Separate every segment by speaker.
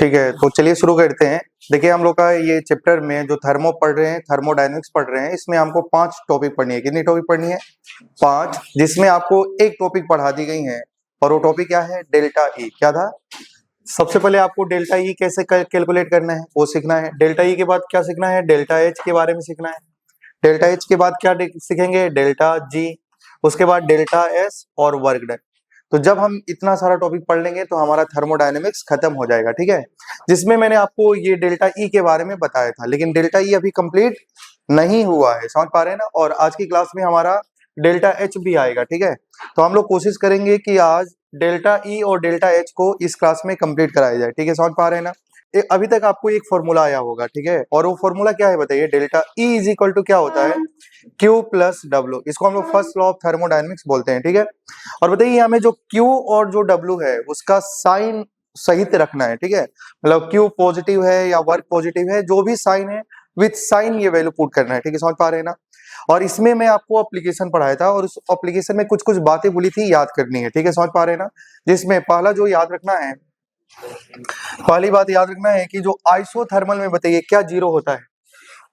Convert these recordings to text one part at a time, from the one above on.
Speaker 1: ठीक है, तो चलिए शुरू करते हैं। देखिए हम लोग का ये चैप्टर में जो थर्मो पढ़ रहे हैं, थर्मोडायनेमिक्स पढ़ रहे हैं, इसमें हमको 5 टॉपिक पढ़नी है। कितनी टॉपिक पढ़नी है? 5, जिसमें आपको एक टॉपिक पढ़ा दी गई है और वो टॉपिक क्या है? डेल्टा ई। क्या था? सबसे पहले आपको डेल्टा ई कैसे कैलकुलेट करना है वो सीखना है। डेल्टा ई के बाद क्या सीखना है? डेल्टा एच के बारे में सीखना है। डेल्टा एच के बाद क्या सीखेंगे? डेल्टा जी, उसके बाद डेल्टा एस और वर्क डन। तो जब हम इतना सारा टॉपिक पढ़ लेंगे तो हमारा थर्मोडायनेमिक्स खत्म हो जाएगा। ठीक है, जिसमें मैंने आपको ये डेल्टा ई के बारे में बताया था, लेकिन डेल्टा ई अभी कंप्लीट नहीं हुआ है, समझ पा रहे हैं ना। और आज की क्लास में हमारा डेल्टा एच भी आएगा। ठीक है, तो हम लोग कोशिश करेंगे कि आज डेल्टा ई और डेल्टा एच को इस क्लास में कंप्लीट कराया जाए। ठीक है, समझ पा रहे हैं ना। अभी तक आपको एक फॉर्मूला आया होगा, ठीक है, और वो फॉर्मूला क्या है बताइए? Delta E is equal to क्या होता है? Q plus W. इसको हम लोग फर्स्ट लॉ ऑफ थर्मोडायनेमिक्स बोलते हैं। ठीक है, और बताइए हमें जो Q और जो W है उसका साइन सहित रखना है। ठीक है, मतलब Q पॉजिटिव है या वर्क पॉजिटिव है, जो भी साइन है विथ साइन ये वैल्यू पुट करना है। ठीक है, समझ पा रहे हैं ना। और इसमें मैं आपको एप्लीकेशन पढ़ाया था और उस एप्लीकेशन में कुछ कुछ बातें बोली थी, याद करनी है। ठीक है, समझ पा रहे हैं ना। जिसमें पहला जो याद रखना है, पहली बात याद रखना है कि जो आइसोथर्मल में बताइए क्या जीरो होता है?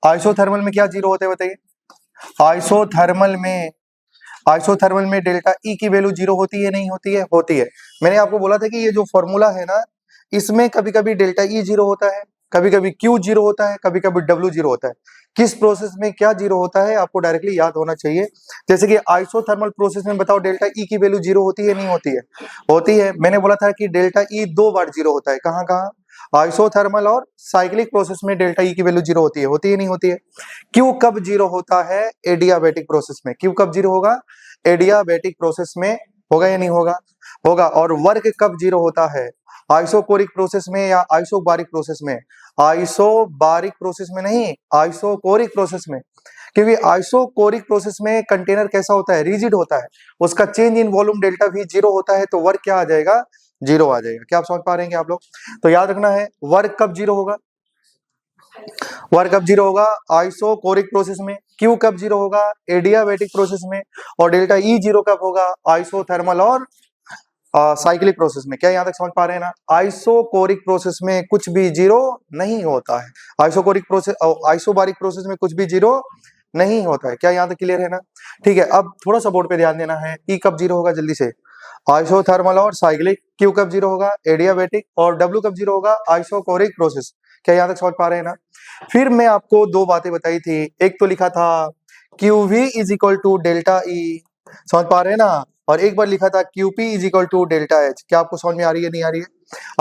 Speaker 1: आइसोथर्मल में क्या जीरो होता है बताइए? आइसोथर्मल में डेल्टा ई की वैल्यू जीरो होती है नहीं होती है? होती है। मैंने आपको बोला था कि ये जो फॉर्मूला है ना, इसमें कभी कभी डेल्टा ई जीरो होता है, कभी कभी क्यू जीरो होता है, कभी कभी डब्ल्यू जीरो होता है। किस प्रोसेस में क्या जीरो होता है आपको डायरेक्टली याद होना चाहिए। जैसे कि आइसोथर्मल प्रोसेस में बताओ डेल्टा ई की वैल्यू जीरो होती है नहीं होती है? होती है। मैंने बोला था कि डेल्टा ई 2 बार जीरो होता है। कहाँ कहाँ? आइसोथर्मल और साइक्लिक प्रोसेस में डेल्टा ई की वैल्यू जीरो होती है नहीं होती है? क्यू कब जीरो होता है? एडियाबैटिक प्रोसेस में। क्यू कब जीरो होगा? एडियाबैटिक प्रोसेस में। होगा या नहीं होगा? होगा। और वर्क कब जीरो होता है? आइसोकोरिक प्रोसेस में या आइसोबारिक प्रोसेस में? आइसोबारिक प्रोसेस में नहीं, आइसोकोरिक प्रोसेस में। क्योंकि आइसोकोरिक प्रोसेस में कंटेनर कैसा होता है? रिजिड होता है, उसका चेंज इन वॉल्यूम डेल्टा भी जीरो होता है, तो वर्क क्या आ जाएगा? जीरो आ जाएगा। क्या आप समझ पा रहे हैं आप लोग? तो याद रखना है वर्क कब जीरो होगा? वर्क कब जीरो होगा? आइसोकोरिक प्रोसेस में। क्यू कब जीरो होगा? एडियाबैटिक प्रोसेस में। और डेल्टा ई जीरो कब होगा? आइसोथर्मल और साइक्लिक प्रोसेस में। क्या यहाँ तक समझ पा रहे हैं ना? आइसोकोरिक प्रोसेस में कुछ भी जीरो नहीं होता है। आइसोकोरिक प्रोसेस, आइसोबारिक प्रोसेस में कुछ भी जीरो नहीं होता है। क्या यहाँ तक क्लियर है ना? ठीक है, अब थोड़ा सा बोर्ड पे ध्यान देना है। ई कब जीरो होगा? जल्दी से। आइसोथर्मल और साइक्लिक। क्यू कब जीरो होगा? एडियाबैटिक। और डब्ल्यू कब जीरो होगा? Isochoric process. क्या यहाँ तक समझ पा रहे हैं ना? फिर मैं आपको 2 बातें बताई थी। एक तो लिखा था QV is equal to delta E, समझ पा रहे हैं ना। और एक बार लिखा था QP is equal to delta H. क्या आपको समझ में आ रही है नहीं आ रही है?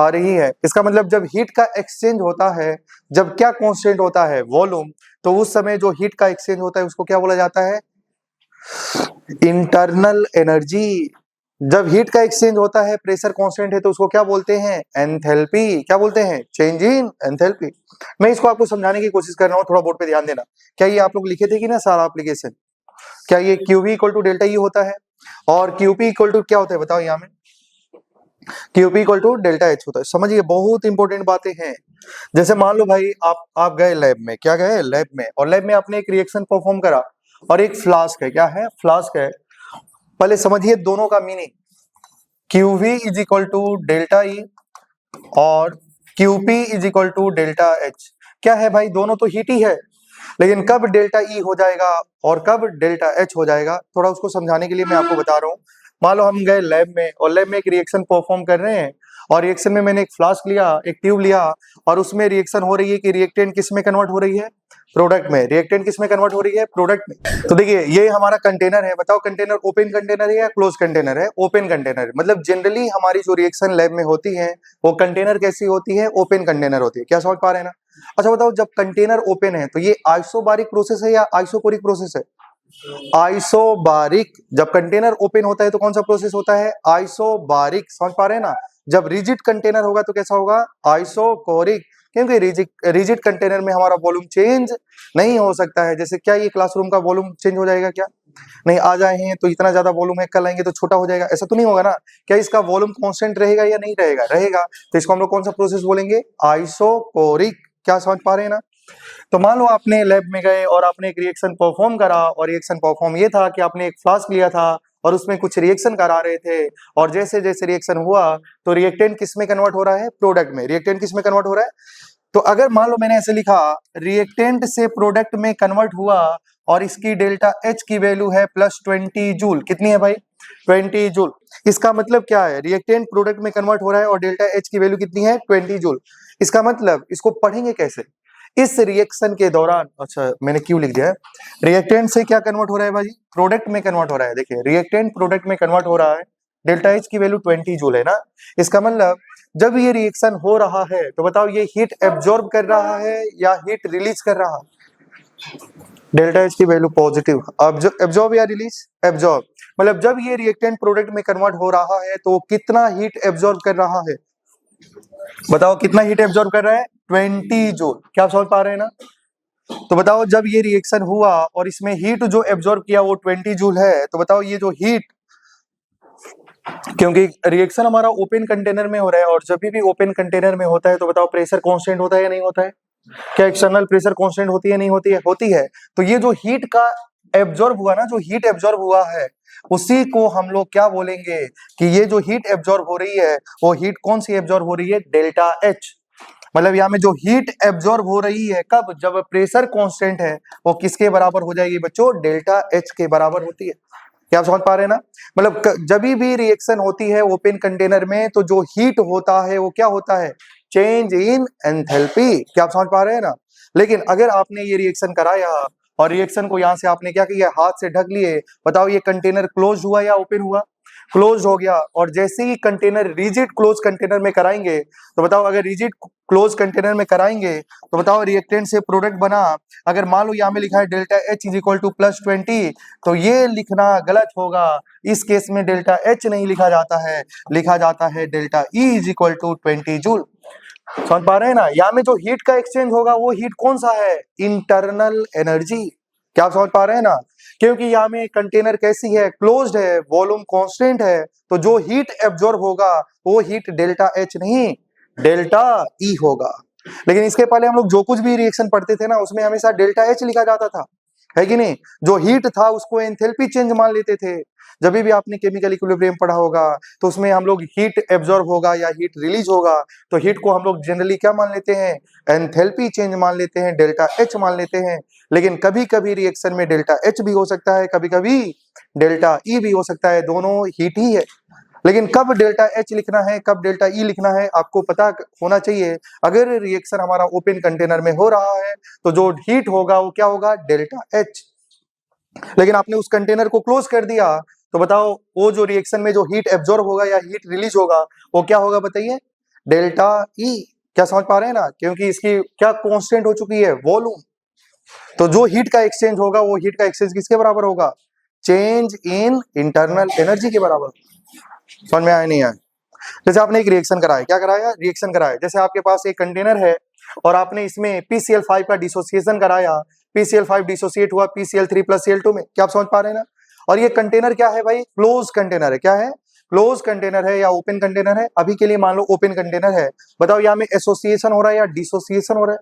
Speaker 1: आ रही है। इसका मतलब जब हीट का एक्सचेंज होता है, जब क्या कांस्टेंट होता है? वॉल्यूम। तो उस समय जो हीट का एक्सचेंज होता है उसको क्या बोला जाता है? Internal energy. जब हीट का एक्सचेंज होता है, प्रेशर कांस्टेंट है, तो उसको क्या बोलते हैं? एंथैल्पी। क्या बोलते हैं? Change in enthalpy. मैं इसको आपको समझाने की कोशिश कर रहा हूँ, थोड़ा बोर्ड पे ध्यान देना। क्या ये आप लोग लिखे थे कि ना सारा एप्लीकेशन? क्या ये QV equal to delta E होता है? और QP इक्वल टू क्या होता है बताओ यहाँ में? QP equal to delta H होता है। समझिए बहुत इंपॉर्टेंट बातें हैं। जैसे मान लो भाई आप गए लैब में। क्या गए? लैब में। और लैब में आपने एक रिएक्शन परफॉर्म करा और एक फ्लास्क है। क्या है? फ्लास्क है। पहले समझिए दोनों का meaning. QV is equal to delta E और QP is equal to delta H. क्या है भाई? दोनों तो हीट ही है, लेकिन कब डेल्टा ई हो जाएगा और कब डेल्टा एच हो जाएगा, थोड़ा उसको समझाने के लिए मैं आपको बता रहा हूँ। मान लो हम गए लैब में और लैब में एक रिएक्शन परफॉर्म कर रहे हैं, और रिएक्शन में मैंने एक फ्लास्क लिया, एक ट्यूब लिया, और उसमें रिएक्शन हो रही है कि रिएक्टेंट किस में कन्वर्ट हो रही है? प्रोडक्ट में। रिएक्टेंट किस में कन्वर्ट हो रही है? प्रोडक्ट में। तो देखिए ये हमारा कंटेनर है। बताओ कंटेनर ओपन कंटेनर है या क्लोज कंटेनर है? Open container. मतलब जनरली हमारी जो रिएक्शन लैब में होती है वो कंटेनर कैसी होती है? ओपन कंटेनर होती है। क्या समझ पा रहे हैं ना? अच्छा बताओ, जब कंटेनर ओपन है तो ये आइसोबारिक प्रोसेस है या आइसोकोरिक प्रोसेस है? आइसोबारिक। जब कंटेनर ओपन होता है तो कौन सा प्रोसेस होता है? आइसोबारिक। समझ पा रहे हैं ना? जब रिजिड कंटेनर होगा तो कैसा होगा? आइसोकोरिक। क्योंकि रिजिड कंटेनर में हमारा वॉल्यूम चेंज नहीं हो सकता है। जैसे क्या ये क्लासरूम का वॉल्यूम चेंज हो जाएगा? क्या नहीं? आ जाए हैं तो इतना ज्यादा वॉल्यूम है, कल आएंगे तो छोटा हो जाएगा, ऐसा तो नहीं होगा ना। क्या इसका वॉल्यूम कांस्टेंट रहेगा या नहीं रहेगा? रहेगा। तो इसको हम लोग कौन सा प्रोसेस बोलेंगे? आइसोकोरिक। क्या समझ पा रहे हैं ना? तो मान लो आपने लैब में गए और आपने एक रिएक्शन परफॉर्म करा, और रिएक्शन परफॉर्म ये था कि आपने एक फ्लास्क लिया था और उसमें कुछ रिएक्शन करा रहे थे, और जैसे जैसे रिएक्शन हुआ तो रिएक्टेंट किस में कन्वर्ट हो रहा है, प्रोडक्ट में। रिएक्टेंट किस में कन्वर्ट हो रहा है, तो अगर मान लो मैंने ऐसे लिखा रिएक्टेंट से प्रोडक्ट में कन्वर्ट हुआ और इसकी डेल्टा एच की वैल्यू है +20 जूल। कितनी है भाई, 20 जूल। इसका मतलब क्या है, रिएक्टेंट प्रोडक्ट में कन्वर्ट हो रहा है और डेल्टा एच की वैल्यू कितनी है, 20 जूल। इसका मतलब इसको पढ़ेंगे कैसे, इस रिएक्शन के दौरान, अच्छा मैंने क्यों लिख दिया है, रिएक्टेंट से क्या कन्वर्ट हो रहा है भाई, प्रोडक्ट में कन्वर्ट हो रहा है। देखिए रिएक्टेंट प्रोडक्ट में कन्वर्ट हो रहा है, डेल्टा एच की वैल्यू 20 जूल है ना। इसका मतलब जब ये रिएक्शन हो रहा है तो बताओ ये हीट एब्जॉर्ब कर रहा है या हीट रिलीज कर रहा है, डेल्टा एच की वैल्यू पॉजिटिव, एब्जॉर्ब या रिलीज, एब्जॉर्ब। मतलब जब ये रिएक्टेंट प्रोडक्ट में कन्वर्ट हो रहा है तो कितना हीट एब्जॉर्ब कर रहा है, बताओ कितना हीट एब्जॉर्ब कर रहा है, 20 जूल। क्या आप समझ पा रहे हैं ना। तो बताओ जब ये रिएक्शन हुआ और इसमें हीट जो एब्जॉर्ब किया वो 20 जूल है, तो बताओ ये जो हीट, क्योंकि रिएक्शन हमारा ओपन कंटेनर में हो रहा है और जब भी ओपन कंटेनर में होता है तो बताओ प्रेशर कांस्टेंट होता है या नहीं होता है, क्या एक्सटर्नल प्रेशर कांस्टेंट होती है नहीं होती है, होती है। तो ये जो हीट का एब्जॉर्ब हुआ ना, जो हीट एब्जॉर्ब हुआ है उसी को हम लोग क्या बोलेंगे कि ये जो हीट एब्जॉर्ब हो रही है वो हीट कौन सी एब्जॉर्ब हो रही है, डेल्टा एच। मतलब यहाँ में जो हीट एब्जॉर्ब हो रही है कब, जब प्रेशर कांस्टेंट है वो किसके बराबर हो जाएगी बच्चों, डेल्टा एच के बराबर होती है। क्या आप समझ पा रहे हैं ना। मतलब जब भी रिएक्शन होती है ओपन कंटेनर में तो जो हीट होता है वो क्या होता है, चेंज इन एंथैल्पी। क्या आप समझ पा रहे हैं ना। लेकिन अगर आपने ये रिएक्शन कराया और रिएक्शन को यहाँ से आपने क्या किया, हाथ से ढक लिए, बताओ ये कंटेनर क्लोज हुआ या ओपन हुआ, क्लोज हो गया। और जैसे ही कंटेनर रिजिड क्लोज कंटेनर में कराएंगे तो बताओ, अगर रिजिड क्लोज कंटेनर में कराएंगे तो बताओ रिएक्टेंट से प्रोडक्ट बना, अगर मान लो यहाँ में लिखा है delta H is equal to +20, तो ये लिखना गलत होगा। इस केस में डेल्टा एच नहीं लिखा जाता है, लिखा जाता है delta E is equal to 20 joule. समझ पा रहे हैं ना। यहाँ में जो हीट का एक्सचेंज होगा वो हीट कौन सा है, इंटरनल एनर्जी। क्या आप समझ पा रहे हैं ना। क्योंकि यहाँ में कंटेनर कैसी है, क्लोज्ड है, वॉल्यूम कांस्टेंट है, तो जो हीट एब्जॉर्ब होगा वो हीट डेल्टा एच नहीं डेल्टा ई होगा। लेकिन इसके पहले हम लोग जो कुछ भी रिएक्शन पढ़ते थे ना उसमें हमेशा डेल्टा एच लिखा जाता था, है कि नहीं। जो हीट था उसको एंथैल्पी चेंज मान लेते थे। जब भी आपने केमिकल इक्विलिब्रियम पढ़ा होगा तो उसमें हम लोग हीट एब्जॉर्ब होगा या हीट रिलीज होगा तो हीट को हम लोग जनरली क्या मान लेते हैं, एंथैल्पी चेंज मान लेते हैं, डेल्टा एच मान लेते हैं। लेकिन कभी कभी रिएक्शन में डेल्टा एच भी हो सकता है, कभी कभी डेल्टा ई भी हो सकता है, दोनों हीट ही है। लेकिन कब डेल्टा एच लिखना है कब डेल्टा ई लिखना है आपको पता होना चाहिए। अगर रिएक्शन हमारा ओपन कंटेनर में हो रहा है तो जो हीट होगा वो क्या होगा, डेल्टा एच। लेकिन आपने उस कंटेनर को क्लोज कर दिया तो बताओ वो जो रिएक्शन में जो हीट एब्जॉर्ब होगा या हीट रिलीज होगा वो क्या होगा बताइए, डेल्टा ई। क्या समझ पा रहे हैं ना, क्योंकि इसकी क्या कांस्टेंट हो चुकी है, वॉल्यूम। तो जो हीट का एक्सचेंज होगा वो हीट का एक्सचेंज किसके बराबर होगा, चेंज इन इंटरनल एनर्जी के बराबर। समझ में आया नहीं आया। जैसे आपने एक रिएक्शन कराया, क्या कराया, रिएक्शन कराया। जैसे आपके पास एक कंटेनर है और आपने इसमें PCl5 का डिसोसिएशन कराया, PCl5 डिसोसिएट हुआ PCl3 + Cl2 में। क्या आप समझ पा रहे हैं ना। और ये कंटेनर क्या है भाई, क्लोज कंटेनर है। क्या है, क्लोज कंटेनर है या ओपन कंटेनर है। अभी के लिए मान लो ओपन कंटेनर है। बताओ यहाँ में एसोसिएशन हो रहा है या डिसोसिएशन हो रहा है,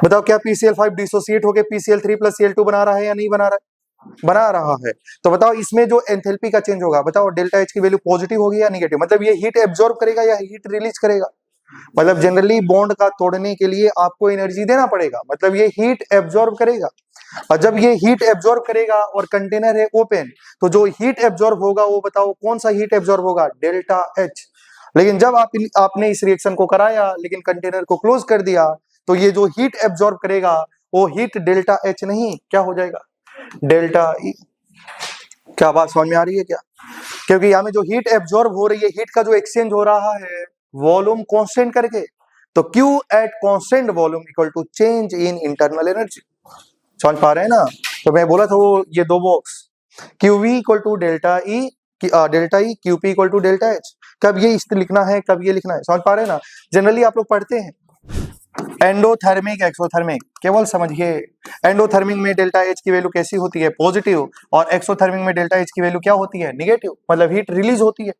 Speaker 1: बताओ क्या PCl5 डिसोसिएट होकर PCl3 + Cl2 बना रहा है या नहीं बना रहा है, बना रहा है। तो बताओ इसमें जो एंथैल्पी का चेंज होगा, बताओ डेल्टा एच की वैल्यू पॉजिटिव होगी या नेगेटिव। मतलब ये हीट एब्जॉर्ब करेगा या हीट रिलीज करेगा। मतलब जनरली बॉन्ड का तोड़ने के लिए आपको एनर्जी देना पड़ेगा, मतलब ये हीट एब्जॉर्ब करेगा। और जब ये हीट एब्जॉर्ब करेगा और कंटेनर है ओपन तो जो हीट एब्जॉर्ब होगा वो बताओ कौन सा हीट एब्जॉर्ब होगा, डेल्टा एच। लेकिन जब आपने इस रिएक्शन को कराया लेकिन कंटेनर को क्लोज कर दिया तो ये जो हीट एब्जॉर्ब करेगा वो हीट डेल्टा एच नहीं क्या हो जाएगा, डेल्टा ई। क्या बात समझ में आ रही है क्या। क्योंकि यहाँ में जो हीट एब्जॉर्ब हो रही है, हीट का जो एक्सचेंज हो रहा है वॉल्यूम कांस्टेंट करके, तो Q at constant volume equal to change in internal energy. समझ पा रहे हैं ना। तो मैं बोला था वो ये दो box QV equal to delta E, delta E QP equal to delta H. कब ये इस लिखना है कब ये लिखना है, समझ पा रहे हैं ना। जनरली आप लोग पढ़ते हैं एंडोथर्मिक एक्सोथर्मिक, केवल समझिए एंडोथर्मिक में डेल्टा एच की वैल्यू कैसी होती है, पॉजिटिव, और एक्सोथर्मिक में डेल्टा एच की वैल्यू क्या होती है, निगेटिव, मतलब हीट रिलीज होती है।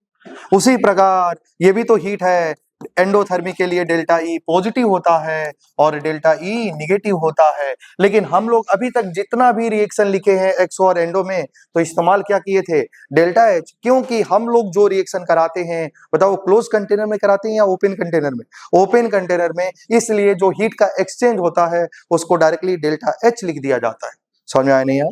Speaker 1: उसी प्रकार ये भी तो हीट है, एंडोथर्मी के लिए डेल्टा ई पॉजिटिव होता है और डेल्टा ई निगेटिव होता है। लेकिन हम लोग अभी तक जितना भी रिएक्शन लिखे हैं एक्सो और एंडो में, तो इस्तेमाल क्या किए थे, डेल्टा एच। क्योंकि हम लोग जो रिएक्शन कराते हैं, बताओ क्लोज कंटेनर में कराते हैं या ओपन कंटेनर में, ओपन कंटेनर में, इसलिए जो हीट का एक्सचेंज होता है उसको डायरेक्टली डेल्टा एच लिख दिया जाता है। समझ में आया नहीं यार?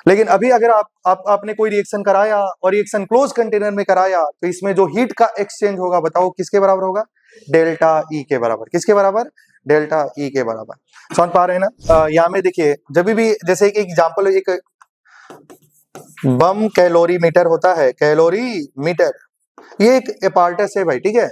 Speaker 1: लेकिन अभी अगर आपने कोई रिएक्शन कराया और रिएक्शन क्लोज कंटेनर में कराया, तो इसमें जो हीट का एक्सचेंज होगा, बताओ किसके बराबर होगा, डेल्टा ई के बराबर। किसके बराबर, डेल्टा ई के बराबर। समझ पा रहे हैं ना? यहाँ में देखिए, जब भी जैसे एक एग्जांपल, एक बम कैलोरीमीटर होता है, कैलोरीमीटर, ये एक एपार्टस है भाई, ठीक है।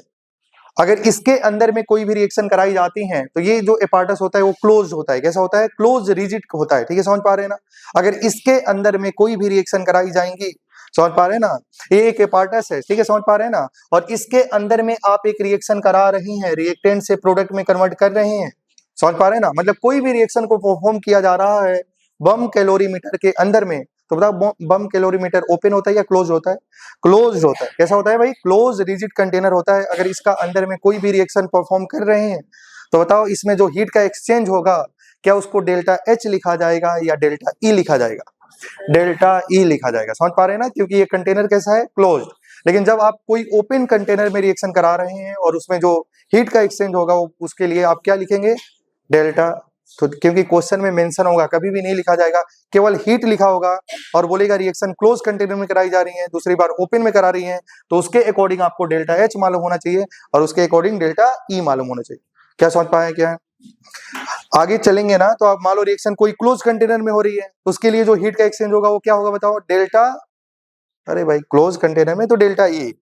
Speaker 1: अगर इसके अंदर में कोई भी रिएक्शन कराई जाती है, तो ये जो एपार्टस होता है वो क्लोज होता है। कैसा होता है, क्लोज रिजिड होता है, ठीक है। समझ पा रहे हैं ना? अगर इसके अंदर में कोई भी रिएक्शन कराई जाएंगी, समझ पा रहे हैं ना, ये एक एपार्टस है, ठीक है, समझ पा रहे हैं ना, और इसके अंदर में आप एक रिएक्शन करा रही हैं, रिएक्टेंट से प्रोडक्ट में कन्वर्ट कर रहे हैं, समझ पा रहे हैं ना, मतलब कोई भी रिएक्शन को परफॉर्म किया जा रहा है बम कैलोरीमीटर के अंदर में, तो बताओ बम कैलोरीमीटर ओपन होता है या क्लोज होता है, क्लोज होता है। कैसा होता है भाई, क्लोज रिजिड कंटेनर होता है। अगर इसका अंदर में कोई भी रिएक्शन परफॉर्म कर रहे हैं, तो बताओ इसमें जो हीट का एक्सचेंज होगा, क्या उसको डेल्टा एच लिखा जाएगा या डेल्टा ई लिखा जाएगा, डेल्टा ई लिखा जाएगा। समझ पा रहे हैं ना, क्योंकि ये कंटेनर कैसा है, क्लोज। लेकिन जब आप कोई ओपन कंटेनर में रिएक्शन करा रहे हैं और उसमें जो हीट का एक्सचेंज होगा, उसके लिए आप क्या लिखेंगे, डेल्टा। तो क्योंकि क्वेश्चन में मेंशन होगा, कभी भी नहीं लिखा जाएगा, केवल हीट लिखा होगा और बोलेगा रिएक्शन क्लोज कंटेनर में कराई जा रही है, दूसरी बार ओपन में करा रही है, तो उसके अकॉर्डिंग आपको डेल्टा एच मालूम होना चाहिए और उसके अकॉर्डिंग डेल्टा ई मालूम होना चाहिए। क्या समझ पाए क्या? आगे चलेंगे ना, तो आप मान लो रिएक्शन कोई क्लोज कंटेनर में हो रही है, उसके लिए जो हीट का एक्सचेंज होगा वो क्या होगा, बताओ, डेल्टा। अरे भाई क्लोज कंटेनर में तो डेल्टा ई,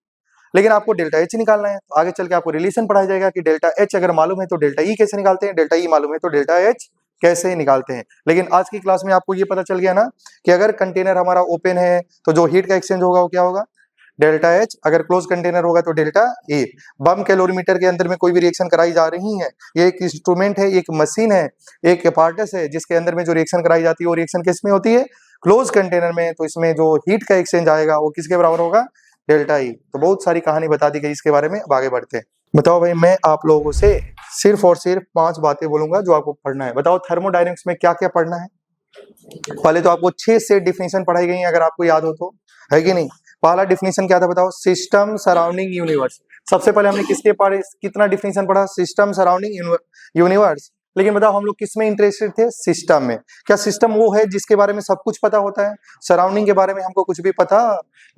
Speaker 1: लेकिन आपको डेल्टा एच निकालना है। तो आगे चल के आपको रिलेशन पढ़ाया जाएगा कि डेल्टा एच अगर मालूम है तो डेल्टा ई कैसे निकालते हैं, डेल्टा ई मालूम है तो डेल्टा एच कैसे निकालते हैं। लेकिन आज की क्लास में आपको ये पता चल गया ना कि अगर कंटेनर हमारा ओपन है तो जो हीट का एक्सचेंज होगा वो क्या होगा, डेल्टा एच। अगर क्लोज कंटेनर होगा तो डेल्टा ई। बम कैलोरीमीटर के अंदर में कोई भी रिएक्शन कराई जा रही है, ये एक इंस्ट्रूमेंट है, एक मशीन है, एक अपार्टस है, जिसके अंदर में जो रिएक्शन कराई जाती है वो रिएक्शन किस में होती है, क्लोज कंटेनर में। तो इसमें जो हीट का एक्सचेंज आएगा वो किसके बराबर होगा, डेल्टा ई। तो बहुत सारी कहानी बता दी गई इसके बारे में। अब आगे बढ़ते हैं। बताओ भाई, मैं आप लोगों से सिर्फ और सिर्फ 5 बातें बोलूंगा जो आपको पढ़ना है। बताओ थर्मोडायनेमिक्स में क्या क्या पढ़ना है। पहले तो आपको 6 से डिफिनेशन पढ़ाई गई है, अगर आपको याद हो तो, है कि नहीं। पहला डिफिनेशन क्या था, बताओ, सिस्टम सराउंडिंग यूनिवर्स। सबसे पहले हमने किसके पढ़े, कितना डिफिनेशन पढ़ा, सिस्टम सराउंडिंग यूनिवर्स। लेकिन बताओ हम लोग किस में इंटरेस्टेड थे, सिस्टम में। क्या सिस्टम वो है जिसके बारे में सब कुछ पता होता है, सराउंडिंग के बारे में हमको कुछ भी पता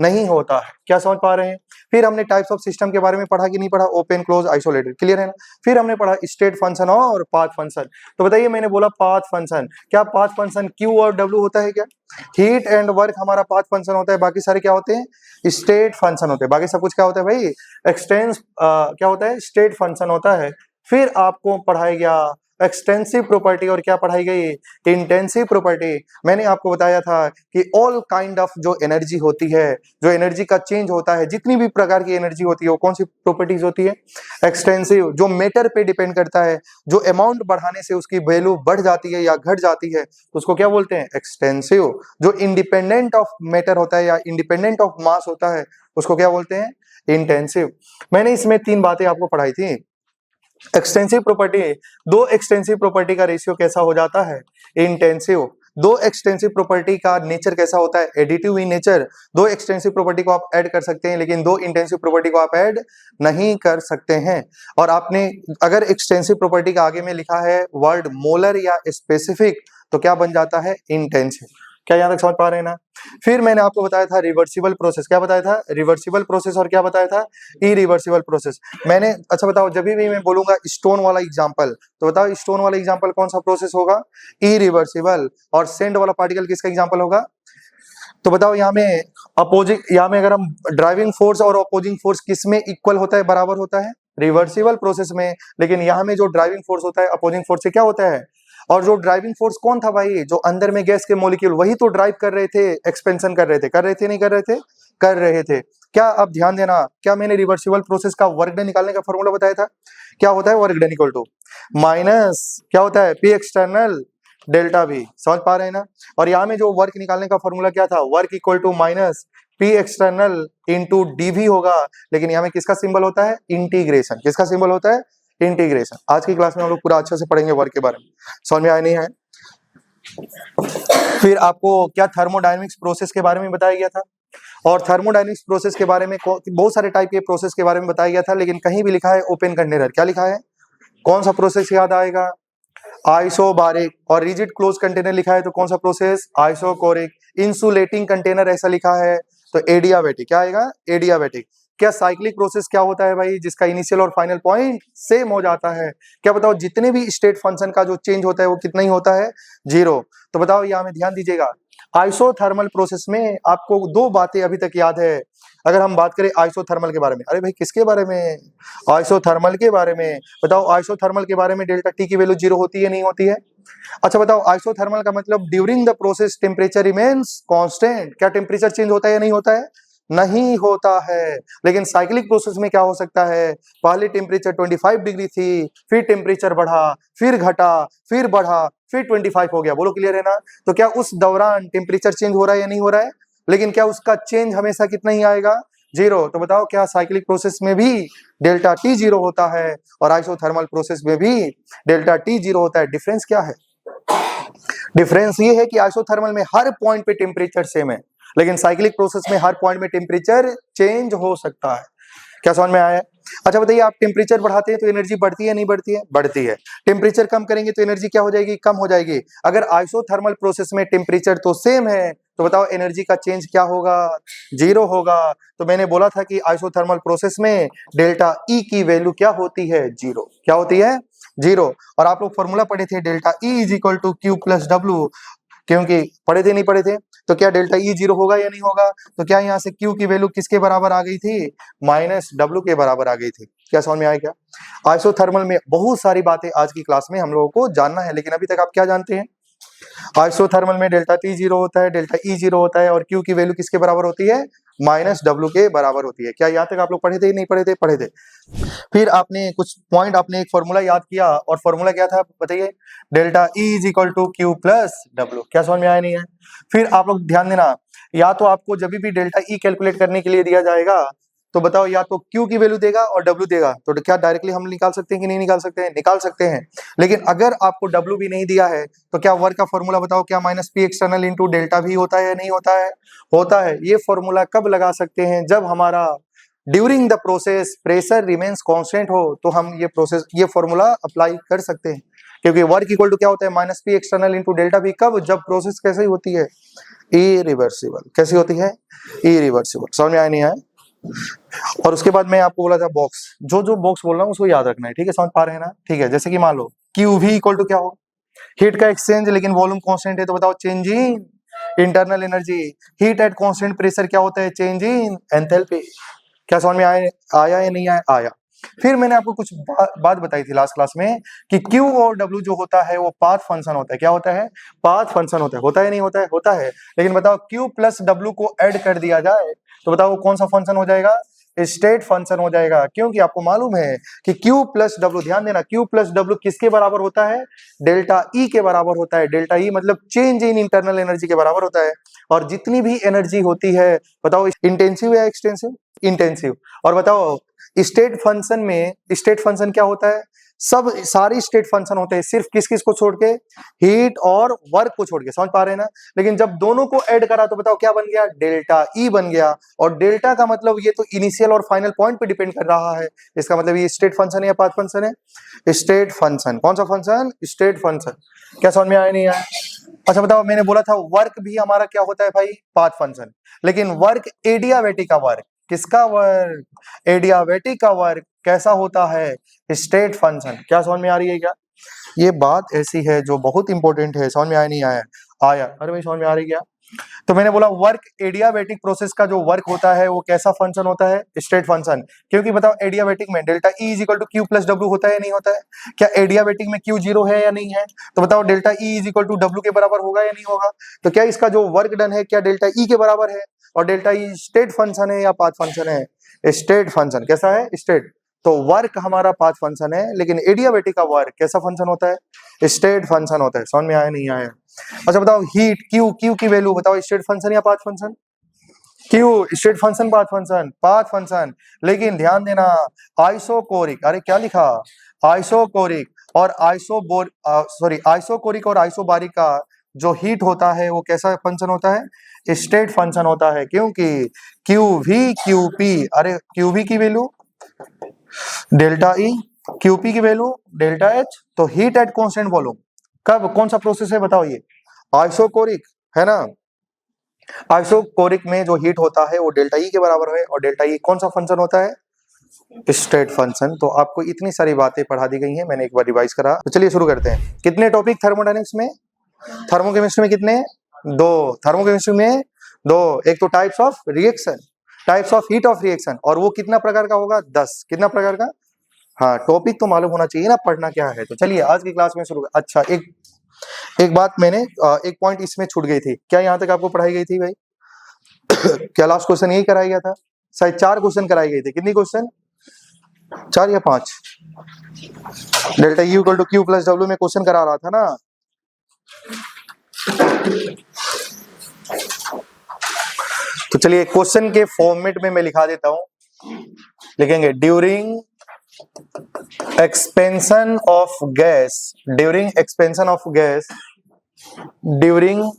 Speaker 1: नहीं होता है। क्या समझ पा रहे हैं? फिर हमने टाइप्स ऑफ सिस्टम के बारे में पढ़ा कि नहीं पढ़ा, ओपन क्लोज आइसोलेटेड, क्लियर है ना। फिर हमने पढ़ा स्टेट फंक्शन और पाथ फंक्शन। तो बताइए, मैंने बोला पाथ फंक्शन, क्या पाथ फंक्शन क्यू और डब्ल्यू होता है क्या, हीट एंड वर्क हमारा पाथ फंक्शन होता है, बाकी सारे क्या होते हैं, स्टेट फंक्शन होते हैं। बाकी सब कुछ क्या होता है भाई, एक्सटेंस क्या होता है, स्टेट फंक्शन होता है। फिर आपको पढ़ाया गया एक्सटेंसिव प्रॉपर्टी और क्या पढ़ाई गई, इंटेंसिव प्रॉपर्टी। मैंने आपको बताया था कि ऑल काइंड ऑफ जो एनर्जी होती है, जो एनर्जी का चेंज होता है, जितनी भी प्रकार की एनर्जी होती है वो कौन सी प्रॉपर्टीज होती है, एक्सटेंसिव। जो मैटर पे डिपेंड करता है, जो अमाउंट बढ़ाने से उसकी वैल्यू बढ़ जाती है या घट जाती है, तो उसको क्या बोलते हैं, एक्सटेंसिव। जो इंडिपेंडेंट ऑफ मैटर होता है या इंडिपेंडेंट ऑफ मास होता है, उसको क्या बोलते हैं, इंटेंसिव। मैंने इसमें 3 बातें आपको पढ़ाई थी। एक्सटेंसिव प्रॉपर्टी, 2 एक्सटेंसिव प्रॉपर्टी का रेशियो कैसा हो जाता है, इंटेंसिव। 2 एक्सटेंसिव प्रॉपर्टी का नेचर कैसा होता है, additive in nature. 2 extensive property को आप ऐड कर सकते हैं, लेकिन 2 इंटेंसिव प्रॉपर्टी को आप ऐड नहीं कर सकते हैं। और आपने अगर एक्सटेंसिव प्रॉपर्टी का आगे में लिखा है वर्ड मोलर या स्पेसिफिक, तो क्या बन जाता है, इंटेंसिव। क्या यहां तक समझ पा रहे हैं ना। फिर मैंने आपको बताया था रिवर्सिबल प्रोसेस। क्या बताया था, रिवर्सिबल प्रोसेस, और क्या बताया था, इरिवर्सिबल प्रोसेस। मैंने, अच्छा बताओ, जब भी मैं बोलूंगा स्टोन वाला एग्जांपल, तो बताओ स्टोन वाला एग्जांपल कौन सा प्रोसेस होगा, इरिवर्सिबल। और सेंड वाला पार्टिकल किसका एग्जांपल होगा, तो बताओ यहाँ में अपोजिंग, यहाँ में अगर हम ड्राइविंग फोर्स और अपोजिंग फोर्स किस में इक्वल होता है, बराबर होता है, रिवर्सिबल प्रोसेस में। लेकिन यहाँ में जो ड्राइविंग फोर्स होता है अपोजिंग फोर्स से क्या होता है, और जो ड्राइविंग फोर्स कौन था भाई, जो अंदर में गैस के मॉलिक्यूल, वही तो ड्राइव कर रहे थे, एक्सपेंशन कर रहे थे, नहीं कर रहे थे, कर रहे थे। क्या आप ध्यान देना, क्या मैंने रिवर्सिबल प्रोसेस का वर्क डन निकालने का फॉर्मूला बताया था, क्या होता है, work done equal to minus क्या होता है, पी एक्सटर्नल डेल्टा भी। समझ पा रहे हैं ना। और यहाँ में जो वर्क निकालने का फॉर्मूला क्या था, work equal to minus P external into dV होगा, लेकिन यहाँ में किसका सिंबल होता है, इंटीग्रेशन। किसका सिंबल होता है, इंटीग्रेशन। आज की क्लास में हम लोग पूरा अच्छे से पढ़ेंगे वर्क के बारे में, समझ में आया नहीं है। फिर आपको क्या थर्मोडायनेमिक्स प्रोसेस के बारे में बताया गया था, और थर्मोडायनेमिक्स प्रोसेस के बारे में बहुत सारे टाइप के प्रोसेस के बारे में बताया गया था, लेकिन कहीं भी लिखा है ओपन कंटेनर। क्या लिखा है, कौन सा प्रोसेस याद आएगा, आइसोबारिक। और रिजिड क्लोज कंटेनर लिखा है तो कौन सा प्रोसेस, आइसोकोरिक। इंसुलेटिंग कंटेनर ऐसा लिखा है तो एडियाबैटिक। क्या आएगा, एडियाबैटिक। क्या साइक्लिक प्रोसेस क्या होता है भाई, जिसका इनिशियल और फाइनल पॉइंट सेम हो जाता है। क्या बताओ, जितने भी स्टेट फंक्शन का जो चेंज होता है वो कितना ही होता है, 0। तो बताओ यहाँ में ध्यान दीजिएगा, आइसोथर्मल प्रोसेस में आपको दो बातें अभी तक याद है। अगर हम बात करें आइसोथर्मल के बारे में, अरे भाई किसके बारे में, आइसोथर्मल के बारे में। बताओ आइसोथर्मल के बारे में डेल्टा टी की वैल्यू 0 होती है नहीं होती है। अच्छा बताओ, आइसोथर्मल का मतलब during the process temperature remains constant. क्या टेम्परेचर चेंज होता है या नहीं होता है, नहीं होता है। लेकिन साइक्लिक प्रोसेस में क्या हो सकता है, पहले टेम्परेचर 25 डिग्री थी, फिर टेम्परेचर बढ़ा, फिर घटा, फिर बढ़ा, फिर 25 हो गया। बोलो क्लियर है ना। तो क्या उस दौरान टेम्परेचर चेंज हो रहा है या नहीं हो रहा है, लेकिन क्या उसका चेंज हमेशा कितना ही आएगा, 0। तो बताओ क्या साइक्लिक प्रोसेस में भी डेल्टा टी 0 होता है और आइसोथर्मल प्रोसेस में भी डेल्टा टी 0 होता है। डिफरेंस क्या है, डिफरेंस ये है कि आइसोथर्मल में हर पॉइंट पे टेम्परेचर सेम है, लेकिन साइक्लिक प्रोसेस में हर पॉइंट में टेम्परेचर चेंज हो सकता है। क्या समझ में आया। अच्छा बताइए, आप टेम्परेचर बढ़ाते हैं तो एनर्जी बढ़ती है नहीं बढ़ती है, बढ़ती है। टेम्परेचर कम करेंगे तो एनर्जी क्या हो जाएगी, कम हो जाएगी। अगर आइसोथर्मल प्रोसेस में टेम्परेचर तो सेम है तो बताओ एनर्जी का चेंज क्या होगा, 0 होगा। तो मैंने बोला था कि आइसोथर्मल प्रोसेस में डेल्टा ई की वैल्यू क्या होती है, 0। क्या होती है, 0। और आप लोग फॉर्मूला पढ़े थे delta E is equal to Q plus W, क्योंकि पढ़े थे नहीं पढ़े थे। तो क्या डेल्टा ई 0 होगा या नहीं होगा। तो क्या यहाँ से क्यू की वैल्यू किसके बराबर आ गई थी, माइनस डब्ल्यू के बराबर आ गई थी। क्या समझ में आया क्या। आइसोथर्मल में बहुत सारी बातें आज की क्लास में हम लोगों को जानना है, लेकिन अभी तक आप क्या जानते हैं, आइसोथर्मल में डेल्टा टी 0 होता है, डेल्टा ई 0 होता है, और क्यू की वैल्यू किसके बराबर होती है, माइनस डब्ल्यू के बराबर होती है। क्या यहाँ तक आप लोग पढ़े थे नहीं पढ़े थे, पढ़े थे। फिर आपने कुछ पॉइंट, आपने एक फॉर्मूला याद किया, और फॉर्मूला क्या था बताइए, delta E is equal to Q plus W. क्या समझ में आया नहीं है। फिर आप लोग ध्यान देना, या तो आपको जब भी डेल्टा ई कैलकुलेट करने के लिए दिया जाएगा तो बताओ या तो क्यू की वैल्यू देगा और डब्ल्यू देगा, तो क्या डायरेक्टली हम निकाल सकते हैं कि नहीं निकाल सकते हैं, निकाल सकते हैं। लेकिन अगर आपको डब्ल्यू भी नहीं दिया है तो क्या वर्क का फॉर्मूला बताओ, क्या minus P external into delta भी होता है या नहीं होता है, होता है। ये फॉर्मूला कब लगा सकते हैं, जब हमारा during the process pressure remains constant हो, तो हम ये फॉर्मूला अप्लाई कर सकते हैं। क्योंकि वर्क इक्वल टू क्या होता है, minus P external into delta भी, कब, जब प्रोसेस कैसे होती है, इरिवर्सिबल। कैसी होती है, इरिवर्सिबल। समझ में आया नहीं आया। और उसके बाद मैं आपको बोला था बॉक्स, जो जो बॉक्स बोल रहा हूँ उसको याद रखना है, ठीक है, समझ पा रहे हैं ना। ठीक है, जैसे कि मान लो क्यू वी इक्वल टू क्या हो, हीट का एक्सचेंज, लेकिन वॉल्यूम कांस्टेंट है, तो बताओ change in internal energy. Heat at constant pressure क्या होता है, चेंज इन एंथैल्पी। क्या समझ में आया या नहीं आया, आया। फिर मैंने आपको कुछ बात बताई थी लास्ट क्लास में कि Q और W जो होता है वो पाथ फंक्शन होता है। क्या होता है, पाथ फंक्शन होता है या नहीं होता है, होता है। लेकिन बताओ Q प्लस W को ऐड कर दिया जाए तो बताओ कौन सा फंक्शन हो जाएगा, स्टेट फंक्शन हो जाएगा। क्योंकि आपको मालूम है कि Q प्लस W, ध्यान देना, Q प्लस W किसके बराबर होता है, डेल्टा E के बराबर होता है। डेल्टा E मतलब चेंज इन इंटरनल एनर्जी के बराबर होता है। और जितनी भी एनर्जी होती है बताओ इंटेंसिव या एक्सटेंसिव, इंटेंसिव। और बताओ स्टेट फंक्शन में, स्टेट फंक्शन क्या होता है, सब सारी स्टेट फंक्शन होते हैं सिर्फ किस किस को छोड़ के, हीट और वर्क को छोड़ के। समझ पा रहे हैं ना। लेकिन जब दोनों को ऐड करा तो बताओ क्या बन गया, डेल्टा ई बन गया। और डेल्टा का मतलब ये तो इनिशियल और फाइनल पॉइंट पे डिपेंड कर रहा है। इसका मतलब ये स्टेट फंक्शन है या पाथ फंक्शन है, स्टेट फंक्शन। कौन सा फंक्शन, स्टेट फंक्शन। क्या समझ में आया नहीं आया। अच्छा बताओ, मैंने बोला था वर्क भी हमारा क्या होता है भाई, पाथ फंक्शन। लेकिन वर्क एडियाबैटिक का वर्क, किसका वर्क, एडियाबैटिक का वर्क कैसा होता है, स्टेट फंक्शन। क्या समझ में आ रही है क्या। ये बात ऐसी है जो बहुत इंपॉर्टेंट है। समझ में आया नहीं आया, आया। अरे भाई समझ में आ रही क्या। तो मैंने बोला वर्क एडियाबैटिक प्रोसेस का जो वर्क होता है वो कैसा फंक्शन होता है, स्टेट फंक्शन। क्योंकि बताओ एडियाबैटिक में delta E is equal to Q plus W होता है या नहीं होता है। क्या एडियाबैटिक में क्यू 0 है या नहीं है, तो बताओ delta E is equal to W के बराबर होगा या नहीं होगा। तो क्या इसका जो वर्क डन है क्या डेल्टा ई के बराबर है। और डेल्टा ई स्टेट फंक्शन है या पाथ फंक्शन है, स्टेट फंक्शन। कैसा है, स्टेट। तो वर्क हमारा पाथ फंक्शन है, लेकिन एडियाबैटिक का वर्क कैसा फंक्शन होता है, स्टेट फंक्शन होता है। समझ में आया नहीं आया। अच्छा बताओ हीट क्यू, क्यू की वैल्यू बताओ, स्टेट फंक्शन या path function, Q state function path function. लेकिन ध्यान देना आइसोकोरिक, अरे क्या लिखा, आइसोकोरिक और आइसोकोरिक और आइसोबारिक का जो हीट होता है वो कैसा फंक्शन होता है, स्टेट फंक्शन होता है। क्योंकि क्यूवी क्यूपी, अरे क्यूवी की वैल्यू डेल्टा ई, क्यूपी की वैल्यू डेल्टा एच, तो हीट एट कांस्टेंट वॉल्यूम कब, कौन सा प्रोसेस है बताओ, ये आइसोकोरिक है ना। आइसोकोरिक में जो हीट होता है वो डेल्टा ई के बराबर है, और डेल्टा ई कौन सा फंक्शन होता है, स्टेट फंक्शन। तो आपको इतनी सारी बातें पढ़ा दी गई हैं, मैंने एक बार रिवाइज करा। तो चलिए शुरू करते हैं। कितने टॉपिक थर्मोडायनेमिक्स में, थर्मोकेमिस्ट्री में कितने, दो, थर्मोकेमिस्ट्री में दो। एक तो types of reaction, types of heat of reaction, और वो कितना प्रकार का होगा, 10, कितना प्रकार का। हाँ, टॉपिक तो मालूम होना चाहिए ना पढ़ना क्या है। तो चलिए आज की क्लास में शुरू। अच्छा, एक बात मैंने एक पॉइंट इसमें छूट गई थी, क्या यहाँ तक आपको पढ़ाई गई थी भाई? क्या लास्ट क्वेश्चन यही कराया गया था? शायद 4 क्वेश्चन कराए गए थे। कितनी क्वेश्चन, 4 या 5? Delta U equal to Q plus W में क्वेश्चन करा रहा था ना। तो चलिए क्वेश्चन के फॉर्मेट में मैं लिखा देता हूं, लिखेंगे during expansion of gas, during expansion of gas, during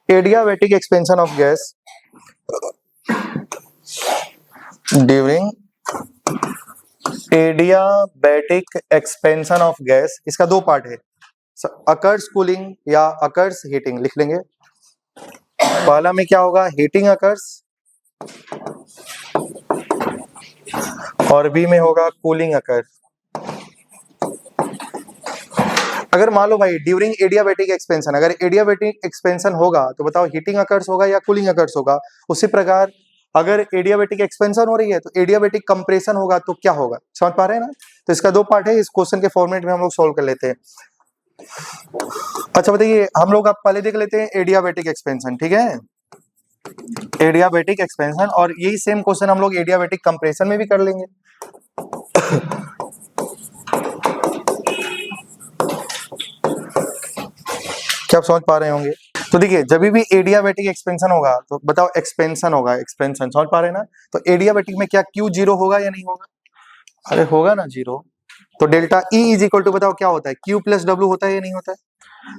Speaker 1: adiabatic expansion of gas, during adiabatic expansion of gas. इसका 2 पार्ट है, अकर्स कूलिंग या अकर्स हीटिंग, लिख लेंगे। पहला में क्या होगा, हीटिंग अकर्स, और बी में होगा कूलिंग अकर्स। अगर मान लो भाई ड्यूरिंग एडियाबैटिक एक्सपेंशन, अगर एडियाबैटिक एक्सपेंशन होगा तो बताओ हीटिंग अकर्स होगा या कूलिंग अकर्स होगा। उसी प्रकार अगर एडियाबैटिक एक्सपेंशन हो रही है तो एडियाबैटिक कंप्रेशन होगा तो क्या होगा, समझ पा रहे हैं ना। तो इसका 2 पार्ट है, इस क्वेश्चन के फॉर्मेट में हम लोग सोल्व कर लेते हैं। अच्छा बताइए, हम लोग आप पहले देख लेते हैं एडियाबैटिक एक्सपेंशन, ठीक है, एडियाबैटिक एक्सपेंशन, और यही सेम क्वेश्चन हम लोग एडियाबैटिक कंप्रेशन में भी कर लेंगे। क्या आप समझ पा रहे होंगे? तो देखिए जब भी एडियाबैटिक एक्सपेंशन होगा तो बताओ एक्सपेंशन होगा, एक्सपेंशन समझ पा रहे हैं ना। तो एडियाबैटिक में क्या क्यू 0 होगा या नहीं होगा, अरे होगा ना 0। तो delta E is equal to बताओ क्या होता है, क्यू प्लस डब्ल्यू होता है या नहीं होता है।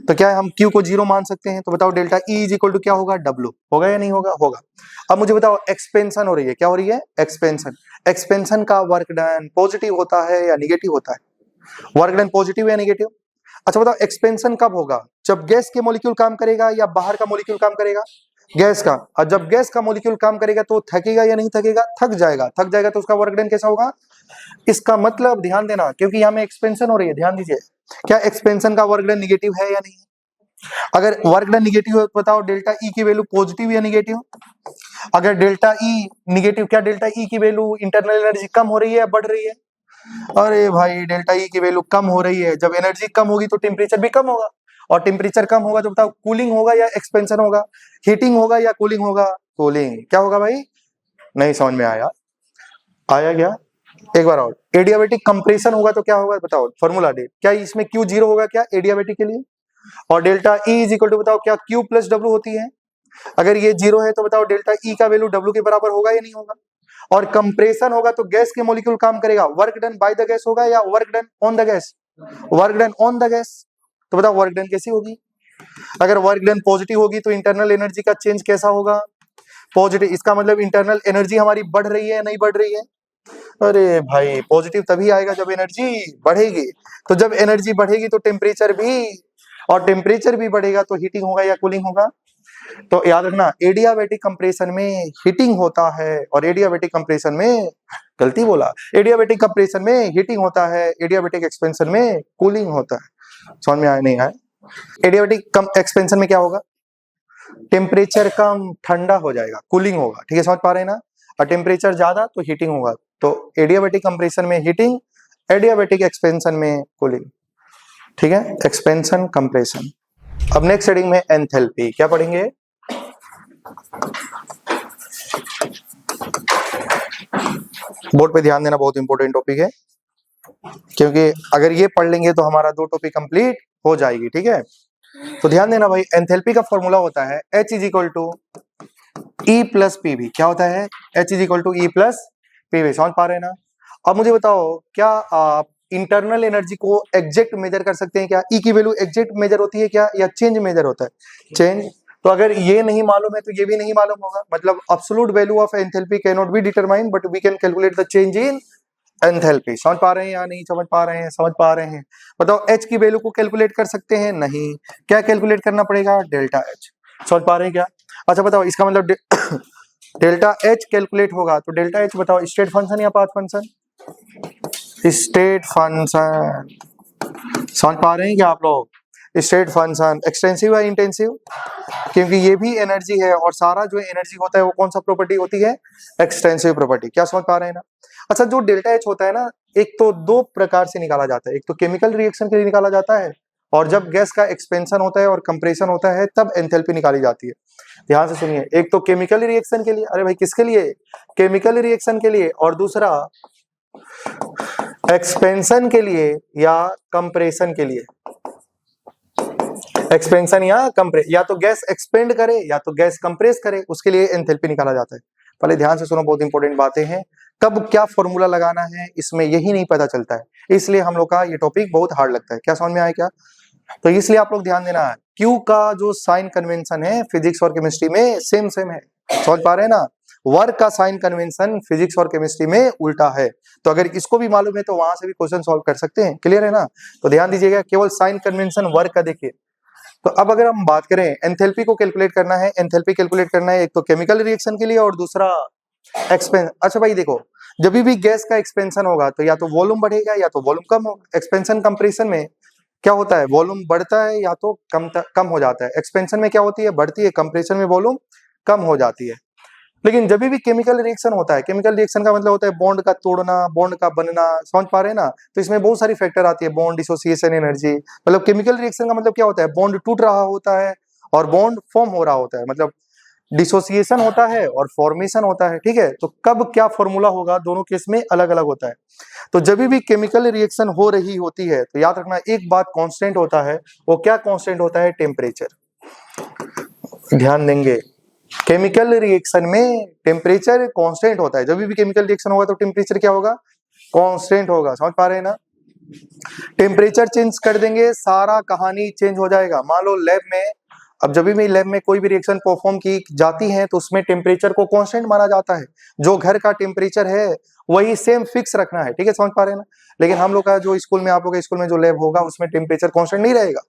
Speaker 1: तो क्या हम क्यू को 0 मान सकते हैं, तो बताओ delta E is equal to क्या होगा, डब्ल्यू होगा या नहीं होगा, होगा। अब मुझे बताओ एक्सपेंशन हो रही है, क्या हो रही है, एक्सपेंशन। एक्सपेंशन का वर्क डन पॉजिटिव होता है या निगेटिव होता है, वर्क डन पॉजिटिव या निगेटिव। अच्छा बताओ एक्सपेंशन कब होगा, जब गैस के मॉलिक्यूल काम करेगा या बाहर का मॉलिक्यूल काम करेगा, गैस का। और जब गैस का मॉलिक्यूल काम करेगा तो थकेगा या नहीं थकेगा, थक जाएगा, थक जाएगा तो उसका वर्क डन कैसा होगा। इसका मतलब ध्यान देना, क्योंकि यहाँ में एक्सपेंशन हो रही है, ध्यान दीजिए, क्या एक्सपेंशन का वर्क डन निगेटिव है या नहीं। अगर वर्क डन निगेटिव है तो बताओ डेल्टा ई की वैल्यू पॉजिटिव या निगेटिव। अगर डेल्टा ई निगेटिव, क्या डेल्टा ई की वैल्यू इंटरनल एनर्जी कम हो रही है या बढ़ रही है। अरे भाई डेल्टा ई की वैल्यू कम हो रही है, जब एनर्जी कम होगी तो टेम्परेचर भी कम होगा, और टेम्परेचर कम होगा तो बताओ कूलिंग होगा या एक्सपेंशन होगा, हीटिंग होगा या कूलिंग होगा, कूलिंग। क्या होगा भाई, नहीं समझ में आया, आया क्या, एक बार और। एडियाबैटिक कंप्रेशन होगा तो क्या होगा बताओ, फॉर्मूला दे, क्या इसमें क्यू 0 होगा क्या एडियाबैटिक के लिए, और delta E is equal to बताओ क्या क्यू प्लस डब्ल्यू होती है। अगर ये 0 है तो बताओ डेल्टा ई का वैल्यू डब्ल्यू के बराबर होगा या नहीं होगा। और कंप्रेशन होगा तो गैस के मॉलिक्यूल काम करेगा, work done by the gas होगा या work done on the gas, work done on the gas. तो बताओ वर्क डन कैसी होगी, अगर वर्क डन पॉजिटिव होगी तो इंटरनल एनर्जी का चेंज कैसा होगा, पॉजिटिव। इसका मतलब इंटरनल एनर्जी हमारी बढ़ रही है या नहीं बढ़ रही है। अरे भाई पॉजिटिव तभी आएगा जब एनर्जी बढ़ेगी, तो जब एनर्जी बढ़ेगी तो टेम्परेचर भी, और टेम्परेचर भी बढ़ेगा तो हीटिंग होगा या कूलिंग होगा। तो याद रखना एडियाबैटिक कंप्रेशन में हीटिंग होता है, और एडियाबैटिक कंप्रेशन में, गलती बोला, एडियाबैटिक कंप्रेशन में हीटिंग होता है, एडियाबैटिक एक्सपेंशन में कूलिंग होता है। समझ में आया नहीं आया। एडियाबैटिक एक्सपेंशन में क्या होगा, टेम्परेचर कम ठंडा हो जाएगा, कूलिंग होगा, ठीक है, समझ पा रहे हैं ना। और टेम्परेचर ज्यादा तो हीटिंग होगा, तो एडियाबैटिक कंप्रेशन में हीटिंग, एडियाबैटिक एक्सपेंशन में कूलिंग, ठीक है, एक्सपेंशन कंप्रेशन। अब नेक्स्ट हेडिंग में एंथैल्पी, क्या पढ़ेंगे, बोर्ड पे ध्यान देना, बहुत इंपॉर्टेंट टॉपिक है, क्योंकि अगर ये पढ़ लेंगे तो हमारा 2 टॉपिक कंप्लीट हो जाएगी, ठीक है। तो ध्यान देना भाई, एंथैल्पी का फॉर्मूला होता है H is equal to E plus PV क्या होता है, H is equal to E plus PV, समझ पा रहे हैं ना। अब मुझे बताओ क्या आप इंटरनल एनर्जी को एग्जैक्ट मेजर कर सकते हैं क्या, ई की वैल्यू एग्जैक्ट मेजर होती है क्या, या चेंज मेजर होता है, चेंज। तो अगर ये नहीं मालूम है तो ये भी नहीं मालूम होगा, मतलब absolute value of enthalpy can not be determined but we can calculate the change in enthalpy. समझ पा रहे हैं या नहीं समझ पा रहे हैं, समझ पा रहे हैं। बताओ एच की वैल्यू को कैलकुलेट कर सकते हैं, नहीं, क्या कैलकुलेट करना पड़ेगा, डेल्टा एच। समझ पा रहे हैं क्या। अच्छा बताओ इसका मतलब डेल्टा एच कैलकुलेट होगा तो डेल्टा एच बताओ स्टेट फंक्शन या पाथ फंक्शन, स्टेट फंक्शन। समझ पा रहे हैं क्या आप लोग, स्टेट फंक्शन। एक्सटेंसिव या इंटेंसिव, क्योंकि ये भी एनर्जी है और सारा जो एनर्जी होता है वो कौन सा प्रॉपर्टी होती है, एक्सटेंसिव प्रॉपर्टी। क्या समझ पा रहे हैं ना। अच्छा जो डेल्टा एच होता है ना, एक तो दो प्रकार से निकाला जाता है, एक तो केमिकल रिएक्शन के लिए निकाला जाता है, और जब गैस का एक्सपेंशन होता है और कंप्रेशन होता है तब एंथैल्पी निकाली जाती है। ध्यान से सुनिए, एक तो केमिकल रिएक्शन के लिए, अरे भाई किसके लिए, केमिकल रिएक्शन के लिए, और दूसरा एक्सपेंशन के लिए या कंप्रेशन के लिए। एक्सपेंशन या कंप्रेस, या तो गैस एक्सपेंड करे या तो गैस कंप्रेस करे, उसके लिए एंथैल्पी निकाला जाता है। पहले ध्यान से सुनो, बहुत इंपॉर्टेंट बातें हैं, कब क्या फॉर्मूला लगाना है इसमें यही नहीं पता चलता है, इसलिए हम लोग का ये टॉपिक बहुत हार्ड लगता है। क्या समझ में आया क्या, तो इसलिए आप लोग ध्यान देना है, क्यू का जो साइन कन्वेंशन है फिजिक्स और केमिस्ट्री में सेम सेम है, समझ पा रहे हैं ना। वर्क का साइन कन्वेंशन फिजिक्स और केमिस्ट्री में उल्टा है, तो अगर इसको भी मालूम है तो वहां से भी क्वेश्चन सॉल्व कर सकते हैं, क्लियर है ना। तो ध्यान दीजिएगा, केवल साइन कन्वेंशन वर्क का देखिए। तो अब अगर हम बात करें एंथैल्पी को कैलकुलेट करना है, एंथैल्पी कैलकुलेट करना है एक तो केमिकल रिएक्शन के लिए और दूसरा एक्सपेंशन। अच्छा भाई देखो, जब भी गैस का एक्सपेंशन होगा तो या तो वॉल्यूम बढ़ेगा या तो वॉल्यूम कम होगा। एक्सपेंशन कंप्रेशन में क्या होता है, वॉल्यूम बढ़ता है या तो कम हो जाता है। एक्सपेंशन में क्या होती है, बढ़ती है, कंप्रेशन में वॉल्यूम कम हो जाती है। लेकिन जब भी केमिकल रिएक्शन होता है, केमिकल रिएक्शन का मतलब होता है बॉन्ड का तोड़ना, बॉन्ड का बनना, समझ पा रहे हैं ना। तो इसमें बहुत सारी फैक्टर आती है, बॉन्ड डिसोसिएशन एनर्जी, मतलब केमिकल रिएक्शन का मतलब क्या होता है, बॉन्ड टूट रहा होता है और बॉन्ड फॉर्म हो रहा होता है, मतलब डिसोसिएशन होता है और फॉर्मेशन होता है, ठीक है। तो कब क्या फॉर्मूला होगा दोनों केस में अलग अलग होता है। तो जब भी केमिकल रिएक्शन हो रही होती है तो याद रखना एक बात कांस्टेंट होता है, वो क्या कांस्टेंट होता है, टेम्परेचर। ध्यान देंगे, केमिकल रिएक्शन में टेम्परेचर कांस्टेंट होता है, जब भी केमिकल रिएक्शन होगा तो टेम्परेचर क्या होगा, कांस्टेंट होगा, समझ पा रहे हैं ना। टेम्परेचर चेंज कर देंगे सारा कहानी चेंज हो जाएगा। मान लो लैब में, अब जब भी लैब में कोई भी रिएक्शन परफॉर्म की जाती है तो उसमें टेम्परेचर को कांस्टेंट माना जाता है, जो घर का टेम्परेचर है वही सेम फिक्स रखना है, ठीक है, समझ पा रहे हैं ना। लेकिन हम लोग का जो स्कूल में, आप लोग के स्कूल में जो लैब होगा उसमें टेम्परेचर कांस्टेंट नहीं रहेगा।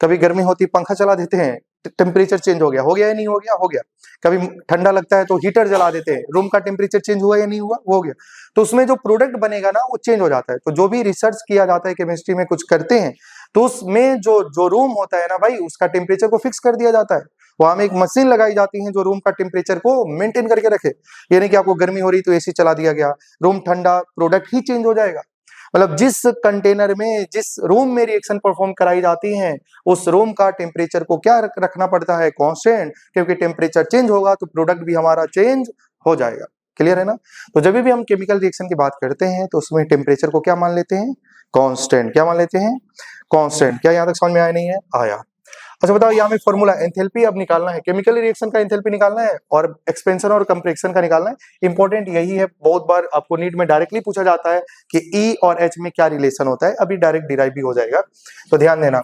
Speaker 1: कभी गर्मी होती पंखा चला देते हैं, टेम्परेचर चेंज हो गया या नहीं हो गया, हो गया। कभी ठंडा लगता है तो हीटर जला देते हैं, रूम का टेम्परेचर चेंज हुआ या नहीं हुआ, हो गया। तो उसमें जो प्रोडक्ट बनेगा ना वो चेंज हो जाता है। तो जो भी रिसर्च किया जाता है केमिस्ट्री में, कुछ करते हैं तो उसमें जो जो रूम होता है ना भाई, उसका टेम्परेचर को फिक्स कर दिया जाता है। वहां में एक मशीन लगाई जाती है जो रूम का टेम्परेचर को मेंटेन करके रखे, यानी कि आपको गर्मी हो रही तो एसी चला दिया गया, रूम ठंडा, प्रोडक्ट ही चेंज हो जाएगा। मतलब जिस कंटेनर में, जिस रूम में रिएक्शन परफॉर्म कराई जाती है उस रूम का टेम्परेचर को क्या रखना पड़ता है, कांस्टेंट, क्योंकि टेम्परेचर चेंज होगा तो प्रोडक्ट भी हमारा चेंज हो जाएगा, क्लियर है ना। तो जब भी हम केमिकल रिएक्शन की बात करते हैं तो उसमें टेम्परेचर को क्या मान लेते हैं, कांस्टेंट। क्या मान लेते हैं, कांस्टेंट। क्या यहाँ तक समझ में आया, नहीं है आया। अच्छा बताओ, यहाँ में फॉर्मूला एंथैल्पी अब निकालना है, केमिकल रिएक्शन का एंथैल्पी निकालना है और एक्सपेंशन और कंप्रेशन का निकालना है। इंपॉर्टेंट यही है, बहुत बार आपको नीट में डायरेक्टली पूछा जाता है कि ई और एच में क्या रिलेशन होता है, अभी डायरेक्ट डिराइव भी हो जाएगा, तो ध्यान देना।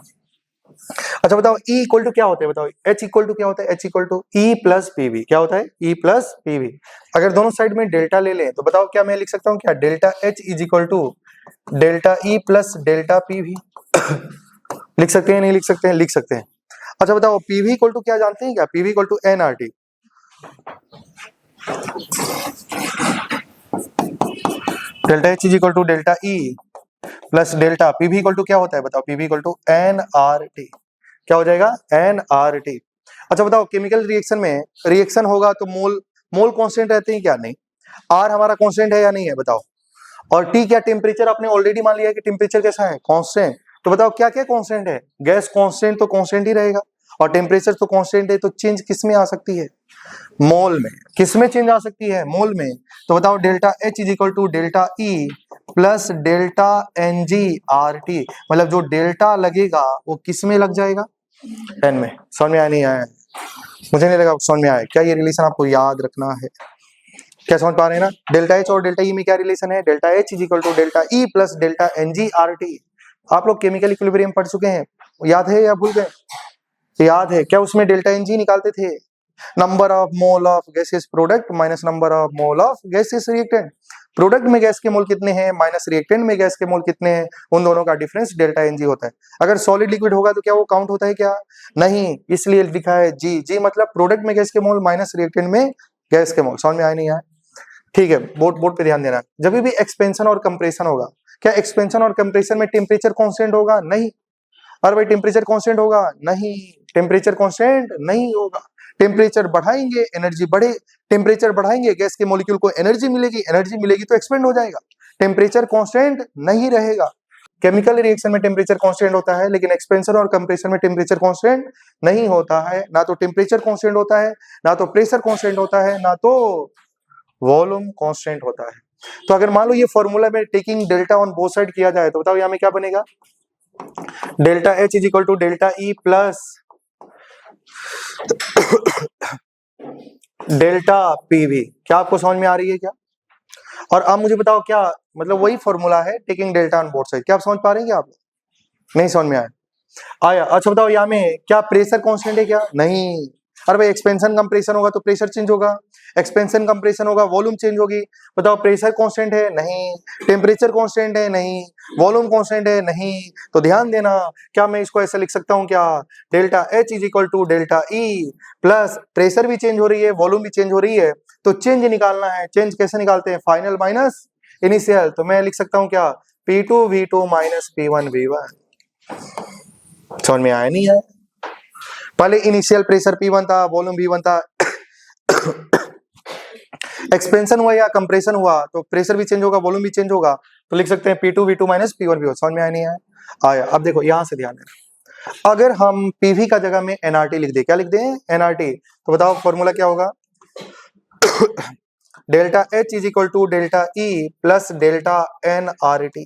Speaker 1: अच्छा बताओ ई इक्वल टू क्या होता है, बताओ एच इक्वल टू क्या होता है, H equal to E plus PV. क्या होता है, ई प्लस पीवी। अगर दोनों साइड में डेल्टा ले लें तो बताओ क्या मैं लिख सकता हूँ, क्या delta H is equal to delta E plus delta PV. लिख सकते हैं, नहीं लिख सकते हैं, लिख सकते हैं। अच्छा बताओ पीवी इक्वल टू क्या जानते हैं, क्या PV equal to NRT. Delta H is equal to delta E plus delta PV equal to क्या होता है, बताओ पीवी इक्वल टू एनआरटी। क्या हो जाएगा, एनआरटी। अच्छा बताओ केमिकल रिएक्शन में रिएक्शन होगा तो मोल कांस्टेंट रहते हैं क्या, नहीं। आर हमारा कांस्टेंट है या नहीं है, बताओ। और टी क्या, टेम्परेचर आपने ऑलरेडी मान लिया है कि टेम्परेचर कैसा है, कांस्टेंट। तो बताओ क्या क्या कांस्टेंट है, गैस कांस्टेंट तो कांस्टेंट ही रहेगा, और टेम्परेचर तो कांस्टेंट है, तो चेंज किस में आ सकती है, मोल में। किस में चेंज आ सकती है, मोल में। तो बताओ delta H is equal to delta E plus delta N G R T, मतलब जो डेल्टा लगेगा वो किस में लग जाएगा, एन में। समझ में आया, नहीं आया, मुझे नहीं लगा समझ में आया। क्या ये रिलेशन आपको याद रखना है? क्या समझ पा रहे हैं ना? डेल्टा एच और डेल्टा ई में क्या रिलेशन है? Delta H is equal to delta E plus delta N G R T. आप लोग केमिकल इक्विलिब्रियम पढ़ चुके हैं, याद है या भूल गए? याद है। क्या उसमें डेल्टा एन जी निकालते थे? Number of mole of gases product minus number of mole of gases reactant. Product में गैस के मोल कितने हैं माइनस रिएक्टेंट में गैस के मोल कितने हैं, उन दोनों का डिफरेंस डेल्टा एन जी होता है। अगर सॉलिड लिक्विड होगा तो क्या वो काउंट होता है क्या? नहीं, इसलिए लिखा है जी। जी मतलब प्रोडक्ट में गैस के मोल माइनस रिएक्टेंट में गैस के मोल। समझ में आया नहीं आया? ठीक है, बोर्ड बोर्ड पे ध्यान देना। जब भी एक्सपेंशन और कंप्रेशन होगा, क्या एक्सपेंशन और कंप्रेशन में टेम्परेचर कांस्टेंट होगा? नहीं। अरे भाई टेम्परेचर कांस्टेंट होगा? नहीं, टेम्परेचर कांस्टेंट नहीं होगा। टेम्परेचर बढ़ाएंगे एनर्जी बढ़े, टेम्परेचर बढ़ाएंगे गैस के मॉलिक्यूल को एनर्जी मिलेगी, एनर्जी मिलेगी तो एक्सपेंड हो जाएगा। टेम्परेचर कांस्टेंट नहीं रहेगा। केमिकल रिएक्शन में टेम्परेचर कांस्टेंट होता है, लेकिन एक्सपेंशन और कंप्रेशन में टेम्परेचर कांस्टेंट नहीं होता है। ना तो टेम्परेचर कांस्टेंट होता है, ना तो प्रेशर कांस्टेंट होता है, ना तो वॉल्यूम कांस्टेंट होता है। तो अगर मान लो ये फॉर्मूला में taking delta on both side किया जाए तो बताओ यहाँ में क्या बनेगा? Delta H is equal to delta E plus delta PV. क्या आपको समझ में आ रही है क्या? और अब मुझे बताओ, क्या मतलब वही फॉर्मूला है taking delta on both side. क्या आप समझ पा रहे हैं क्या? आप नहीं समझ में आया? अच्छा बताओ यहाँ में क्या प्रेशर कांस्टेंट है क्या? नहीं। अरे भाई एक्सपेंशन कंप्रेशन होगा तो प्रेशर चेंज होगा, एक्सपेंशन कंप्रेशन होगा वॉल्यूम चेंज होगी। बताओ प्रेशर कांस्टेंट है? नहीं। टेम्परेचर कांस्टेंट है? नहीं। वॉल्यूम कांस्टेंट है? नहीं। तो ध्यान देना, क्या मैं इसको ऐसा लिख सकता हूँ क्या? Delta H is equal to delta E plus pressure भी चेंज हो रही है, वॉल्यूम भी चेंज हो रही है, तो चेंज निकालना है। चेंज कैसे निकालते हैं? Final minus initial. तो मैं लिख सकता हूँ क्या? P2 V2 minus P1 V1। समझ में आया नहीं है? पहले इनिशियल प्रेशर P1 था, वॉल्यूम V1 था, एक्सपेंशन हुआ या कंप्रेशन हुआ तो प्रेशर भी चेंज होगा, वॉल्यूम भी चेंज होगा, तो लिख सकते हैं P2 V2 minus P1 V1। समझ में आया नहीं आया? आया। अब देखो यहां से ध्यान देना, अगर हम PV का जगह में NRT लिख दे, क्या लिख दें? NRT, तो बताओ फॉर्मूला क्या होगा? Delta H is equal to delta E plus delta NRT।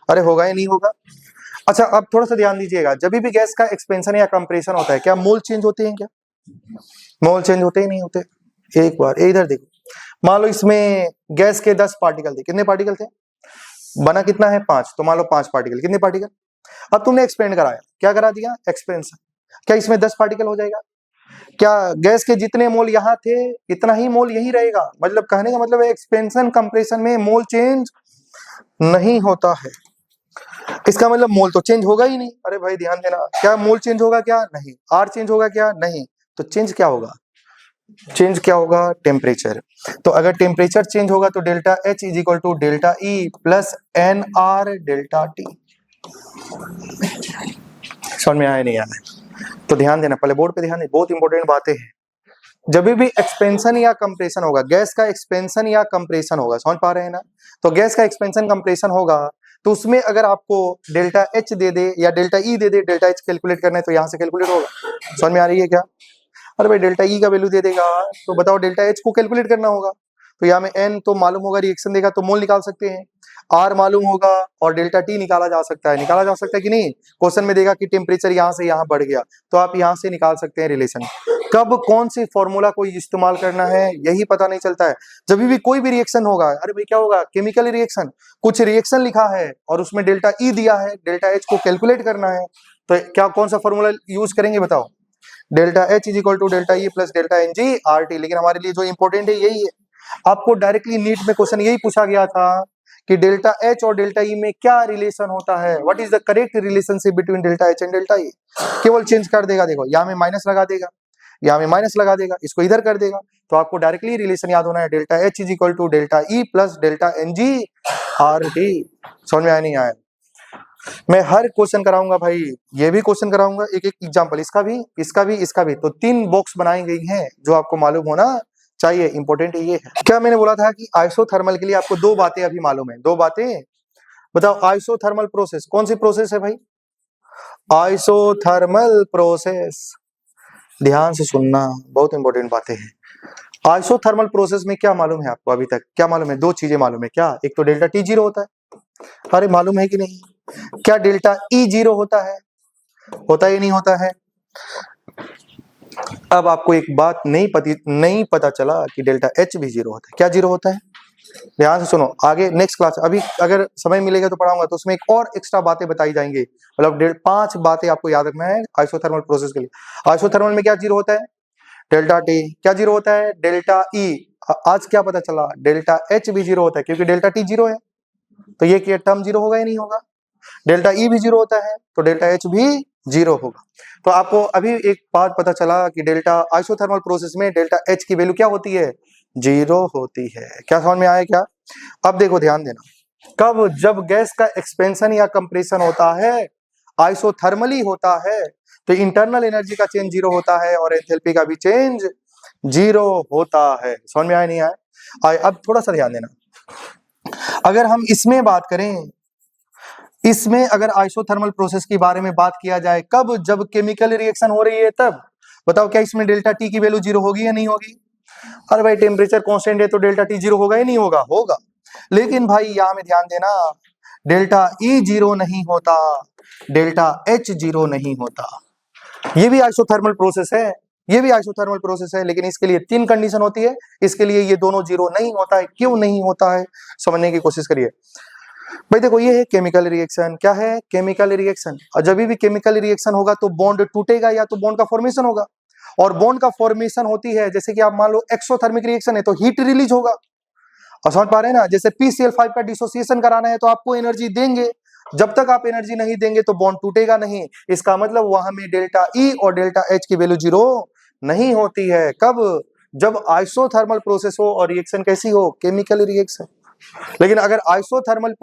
Speaker 1: अरे होगा या नहीं होगा? अच्छा अब थोड़ा सा ध्यान दीजिएगा, जब भी गैस का एक्सपेंशन या कंप्रेशन होता है क्या मोल चेंज होते हैं क्या? मोल चेंज होते ही नहीं होते। एक बार इधर देखो, मान लो इसमें गैस के 10 पार्टिकल थे। कितने पार्टिकल थे? बना कितना है? 5। तो मान लो 5 पार्टिकल। कितने पार्टिकल? अब तुमने एक्सपेंड कराया, क्या करा दिया? एक्सपेंशन। क्या इसमें 10 पार्टिकल हो जाएगा? क्या गैस के जितने मोल यहाँ थे इतना ही मोल यही रहेगा? मतलब कहने का मतलब है एक्सपेंशन कंप्रेशन में मोल चेंज नहीं होता है। इसका मतलब मोल तो चेंज होगा ही नहीं। अरे भाई ध्यान देना, क्या मोल चेंज होगा क्या? नहीं। आर चेंज होगा क्या? नहीं। तो चेंज क्या होगा? चेंज क्या होगा? टेम्परेचर। तो अगर टेम्परेचर चेंज होगा तो delta H is equal to delta E plus N R delta T. समझ में आया नहीं आया? तो ध्यान देना, पहले बोर्ड पे ध्यान देना, बहुत इंपॉर्टेंट बातें हैं। जब भी एक्सपेंशन या कंप्रेशन होगा, गैस का एक्सपेंशन या कंप्रेशन होगा, समझ पा रहे हैं ना? तो गैस का एक्सपेंशन कंप्रेशन होगा तो उसमें अगर आपको डेल्टा एच दे दे या डेल्टा ई दे दे, डेल्टा एच कैलकुलेट करना है तो यहाँ से कैलकुलेट होगा। समझ में आ रही है क्या? अरे भाई डेल्टा ई का वैल्यू दे देगा तो बताओ डेल्टा एच को कैलकुलेट करना होगा, तो यहाँ में एन तो मालूम होगा, रिएक्शन देगा तो मोल निकाल सकते हैं, आर मालूम होगा और डेल्टा टी निकाला जा सकता है। निकाला जा सकता है कि नहीं? क्वेश्चन में देगा कि टेम्परेचर यहाँ से यहाँ बढ़ गया तो आप यहाँ से निकाल सकते हैं रिलेशन। कब कौन सी फॉर्मूला को इस्तेमाल करना है यही पता नहीं चलता है। जब भी कोई भी रिएक्शन होगा, अरे भाई क्या होगा? केमिकल रिएक्शन, कुछ रिएक्शन लिखा है और उसमें डेल्टा ई दिया है, डेल्टा एच को कैलकुलेट करना है, तो क्या कौन सा फॉर्मूला यूज करेंगे बताओ? Delta H is equal to delta E plus delta N G R T. लेकिन हमारे लिए जो इंपॉर्टेंट है यही है। आपको डायरेक्टली नीट में क्वेश्चन यही पूछा गया था कि डेल्टा एच और डेल्टा ई में क्या रिलेशन होता है, what is the correct relationship between delta H and delta E. केवल चेंज कर देगा, देखो यहाँ में माइनस लगा देगा, यहाँ में माइनस लगा देगा, इसको इधर कर देगा, तो आपको डायरेक्टली रिलेशन याद होना है, delta H is equal to delta E plus delta N G R T. समझ में आया नहीं आया? मैं हर क्वेश्चन कराऊंगा भाई, ये भी क्वेश्चन कराऊंगा, एक एक एग्जांपल, इसका भी, इसका भी, इसका भी। तो 3 बॉक्स बनाई गई हैं जो आपको मालूम होना चाहिए। इंपॉर्टेंट ये है। क्या मैंने बोला था कि आइसोथर्मल के लिए आपको 2 बातें अभी मालूम है, 2 बातें बताओ। आइसोथर्मल प्रोसेस कौन सी प्रोसेस है भाई? Isothermal process. ध्यान से सुनना, बहुत इंपॉर्टेंट बातें हैं। आइसोथर्मल प्रोसेस में क्या मालूम है आपको? अभी तक क्या मालूम है? 2 चीजें मालूम है क्या? एक तो डेल्टा टी जीरो होता है, अरे मालूम है कि नहीं? क्या डेल्टा ई जीरो होता है? होता ही नहीं होता है? अब आपको एक बात नहीं पता चला कि डेल्टा एच भी जीरो होता है। क्या जीरो होता है? ध्यान से सुनो, आगे नेक्स्ट क्लास, अभी अगर समय मिलेगा तो पढ़ाऊंगा, तो उसमें एक और एक्स्ट्रा बातें बताई जाएंगी, मतलब 5 बातें आपको याद रखना है आइसोथर्मल प्रोसेस के लिए। आइसोथर्मल में क्या जीरो होता है? Delta T. क्या जीरो होता है? डेल्टा ई। आज क्या पता चला? डेल्टा एच भी जीरो होता है, क्योंकि डेल्टा टी जीरो है, तो ये क्या टर्म जीरो होगा या नहीं होगा? डेल्टा ई भी जीरो होता है, तो डेल्टा एच भी जीरो होगा। तो आपको अभी एक बात पता चला कि डेल्टा आइसोथर्मल प्रोसेस में डेल्टा एच की वैल्यू क्या होती है? जीरो होती है। क्या समझ में आया क्या? अब देखो ध्यान देना, कब जब गैस का एक्सपेंशन या कंप्रेशन होता है, आइसोथर्मली होता है, तो इंटरनल एनर्जी का चेंज जीरो होता है और एंथैल्पी का भी चेंज जीरो होता है। समझ में आया नहीं आया? अब थोड़ा सा ध्यान देना, अगर हम इसमें बात करें, इसमें अगर आइसोथर्मल प्रोसेस के बारे में बात किया जाए, कब जब केमिकल रिएक्शन हो रही है तब, बताओ क्या इसमें डेल्टा टी की वैल्यू जीरो होगी या नहीं होगी? अरे भाई टेम्परेचर कांस्टेंट है तो डेल्टा टी जीरो होगा या नहीं होगा? होगा। लेकिन भाई यहां में ध्यान देना, डेल्टा ई जीरो नहीं होता, डेल्टा एच जीरो नहीं होता। ये भी आइसोथर्मल प्रोसेस है, ये भी आइसोथर्मल प्रोसेस है, लेकिन इसके लिए 3 कंडीशन होती है, इसके लिए ये दोनों जीरो नहीं होता है। क्यों नहीं होता है, समझने की कोशिश करिए। भाई देखो, ये है केमिकल रिएक्शन। क्या है? Chemical reaction. और जब भी केमिकल रिएक्शन होगा तो बॉन्ड टूटेगा या तो बॉन्ड का फॉर्मेशन होगा, और बॉन्ड का फॉर्मेशन होती है, जैसे कि आप मान लो एक्सोथर्मिक रिएक्शन है तो हीट रिलीज होगा। और समझ पा रहे हैं ना, जैसे PCl5 का डिसोसिएशन कराना है तो आपको एनर्जी देंगे, जब तक आप एनर्जी नहीं देंगे तो बॉन्ड टूटेगा नहीं। इसका मतलब वहां में डेल्टा ई और डेल्टा एच की वैल्यू जीरो नहीं होती है। कब? जब आइसोथर्मल प्रोसेस हो और रिएक्शन कैसी हो? Chemical reaction. लेकिन अगर आइसोथर्मल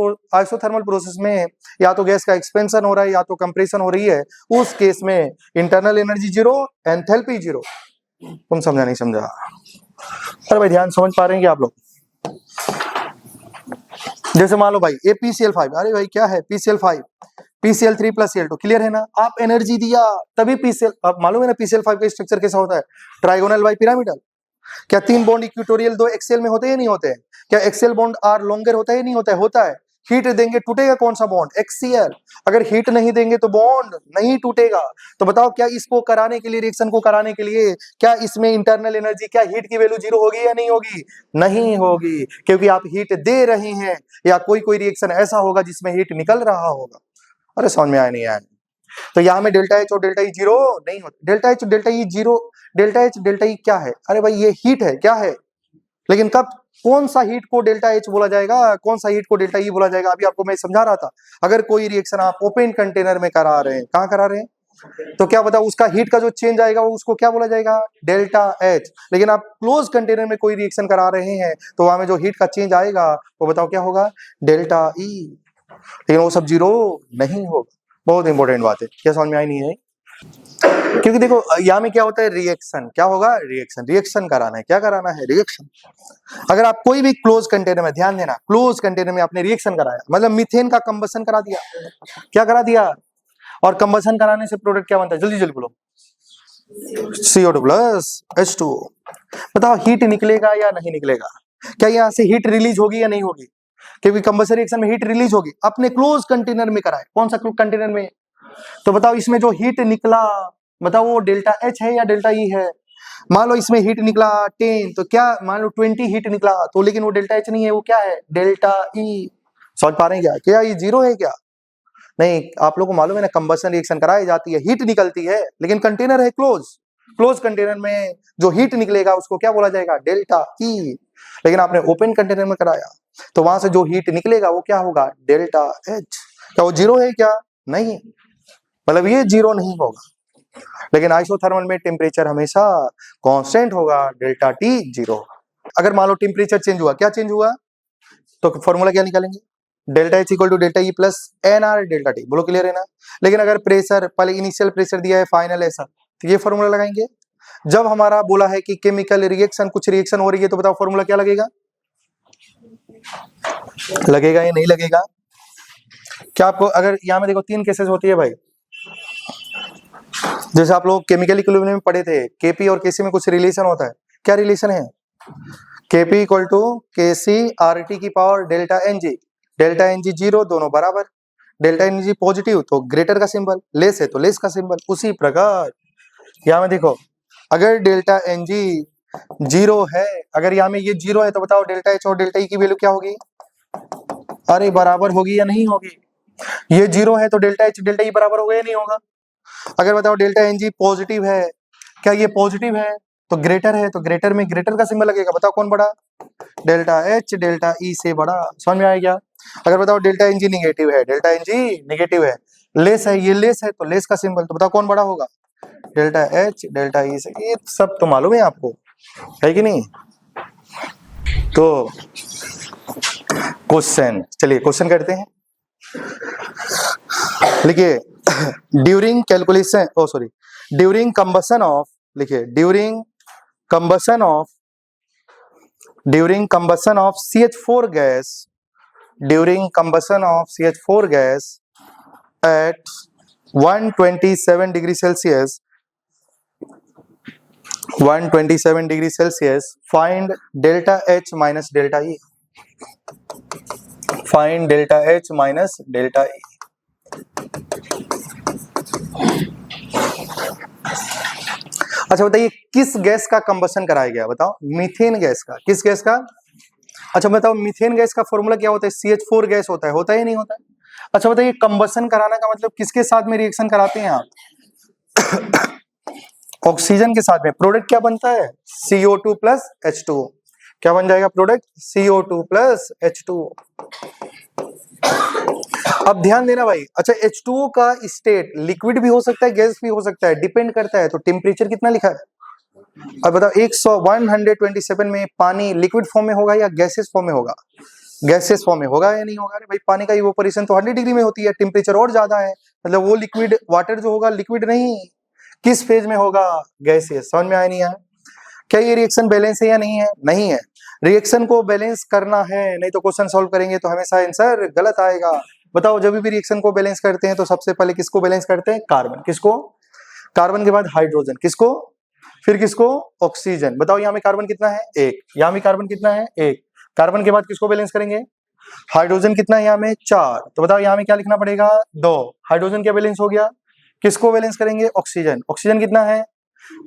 Speaker 1: प्रोसेस में या तो गैस का एक्सपेंशन हो रहा है या तो कंप्रेशन हो रही है, उस केस में internal energy zero, enthalpy zero. तुम समझा नहीं समझा? अरे भाई ध्यान, समझ पा रहे हैं कि आप लोग? जैसे मान लो भाई ये PCl5, अरे भाई क्या है PCl5, PCl3 + Cl2, क्लियर है ना? आप एनर्जी दिया तभी PCl, आप मालूम है ना PCl5 का स्ट्रक्चर कैसा होता है? Trigonal bi pyramidal. क्या 3 बॉन्ड इक्वेटोरियल 2 एक्सियल में होते हैं नहीं होते हैं? क्या एक्सियल बॉन्ड आर लॉन्गर होता है नहीं होता है? होता है। हीट देंगे टूटेगा कौन सा बॉन्ड? एक्सियल। अगर हीट नहीं देंगे तो बॉन्ड नहीं टूटेगा। तो बताओ क्या इसको कराने के लिए, रिएक्शन को कराने के लिए, क्या इसमें इंटरनल एनर्जी, क्या हीट की वैल्यू जीरो होगी या नहीं होगी? नहीं होगी, क्योंकि आप हीट दे रहे हैं, या कोई कोई रिएक्शन ऐसा होगा जिसमें हीट निकल रहा होगा। अरे समझ में आया नहीं आया? तो यहाँ में डेल्टा एच और डेल्टा ई जीरो नहीं होता। Delta H delta E zero, delta H delta E क्या है? अरे भाई ये हीट है, क्या है? लेकिन कब, कौन सा हीट को डेल्टा एच बोला जाएगा, कौन सा हीट को डेल्टा ई बोला जाएगा? अभी आपको मैं समझा रहा था, अगर कोई रिएक्शन आप ओपन कंटेनर में करा रहे हैं, कहाँ करा रहे हैं, तो क्या बताओ उसका हीट का जो चेंज आएगा वो उसको क्या बोला जाएगा? Delta H. लेकिन आप क्लोज कंटेनर में कोई रिएक्शन करा रहे हैं तो वहां में जो हीट का चेंज आएगा वो बताओ क्या होगा? Delta E. लेकिन वो सब जीरो नहीं होगा। बहुत इंपॉर्टेंट बात है। क्या समझ में आई नहीं है? क्योंकि देखो यहाँ में क्या होता है, रिएक्शन। क्या होगा? रिएक्शन। रिएक्शन कराना है, क्या कराना है? रिएक्शन। अगर आप कोई भी क्लोज कंटेनर में, ध्यान देना, क्लोज कंटेनर में आपने रिएक्शन कराया, मतलब मीथेन का कंबसन करा दिया। क्या करा दिया? और कंबसन कराने से प्रोडक्ट क्या बनता है? जल्दी जल्दी बोलो। CO2 + H2O। बताओ हीट निकलेगा या नहीं निकलेगा? क्या यहाँ से हीट रिलीज होगी या नहीं होगी? क्योंकि कंबसन रिएक्शन में हीट रिलीज होगी। अपने क्लोज कंटेनर में कराए, कौन सा कंटेनर में? तो बताओ इसमें जो हीट निकला, बताओ वो डेल्टा एच है या डेल्टा ई है? मान लो इसमें हीट निकला 10, तो क्या मान लो 20 हीट निकला तो, लेकिन वो डेल्टा एच नहीं है, वो क्या है? Delta E. समझ पा रहे हैं क्या? क्या ये जीरो है क्या? नहीं, आप लोगों को मालूम है ना, कंबसन रिएक्शन कराई जाती है, हीट निकलती है, लेकिन कंटेनर है क्लोज। क्लोज कंटेनर में जो हीट निकलेगा उसको क्या बोला जाएगा? Delta E. लेकिन आपने ओपन कंटेनर में कराया तो वहां से जो हीट निकलेगा वो क्या होगा? Delta H. क्या वो जीरो है क्या? नहीं, मतलब ये जीरो नहीं होगा। लेकिन आइसोथर्मल में टेम्परेचर हमेशा कांस्टेंट होगा, डेल्टा टी जीरो। अगर मान लो टेम्परेचर चेंज हुआ, क्या चेंज हुआ, तो फॉर्मूला क्या निकालेंगे? Delta H equal to delta E plus NR delta T. बोलो क्लियर है ना? लेकिन अगर प्रेशर, पहले इनिशियल प्रेशर दिया है, फाइनल ऐसा, तो ये फॉर्मूला लगाएंगे। जब हमारा बोला है कि केमिकल रिएक्शन, कुछ रिएक्शन हो रही है, तो बताओ फॉर्मूला क्या लगेगा? लगेगा या नहीं लगेगा? क्या आपको, अगर यहाँ में देखो 3 केसेस होती है भाई, जैसे आप लोग केमिकल इक्विलिब्रियम में पढ़े थे, केपी और केसी में कुछ रिलेशन होता है। क्या रिलेशन है? KP equal to KC RT की power delta NG। Delta NG zero, दोनों बराबर। डेल्टा NG पॉजिटिव तो ग्रेटर का सिंबल, लेस है तो लेस का सिंबल। उसी प्रकार यहाँ में देखो, अगर डेल्टा एन जी जीरो है, अगर यहाँ में ये जीरो है तो बताओ डेल्टा एच और डेल्टा ई की वैल्यू क्या होगी? अरे बराबर होगी या नहीं होगी? ये जीरो है तो डेल्टा एच डेल्टा ई बराबर होगा या नहीं होगा? अगर बताओ डेल्टा एन जी पॉजिटिव है, क्या ये पॉजिटिव है? तो ग्रेटर है, तो ग्रेटर में ग्रेटर का सिंबल लगेगा, बताओ कौन बड़ा? डेल्टा एच डेल्टा ई से बड़ा। समझ में आया क्या? अगर बताओ डेल्टा एन जी निगेटिव है, डेल्टा एन जी निगेटिव है, लेस है, ये लेस है तो लेस का सिंबल, तो बताओ कौन बड़ा होगा? डेल्टा एच डेल्टा ई से। ये सब तो मालूम है आपको, है कि नहीं? तो क्वेश्चन, चलिए क्वेश्चन करते हैं। लिखिए during calculation, oh sorry, during combustion of, लिखिए during combustion of CH4 gas, during combustion of CH4 gas at 127 degree Celsius, 127 degree Celsius, find delta H minus delta E. Find delta H minus delta E. अच्छा बताइए किस gas का combustion कराया गया? बताओ methane gas का। किस gas का? अच्छा बताओ मीथेन गैस का फॉर्मूला क्या होता है? CH4 गैस होता है या नहीं होता है? अच्छा बताइए कंबसन कराना का मतलब किसके साथ में रिएक्शन कराते हैं आप? ऑक्सीजन के साथ में। प्रोडक्ट क्या बनता है? CO2 plus H2O। क्या बन जाएगा प्रोडक्ट? CO2 plus H2O। अब ध्यान देना भाई। अच्छा H2O का स्टेट लिक्विड भी हो सकता है, गैस भी हो सकता है, डिपेंड करता है। तो टेम्परेचर कितना लिखा है? अब बताओ 127 में पानी लिक्विड फॉर्म में होगा या गैसेस फॉर्म में होगा? गैसेस फॉर्म में होगा या नहीं होगा? अरे भाई पानी का इवोपोरेशन तो 100 डिग्री में होती है, टेम्परेचर और ज्यादा है, मतलब वो लिक्विड वाटर जो होगा लिक्विड नहीं, किस फेज में होगा? गैसेस। समझ में आया नहीं आया? क्या ये रिएक्शन बैलेंस है या नहीं है? नहीं है। रिएक्शन को बैलेंस करना है, नहीं तो क्वेश्चन सॉल्व करेंगे तो हमेशा आंसर गलत आएगा। बताओ जब भी रिएक्शन को बैलेंस करते हैं तो सबसे पहले किसको बैलेंस करते हैं? कार्बन। किसको? कार्बन के बाद हाइड्रोजन। किसको? फिर किसको? ऑक्सीजन। बताओ यहाँ में कार्बन कितना है? 1। यहाँ में कार्बन कितना है? 1। कार्बन के बाद किसको बैलेंस करेंगे? हाइड्रोजन कितना है यहाँ में? 4। तो बताओ यहाँ में क्या लिखना पड़ेगा? 2। हाइड्रोजन क्या बैलेंस हो गया? किसको बैलेंस करेंगे? ऑक्सीजन। ऑक्सीजन कितना है?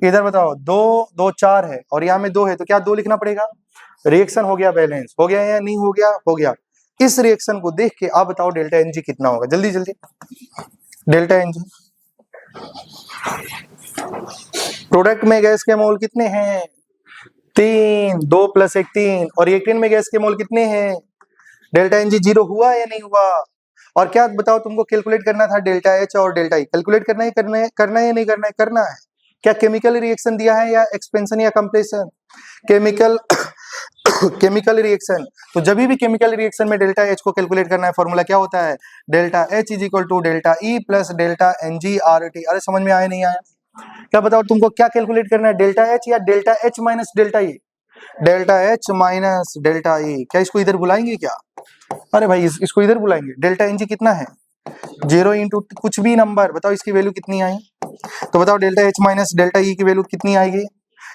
Speaker 1: इधर बताओ 2 2 4 है और यहाँ में 2 है, तो क्या 2 लिखना पड़ेगा? रिएक्शन हो गया बैलेंस। हो गया या नहीं हो गया? हो गया। इस रिएक्शन को देख के आप बताओ डेल्टा एन जी कितना होगा? जल्दी जल्दी। डेल्टा एन जी प्रोडक्ट में गैस के मोल कितने हैं? 3। 2 + 1 3। और रिएक्टेंट में गैस के मोल कितने हैं? डेल्टा एन जी जीरो हुआ या नहीं हुआ? और क्या बताओ तुमको कैलकुलेट करना था डेल्टा एच और डेल्टा ई। कैलकुलेट करना है करना है या नहीं करना है? करना है। क्या केमिकल रिएक्शन दिया है या एक्सपेंशन या कंप्रेशन? Chemical chemical reaction. तो जब भी केमिकल रिएक्शन में डेल्टा एच को कैलकुलेट करना है, फॉर्मूला क्या होता है? Delta H is equal to delta E plus delta N G R T. अरे समझ में आया नहीं आया? क्या बताओ तुमको क्या कैलकुलेट करना है? डेल्टा एच या delta H minus delta E? Delta H minus delta E. क्या इसको इधर बुलाएंगे क्या? अरे भाई इसको इधर बुलाएंगे। डेल्टा एन जी कितना है? 0 इंटू कुछ भी नंबर, बताओ इसकी वैल्यू कितनी आई? तो बताओ delta H minus delta E की वैल्यू कितनी आएगी?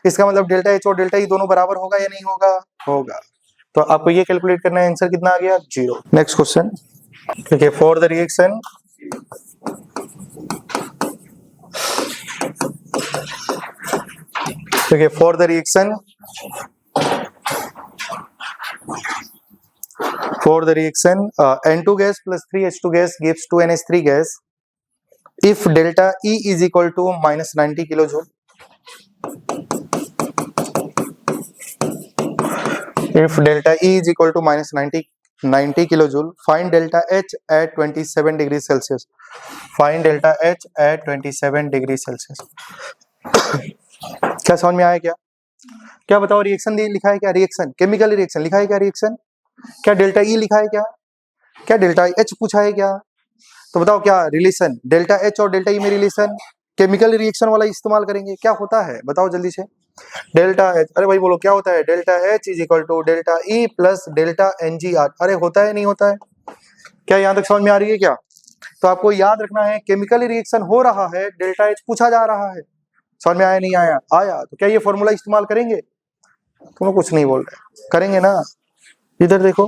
Speaker 1: इसका मतलब डेल्टा एच और डेल्टा ई दोनों बराबर होगा या नहीं होगा? होगा। तो आपको ये कैलकुलेट करना है, आंसर कितना आ गया? 0। Next question. ठीक है, for the reaction for the reaction N2 gas plus 3H2 gas gives 2NH3 gas if delta E is equal to minus 90 kilojoule. If delta E is equal to minus 90 kilojoule, find delta H at 27 degrees Celsius. Find delta H at 27 degrees Celsius. क्या समझ में आया क्या? क्या बताओ reaction लिखा है क्या? रिएक्शन केमिकल रिएक्शन लिखा है क्या? रिएक्शन क्या डेल्टा ई लिखा है क्या? क्या डेल्टा एच पूछा है क्या? तो बताओ क्या रिलेशन डेल्टा एच और डेल्टा ई में रिलेशन केमिकल रिएक्शन वाला इस्तेमाल करेंगे। क्या होता है बताओ जल्दी से? डेल्टा एच, अरे भाई बोलो क्या होता है? Delta H is equal to delta E plus delta N G R. अरे होता है नहीं होता है? क्या यहाँ तक समझ में आ रही है क्या? तो आपको याद रखना है केमिकल रिएक्शन हो रहा है, डेल्टा एच पूछा जा रहा है। समझ में आया नहीं आया? आया। तो क्या ये फॉर्मूला इस्तेमाल करेंगे? तुम कुछ नहीं बोल रहे, करेंगे ना? इधर देखो,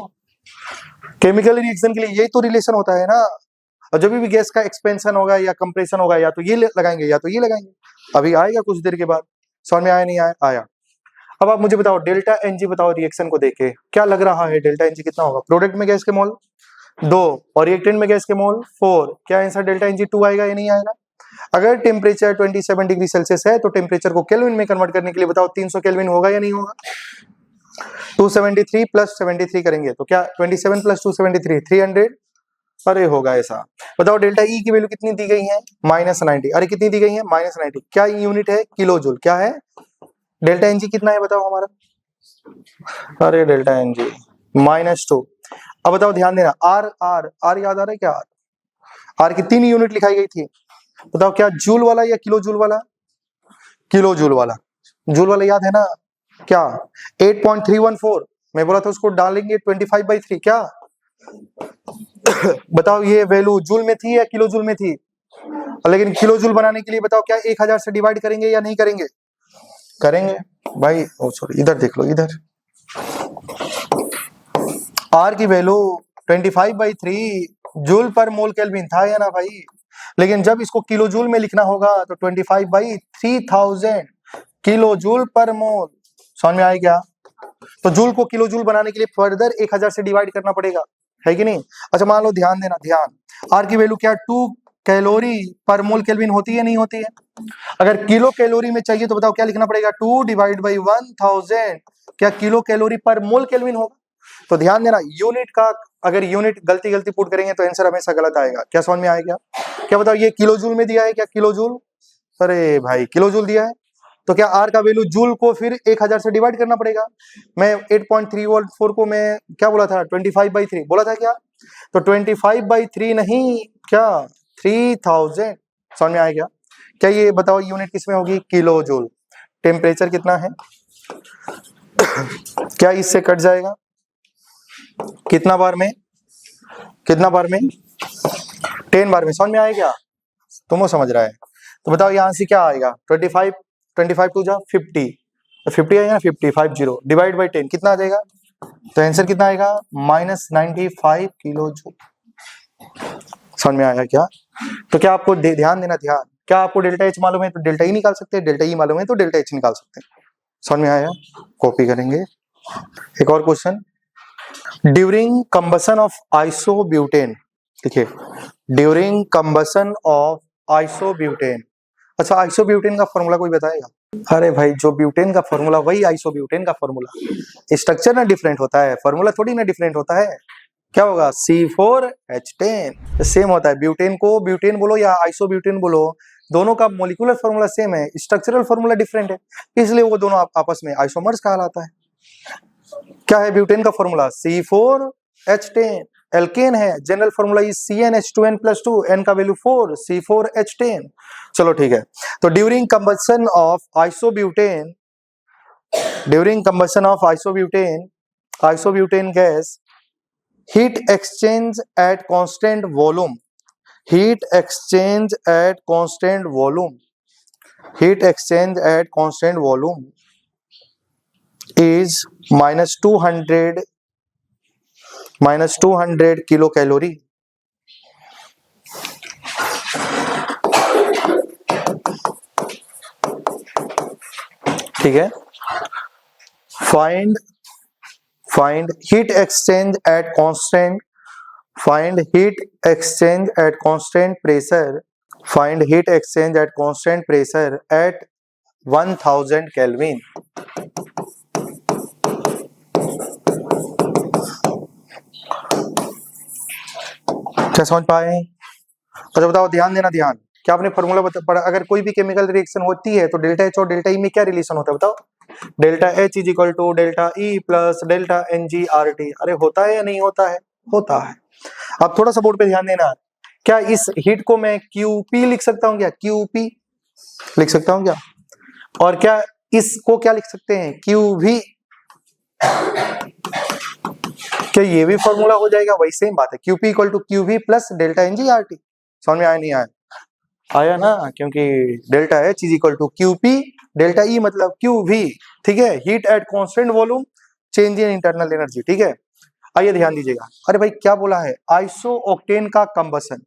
Speaker 1: केमिकल रिएक्शन के लिए यही तो रिलेशन होता है ना। और जब भी गैस का एक्सपेंशन होगा या कंप्रेशन होगा, या तो ये लगाएंगे या तो ये लगाएंगे। अभी आएगा कुछ देर के बाद। समझ में आया नहीं आया? आया। अब आप मुझे बताओ डेल्टा एनजी बताओ, रिएक्शन को देखे क्या लग रहा है डेल्टा एनजी कितना होगा? प्रोडक्ट में गैस के मोल 2 और रिएक्टेंट में गैस के मोल 4, क्या आंसर डेल्टा एनजी 2 आएगा या नहीं आएगा? अगर टेम्परेचर 27 डिग्री सेल्सियस है तो टेम्परेचर को केल्विन में कन्वर्ट करने के लिए बताओ 300 केल्विन होगा या नहीं होगा? 273 प्लस 73 करेंगे तो क्या 27 प्लस 273 300, अरे होगा ऐसा। बताओ डेल्टा ई की वैल्यू कितनी दी गई है? -90। अरे कितनी दी गई है? -90। क्या यूनिट है? Kilo joule. क्या है? डेल्टा एनजी कितना है बताओ हमारा? अरे डेल्टा एनजी -2। अब बताओ ध्यान देना, आर आर आर याद आ रहा है क्या? आर की 3 यूनिट लिखाई गई थी, बताओ क्या जूल वाला या किलो जूल वाला? किलो जूल वाला। जूल वाला याद है ना क्या? 8.314 मैं बोला था उसको डालेंगे 25/3 क्या? बताओ ये वैल्यू जूल में थी या किलो जूल में थी? लेकिन किलो जूल बनाने के लिए बताओ क्या 1000 से डिवाइड करेंगे या नहीं करेंगे? करेंगे भाई। ओ सॉरी, इधर देख लो, इधर आर की वैल्यू 25/3 जूल पर मोल केल्विन था या ना भाई? लेकिन जब इसको किलो जूल में लिखना होगा तो 25/3000 किलो जूल पर मोल। समझ में आया क्या? तो जूल को किलो जूल बनाने के लिए फर्दर 1000 से डिवाइड करना पड़ेगा, है कि नहीं? अच्छा मान लो, ध्यान देना, ध्यान, आर की वैल्यू क्या 2 कैलोरी पर मोल केल्विन होती है नहीं होती है? अगर किलो कैलोरी में चाहिए तो बताओ क्या लिखना पड़ेगा? 2 डिवाइड बाई 1000, क्या किलो कैलोरी पर मोल केल्विन होगा? तो ध्यान देना, यूनिट का अगर यूनिट गलती पुट करेंगे तो आंसर हमेशा गलत आएगा। क्या समझ में आएगा? क्या बताओ ये किलो जूल में दिया है क्या? किलो जूल, अरे भाई किलो जूल दिया है तो क्या आर का वैल्यू जूल को फिर 1000 से डिवाइड करना पड़ेगा। मैं 8.314 को मैं क्या बोला था? 25/3 बोला था क्या? तो 25/3 नहीं, क्या 3000। समझ में आएगा? क्या ये बताओ यूनिट किसमें होगी? Kilo joule. टेम्परेचर कितना है? क्या इससे कट जाएगा? कितना बार में? कितना बार में? 10 बार में। समझ में आएगा क्या? तुम समझ रहा है तो बताओ यहाँ से क्या आएगा? 25 टू जा 50, 50 आएगा ना, 50 डिवाइड बाई 10 कितना आ जाएगा? तो आंसर कितना आएगा? -95 किलो जूल। समझ में आया क्या? तो क्या आपको ध्यान देना, ध्यान, क्या आपको डेल्टा एच मालूम है तो डेल्टा ई निकाल सकते हैं, डेल्टा ई मालूम है तो डेल्टा एच निकाल सकते हैं। समझ में आया? कॉपी करेंगे। एक और question, during combustion of isobutane, देखिए ड्यूरिंग कंबसन ऑफ आइसोब्यूटेन। अच्छा आइसोब्यूटेन का फॉर्मूला कोई बताएगा? अरे भाई जो ब्यूटेन का फॉर्मूला वही आइसोब्यूटेन का फॉर्मूला, स्ट्रक्चर ना डिफरेंट होता है, फॉर्मूला थोड़ी ना डिफरेंट होता है। क्या होगा? C4H10 सेम होता है। ब्यूटेन को ब्यूटेन बोलो या आइसोब्यूटेन बोलो, दोनों का मॉलिक्यूलर फॉर्मूला सेम है, स्ट्रक्चरल फॉर्मूला डिफरेंट है, इसलिए वो दोनों आपस में आइसोमर्स कहलाता है। क्या है ब्यूटेन का फॉर्मूला? C4H10। एल्केन है, general formula is CnH2n+2, n का वैल्यू 4, C4H10। चलो ठीक है, तो during combustion of isobutane, during combustion of isobutane gas, heat exchange at constant volume, heat exchange at constant volume, heat exchange at constant volume is -200 kilo calorie. ठीक है, find heat exchange at constant, find heat exchange at constant pressure, find heat exchange at constant pressure at 1000 Kelvin। क्या समझ पाए? तो बताओ, ध्यान देना, ध्यान, क्या आपने फॉर्मूला पढ़ा? अगर कोई भी केमिकल रिएक्शन होती है तो डेल्टा एच और डेल्टा ई में क्या रिलेशन होता है बताओ? Delta H is equal to delta E plus delta NgRT। अरे होता है या नहीं होता है? होता है। अब थोड़ा सा बोर्ड पे ध्यान देना, क्या इस हीट को मैं QP लिख सकता हूँ क्या? QP लिख सकता हूँ क्या? और क्या इसको क्या लिख सकते हैं? QV। क्या ये भी फॉर्मूला हो जाएगा? वही सेम बात है, QP equal to QV plus delta NgRT। समझ में आया नहीं आया? आया ना, क्योंकि delta H is equal to QP, delta E मतलब QV। ठीक है, heat at constant volume, change in internal energy. ठीक है, आइए ध्यान दीजिएगा। अरे भाई क्या बोला है? आइसो ऑक्टेन का कंबसन,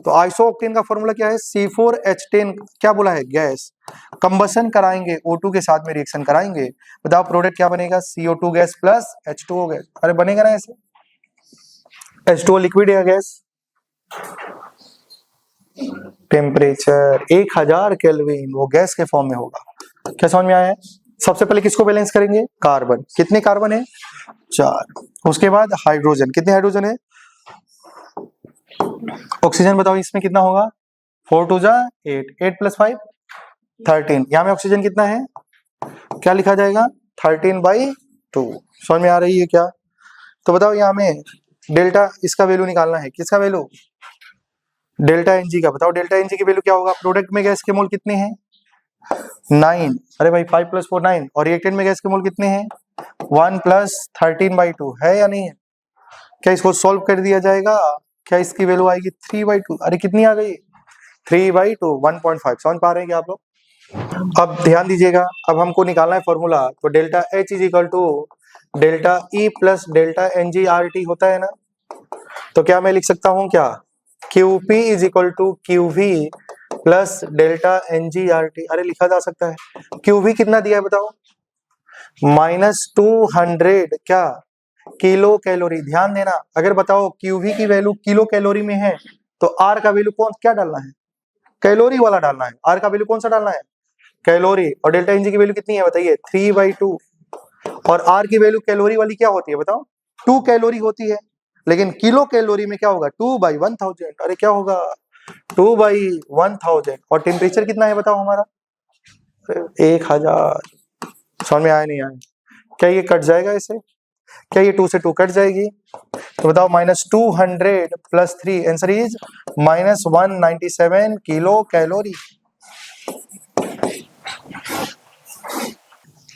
Speaker 1: तो आइसोऑक्टेन का फॉर्मूला क्या है? C4H10 क्या बोला है? गैस। कंबसन कराएंगे O2 के साथ में रिएक्शन कराएंगे, बताओ प्रोडक्ट क्या बनेगा? CO2 gas plus H2O gas. अरे बनेगा ना ऐसे, H2O लिक्विड या गैस। टेम्परेचर 1000 केल्विन, वो गैस के फॉर्म में होगा। क्या समझ में आया है? सबसे पहले किसको बैलेंस करेंगे? कार्बन। कितने कार्बन है? 4। उसके बाद हाइड्रोजन, कितने हाइड्रोजन है? ऑक्सीजन बताओ इसमें कितना होगा? 4 2 जा 8, 8 + 5 13। यहाँ में ऑक्सीजन कितना है? क्या लिखा जाएगा? 13/2। समझ में आ रही है क्या? तो बताओ यहाँ में डेल्टा, इसका वैल्यू निकालना है। किसका वैल्यू? डेल्टा Ng का। बताओ डेल्टा Ng की वैल्यू क्या होगा? प्रोडक्ट में गैस के मोल कितने हैं? 9। अरे भाई 5 + 4 9। और रिएक्टेंट में गैस के मोल कितने हैं? 1 + 13/2 है या नहीं है? क्या इसको सॉल्व कर दिया जाएगा? क्या इसकी वैल्यू आएगी? 3/2। अरे कितनी आ गई? 3/2, 1.5। समझ पा रहे हैं क्या आप लोग? अब ध्यान दीजिएगा, अब हमको निकालना है फॉर्मूला। तो delta H = delta E plus delta NgRT होता है ना। तो क्या मैं लिख सकता हूं क्या? QP = QV plus delta NgRT। अरे लिखा जा सकता है। QV कितना दिया है बताओ? -200 क्या किलो कैलोरी। ध्यान देना, अगर बताओ QV की वैल्यू किलो कैलोरी में है तो R का वैल्यू कौन क्या डालना है? कैलोरी वाला डालना है। R का वैल्यू कौन सा डालना है? कैलोरी। और डेल्टा Ng की वैल्यू कितनी है बताइए? 3/2। और R की वैल्यू कैलोरी वाली क्या होती है बताओ? 2 कैलोरी होती है। लेकिन किलो कैलोरी में क्या होगा? 2/1000। अरे क्या होगा? 2/1000। और टेम्परेचर कितना है बताओ हमारा? 1000। समझ में आया नहीं आया? क्या ये कट जाएगा इसे? क्या ये 2 से 2 कट जाएगी? तो बताओ -200 + 3, आंसर इज -197 किलो कैलोरी।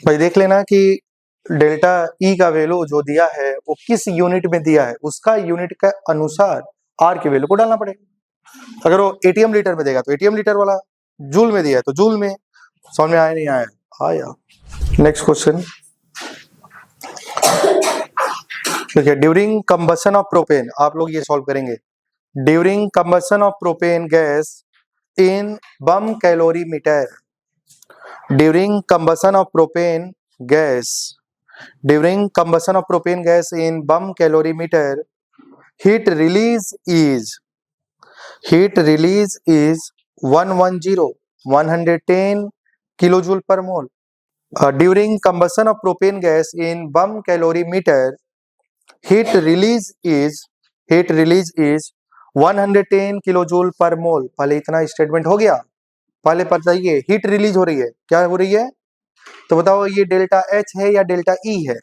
Speaker 1: भाई देख लेना कि डेल्टा E का वैल्यू जो दिया है वो किस यूनिट में दिया है, उसका यूनिट के अनुसार R की वैल्यू को डालना पड़ेगा। अगर वो ATM लीटर में देगा तो ATM लीटर वाला, जूल में दिया है तो जूल में। समझ में आया नहीं आया? आया। नेक्स्ट क्वेश्चन देखिए, ड्यूरिंग कंबशन ऑफ प्रोपेन, आप लोग ये सॉल्व करेंगे। During combustion of propane gas in bomb calorimeter, during combustion of propane gas, during combustion of propane gas in bomb calorimeter, heat release is 110 kilojoule per mole. During combustion of propane gas in bum calorimeter, heat release is 110 kilojoule per मोल। पहले इतना statement हो गया। पहले बताइए heat release हो रही है, क्या हो रही है? तो बताओ ये डेल्टा H है या डेल्टा E है?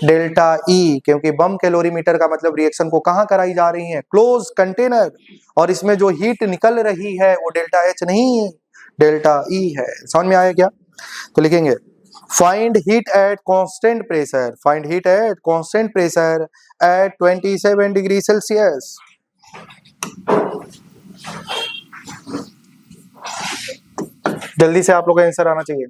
Speaker 1: डेल्टा E, क्योंकि बम कैलोरीमीटर का मतलब रिएक्शन को कहां कराई जा रही है? Close container. और इसमें जो हीट निकल रही है वो डेल्टा H नहीं, डेल्टा E है। समझ में आया क्या? तो लिखेंगे find heat at constant pressure, find heat at constant pressure at 27 degree Celsius. जल्दी से आप लोग का आंसर आना चाहिए।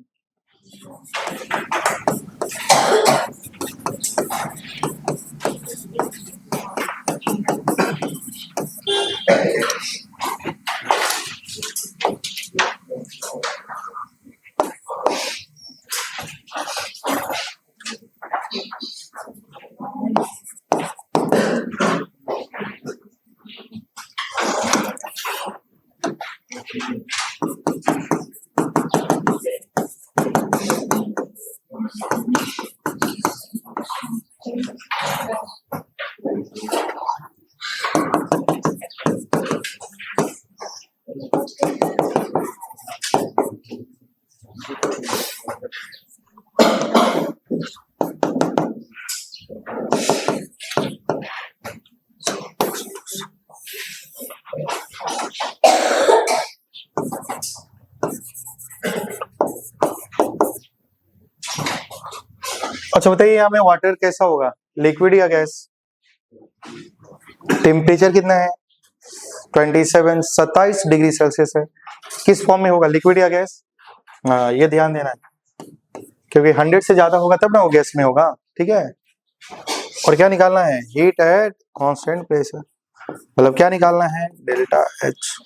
Speaker 1: अच्छा बताइए यहाँ में वाटर कैसा होगा, लिक्विड या गैस? टेम्परेचर कितना है? 27 डिग्री सेल्सियस है। किस फॉर्म में होगा, लिक्विड या गैस? हाँ ये ध्यान देना है, क्योंकि 100 से ज्यादा होगा तब ना वो गैस में होगा। ठीक है। और क्या निकालना है? Heat at constant pressure. मतलब क्या निकालना है, डेल्टा एच।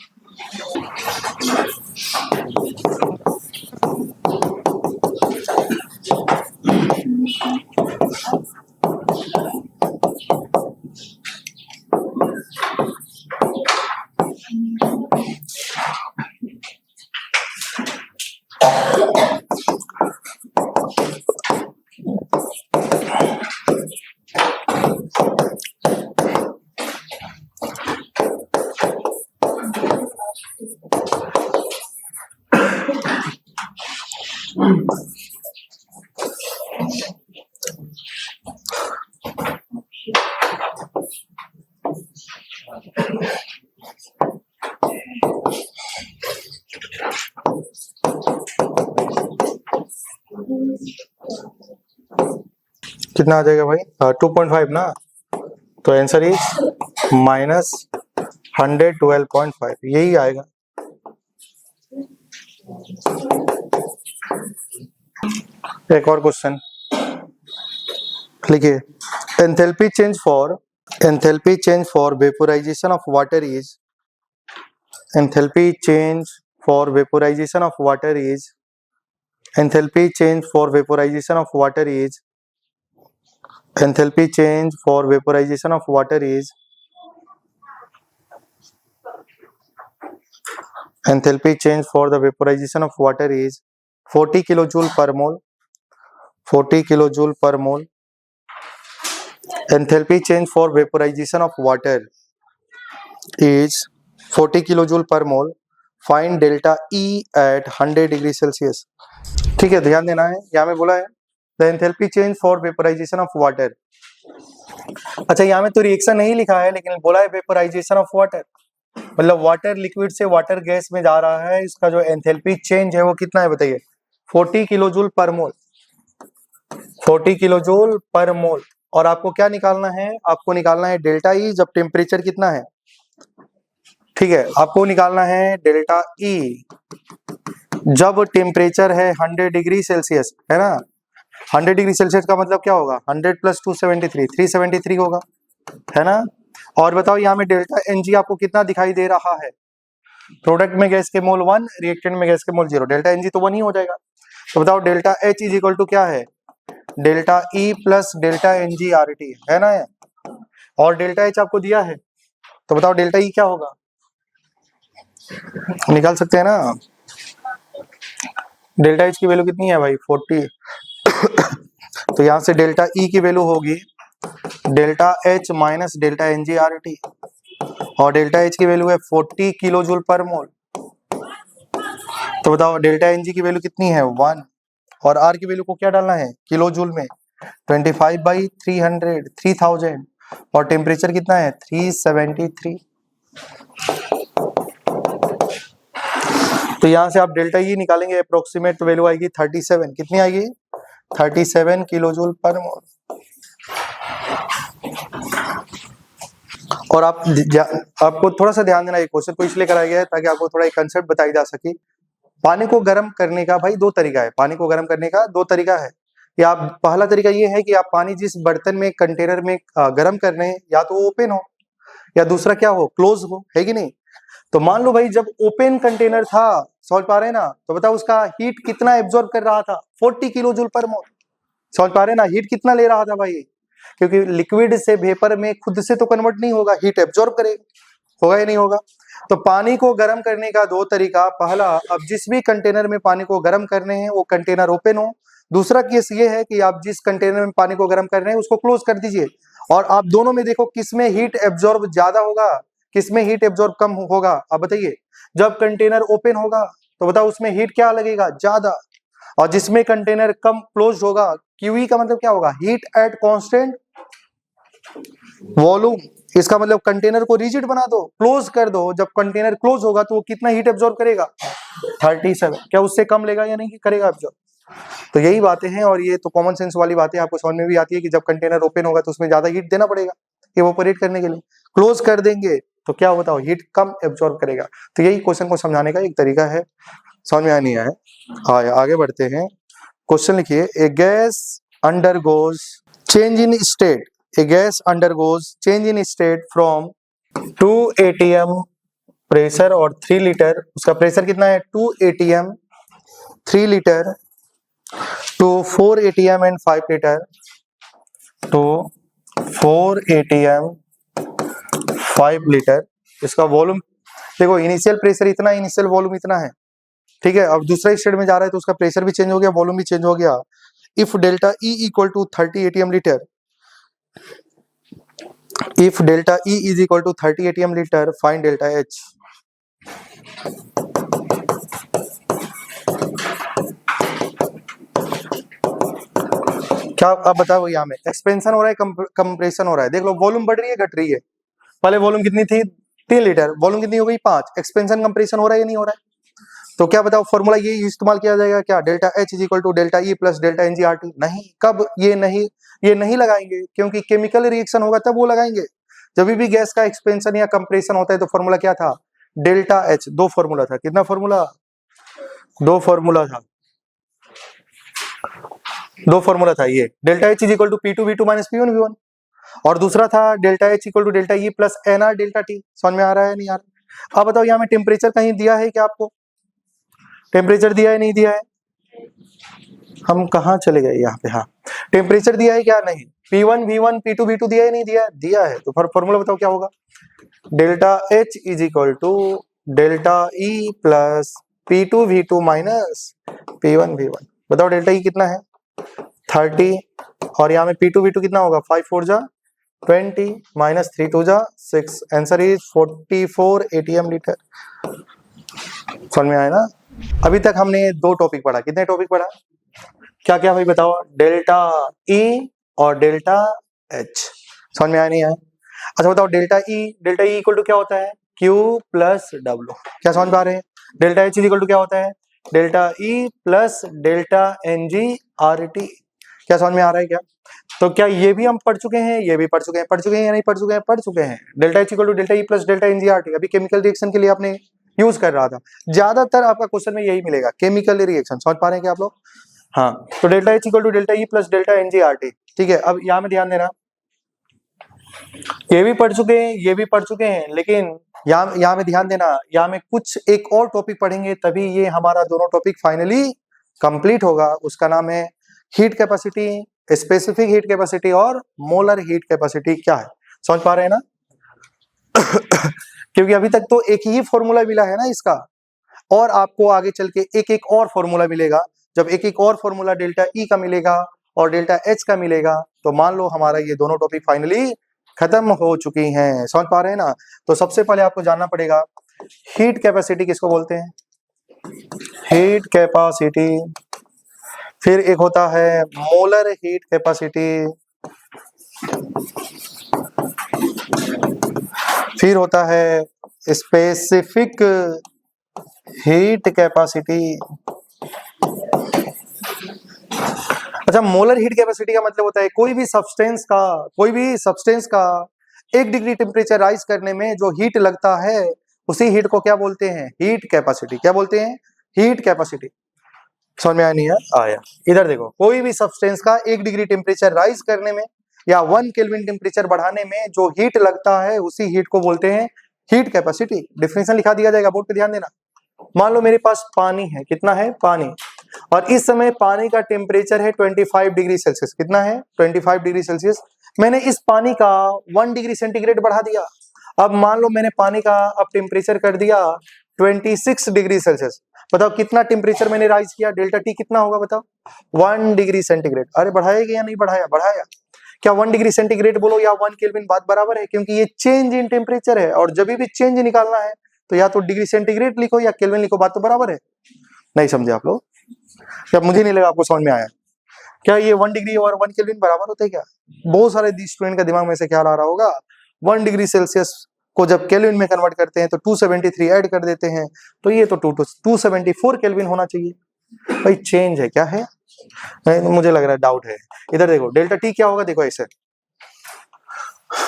Speaker 1: कितना आ जाएगा भाई, 2.5 ना, तो आंसर इज -112.5, यही आएगा। एक और क्वेश्चन लिखिए, enthalpy change for vaporisation of water is, enthalpy change for vaporisation of water is, enthalpy change for vaporisation of water is, enthalpy change for vaporisation of water is, enthalpy change for the vaporisation of water is 40 kilojoule per mole, 40 kilojoule per mole. Enthalpy change for vaporisation of water is 40 kilojoule per mole. Find delta E at 100 degree Celsius. ठीक है, ध्यान देना है, यहाँ में बोला है the enthalpy change for vaporisation of water. अच्छा, यहाँ में तो रिएक्शन नहीं लिखा है, लेकिन बोला है वेपोराइजेशन ऑफ वाटर, मतलब वाटर लिक्विड से वाटर गैस में जा रहा है, इसका जो एंथैल्पी चेंज है वो कितना है बताइए, 40 kilojoule per mole, 40 kilojoule per मोल। और आपको क्या निकालना है, आपको निकालना है डेल्टा E जब टेम्परेचर कितना है, ठीक है, आपको निकालना है डेल्टा E जब टेम्परेचर है 100 डिग्री सेल्सियस, है ना। 100 डिग्री सेल्सियस का मतलब क्या होगा, 100 + 273 373 होगा, है ना। और बताओ यहाँ में डेल्टा Ng आपको कितना दिखाई दे रहा है, प्रोडक्ट में गैस के मोल 1, रिएक्टेंट में गैस के मोल 0, डेल्टा Ng तो 1 ही हो जाएगा। तो बताओ delta H is equal to क्या है, delta E plus delta Ng RT, है ना। और डेल्टा H आपको दिया है, तो बताओ डेल्टा E क्या होगा, निकाल सकते हैं ना। डेल्टा H की वैल्यू कितनी है भाई, 40। तो यहाँ से डेल्टा E की वैल्यू होगी delta H minus delta Ng RT, और डेल्टा H की वैल्यू है 40 किलोजूल पर मोल। तो बताओ डेल्टा Ng की वैल्यू कितनी है, 1, और R की वैल्यू को क्या डालना है, किलोजूल में, 25/300 3000, और टेम्परेचर कितना है 373। तो यहाँ से आप डेल्टा E निकालेंगे, अप्रोक्सीमेट वैल्यू आएगी 37, कितनी आएगी, 37 किलोजूल पर मोल। और आपको थोड़ा सा ध्यान देना, ये क्वेश्चन को इसलिए कराया गया है ताकि आपको थोड़ा एक कंसेप्ट बताई जा सके। पानी को गर्म करने का भाई 2 तरीका है, पानी को गर्म करने का 2 तरीका है। या पहला तरीका ये है कि आप पानी जिस बर्तन में, कंटेनर में गर्म कर रहे हैं, या तो वो ओपन हो, या दूसरा क्या हो, क्लोज हो, है कि नहीं। तो मान लो भाई जब ओपन कंटेनर था, समझ पा रहे हैं ना, तो बताओ उसका हीट कितना एब्जॉर्ब कर रहा था, 40 किलोजूल पर मोल। समझ पा रहे हैं ना, हीट कितना ले रहा था भाई, क्योंकि लिक्विड से वेपर में खुद से तो कन्वर्ट नहीं होगा, हीट एब्जॉर्ब करेगा, होगा या नहीं होगा। तो पानी को गर्म करने का 2 तरीका, पहला, अब जिस भी कंटेनर में पानी को गर्म करने हैं वो कंटेनर ओपन हो। दूसरा केस ये है कि आप जिस कंटेनर में पानी को गर्म कर रहे हैं उसको क्लोज कर दीजिए, और आप दोनों में देखो किसमें हीट एब्जॉर्ब ज्यादा होगा, किसमें हीट एब्जॉर्ब कम होगा। अब बताइए, जब कंटेनर ओपन होगा तो बताओ उसमें हीट क्या लगेगा, ज्यादा, और जिसमें कंटेनर कम क्लोज होगा, QE का मतलब क्या होगा, हीट एट कांस्टेंट वॉल्यूम। इसका मतलब कंटेनर को रिजिड बना दो, क्लोज कर दो, जब कंटेनर क्लोज होगा तो वो कितना हीट एब्जॉर्ब करेगा, 37। क्या उससे कम लेगा या नहीं करेगा एब्जॉर्ब। तो यही बातें हैं, और ये तो कॉमन सेंस वाली बातें आपको समझ में भी आती है कि जब कंटेनर ओपन होगा तो उसमें ज्यादा हीट देना पड़ेगा इवोपरेट करने के लिए, क्लोज कर देंगे तो क्या होता है, हीट कम एब्जॉर्ब करेगा। तो यही क्वेश्चन को समझाने का एक तरीका है। समझ में नहीं आया, आगे बढ़ते हैं। क्वेश्चन लिखिए, a gas undergoes change in state, a gas undergoes change in state from 2 ATM pressure और 3 लीटर, उसका प्रेशर कितना है 2 ATM 3 litre to 4 ATM and 5 litre to 4 ATM 5 litre. इसका वॉल्यूम देखो, इनिशियल प्रेशर इतना, इनिशियल वॉल्यूम इतना है, ठीक है। अब दूसरा स्टेट में जा रहा है तो उसका प्रेशर भी चेंज हो गया, वॉल्यूम भी चेंज हो गया। If delta E equal to 30 ATM litre, if delta E is equal to 30 ATM liter, find delta H। क्या आप बताओ, यहाँ में एक्सपेंशन हो रहा है, कंप्रेशन हो रहा है। देख लो वॉल्यूम बढ़ रही है, घट रही है। पहले वॉल्यूम कितनी थी 3 लीटर, वॉल्यूम कितनी हो गई 5। एक्सपेंशन कंप्रेशन हो रहा है या नहीं हो रहा है? तो क्या बताओ फॉर्मूला ये इस्तेमाल किया जाएगा क्या, delta H is equal to delta E plus delta NG/RT? नहीं, कब ये नहीं लगाएंगे, क्योंकि केमिकल रिएक्शन होगा तब वो लगाएंगे। जब भी गैस का एक्सपेंशन या कंप्रेशन होता है तो फॉर्मूला क्या था, डेल्टा H। दो फॉर्मूला था, कितना फॉर्मूला, दो फॉर्मूला था, दो फॉर्मूला था। ये delta H is equal to P2V2 minus P1V1, और दूसरा था delta H equal to delta E plus NR delta T। समझ में आ रहा है नहीं आ रहा? अब बताओ यहाँ में टेम्परेचर कहीं दिया है क्या आपको, टेम्परेचर दिया है नहीं दिया है? हम कहाँ चले गए यहाँ पे, हाँ टेम्परेचर दिया है क्या, नहीं। P1V1 P2V2 दिया है नहीं दिया है? दिया है। तो फिर फॉर्मूला बताओ क्या होगा, delta H is equal to delta E plus P2V2 minus P1V1। बताओ डेल्टा E कितना है 30, और यहाँ में P2V2 कितना होगा 5 4 जा 20 माइनस 3 2 जा 6, आंसर इज 44 ATM लीटर। समझ में आया ना? अभी तक हमने दो टॉपिक पढ़ा, कितने टॉपिक पढ़ा, क्या क्या भाई बताओ, डेल्टा E और डेल्टा H। समझ में आया नहीं आया? अच्छा बताओ डेल्टा E इक्वल टू क्या होता है, Q प्लस W। क्या समझ पा रहे हैं? डेल्टा H इक्वल टू क्या होता है, delta E plus delta NG/RT। क्या समझ में आ रहा है क्या? तो क्या ये भी हम पढ़ चुके हैं, ये भी पढ़ चुके हैं, पढ़ चुके हैं या नहीं पढ़ चुके हैं? पढ़ चुके हैं। Delta H equal to delta E plus delta NG/RT अभी केमिकल रिएक्शन के लिए आपने यूज कर रहा था। ज्यादातर आपका क्वेश्चन में यही मिलेगा, केमिकल रिएक्शन। समझ पा रहे हैं क्या आप लोग? हाँ, तो delta H equal to delta E plus delta NG/RT, ठीक है। अब यहाँ में ध्यान देना, ये भी पढ़ चुके हैं, ये भी पढ़ चुके हैं, लेकिन यहाँ में ध्यान देना, यहाँ में कुछ एक और टॉपिक पढ़ेंगे तभी ये हमारा दोनों टॉपिक फाइनली कंप्लीट होगा। उसका नाम है heat capacity, specific heat capacity और मोलर हीट कैपेसिटी। क्या है, समझ पा रहे हैं ना? क्योंकि अभी तक तो एक ही फॉर्मूला मिला है ना इसका, और आपको आगे चल के एक एक और फॉर्मूला मिलेगा। जब एक एक और फॉर्मूला डेल्टा E का मिलेगा और डेल्टा H का मिलेगा तो मान लो हमारा ये दोनों टॉपिक फाइनली खत्म हो चुकी हैं। समझ पा रहे हैं ना? तो सबसे पहले आपको जानना पड़ेगा हीट कैपेसिटी किसको बोलते हैं, हीट कैपेसिटी। फिर एक होता है मोलर हीट कैपेसिटी, फिर होता है स्पेसिफिक हीट कैपेसिटी। अच्छा, मोलर हीट कैपेसिटी का मतलब होता है कोई भी सब्सटेंस का 1 डिग्री टेम्परेचर राइज करने में जो हीट लगता है उसी हीट को क्या बोलते हैं, हीट कैपेसिटी। क्या बोलते हैं, हीट कैपेसिटी। समझ में आया नहीं है? आया। इधर देखो, कोई भी सब्सटेंस का 1 डिग्री टेम्परेचर राइज करने में या 1 केल्विन टेम्परेचर बढ़ाने में जो हीट लगता है उसी हीट को बोलते हैं हीट कैपेसिटी। डिफिनेशन लिखा दिया जाएगा, बोर्ड पे ध्यान देना। मान लो मेरे पास पानी है, कितना है पानी, और इस समय पानी का टेम्परेचर है 25 डिग्री सेल्सियस। कितना है 25 डिग्री सेल्सियस। मैंने इस पानी का 1 डिग्री सेंटीग्रेड बढ़ा दिया। अब मान लो मैंने पानी का अब टेम्परेचर कर दिया 26 डिग्री सेल्सियस। बताओ कितना टेम्परेचर मैंने राइज किया, डेल्टा T कितना होगा बताओ, 1 डिग्री सेंटीग्रेड। अरे बढ़ाएगा या नहीं बढ़ाया, बढ़ाया। क्या 1 डिग्री सेंटीग्रेड बोलो या 1 केल्विन बात बराबर है, क्योंकि ये चेंज इन टेम्परेचर है, और जब भी चेंज निकालना है तो या तो डिग्री सेंटीग्रेड लिखो या केल्विन लिखो, बात तो बराबर है। नहीं समझे आप लोग? क्या मुझे नहीं लगा आपको समझ में आया? क्या ये 1 डिग्री और 1 केल्विन बराबर होते हैं क्या? बहुत सारे स्टूडेंट का दिमाग में से ख्याल आ रहा होगा 1 डिग्री सेल्सियस को जब केल्विन में कन्वर्ट करते हैं तो 273 ऐड कर देते हैं, तो ये तो 274 केल्विन होना चाहिए। भाई चेंज है, क्या है? नहीं, मुझे लग रहा है डाउट है। इधर देखो डेल्टा T क्या होगा, देखो ऐसे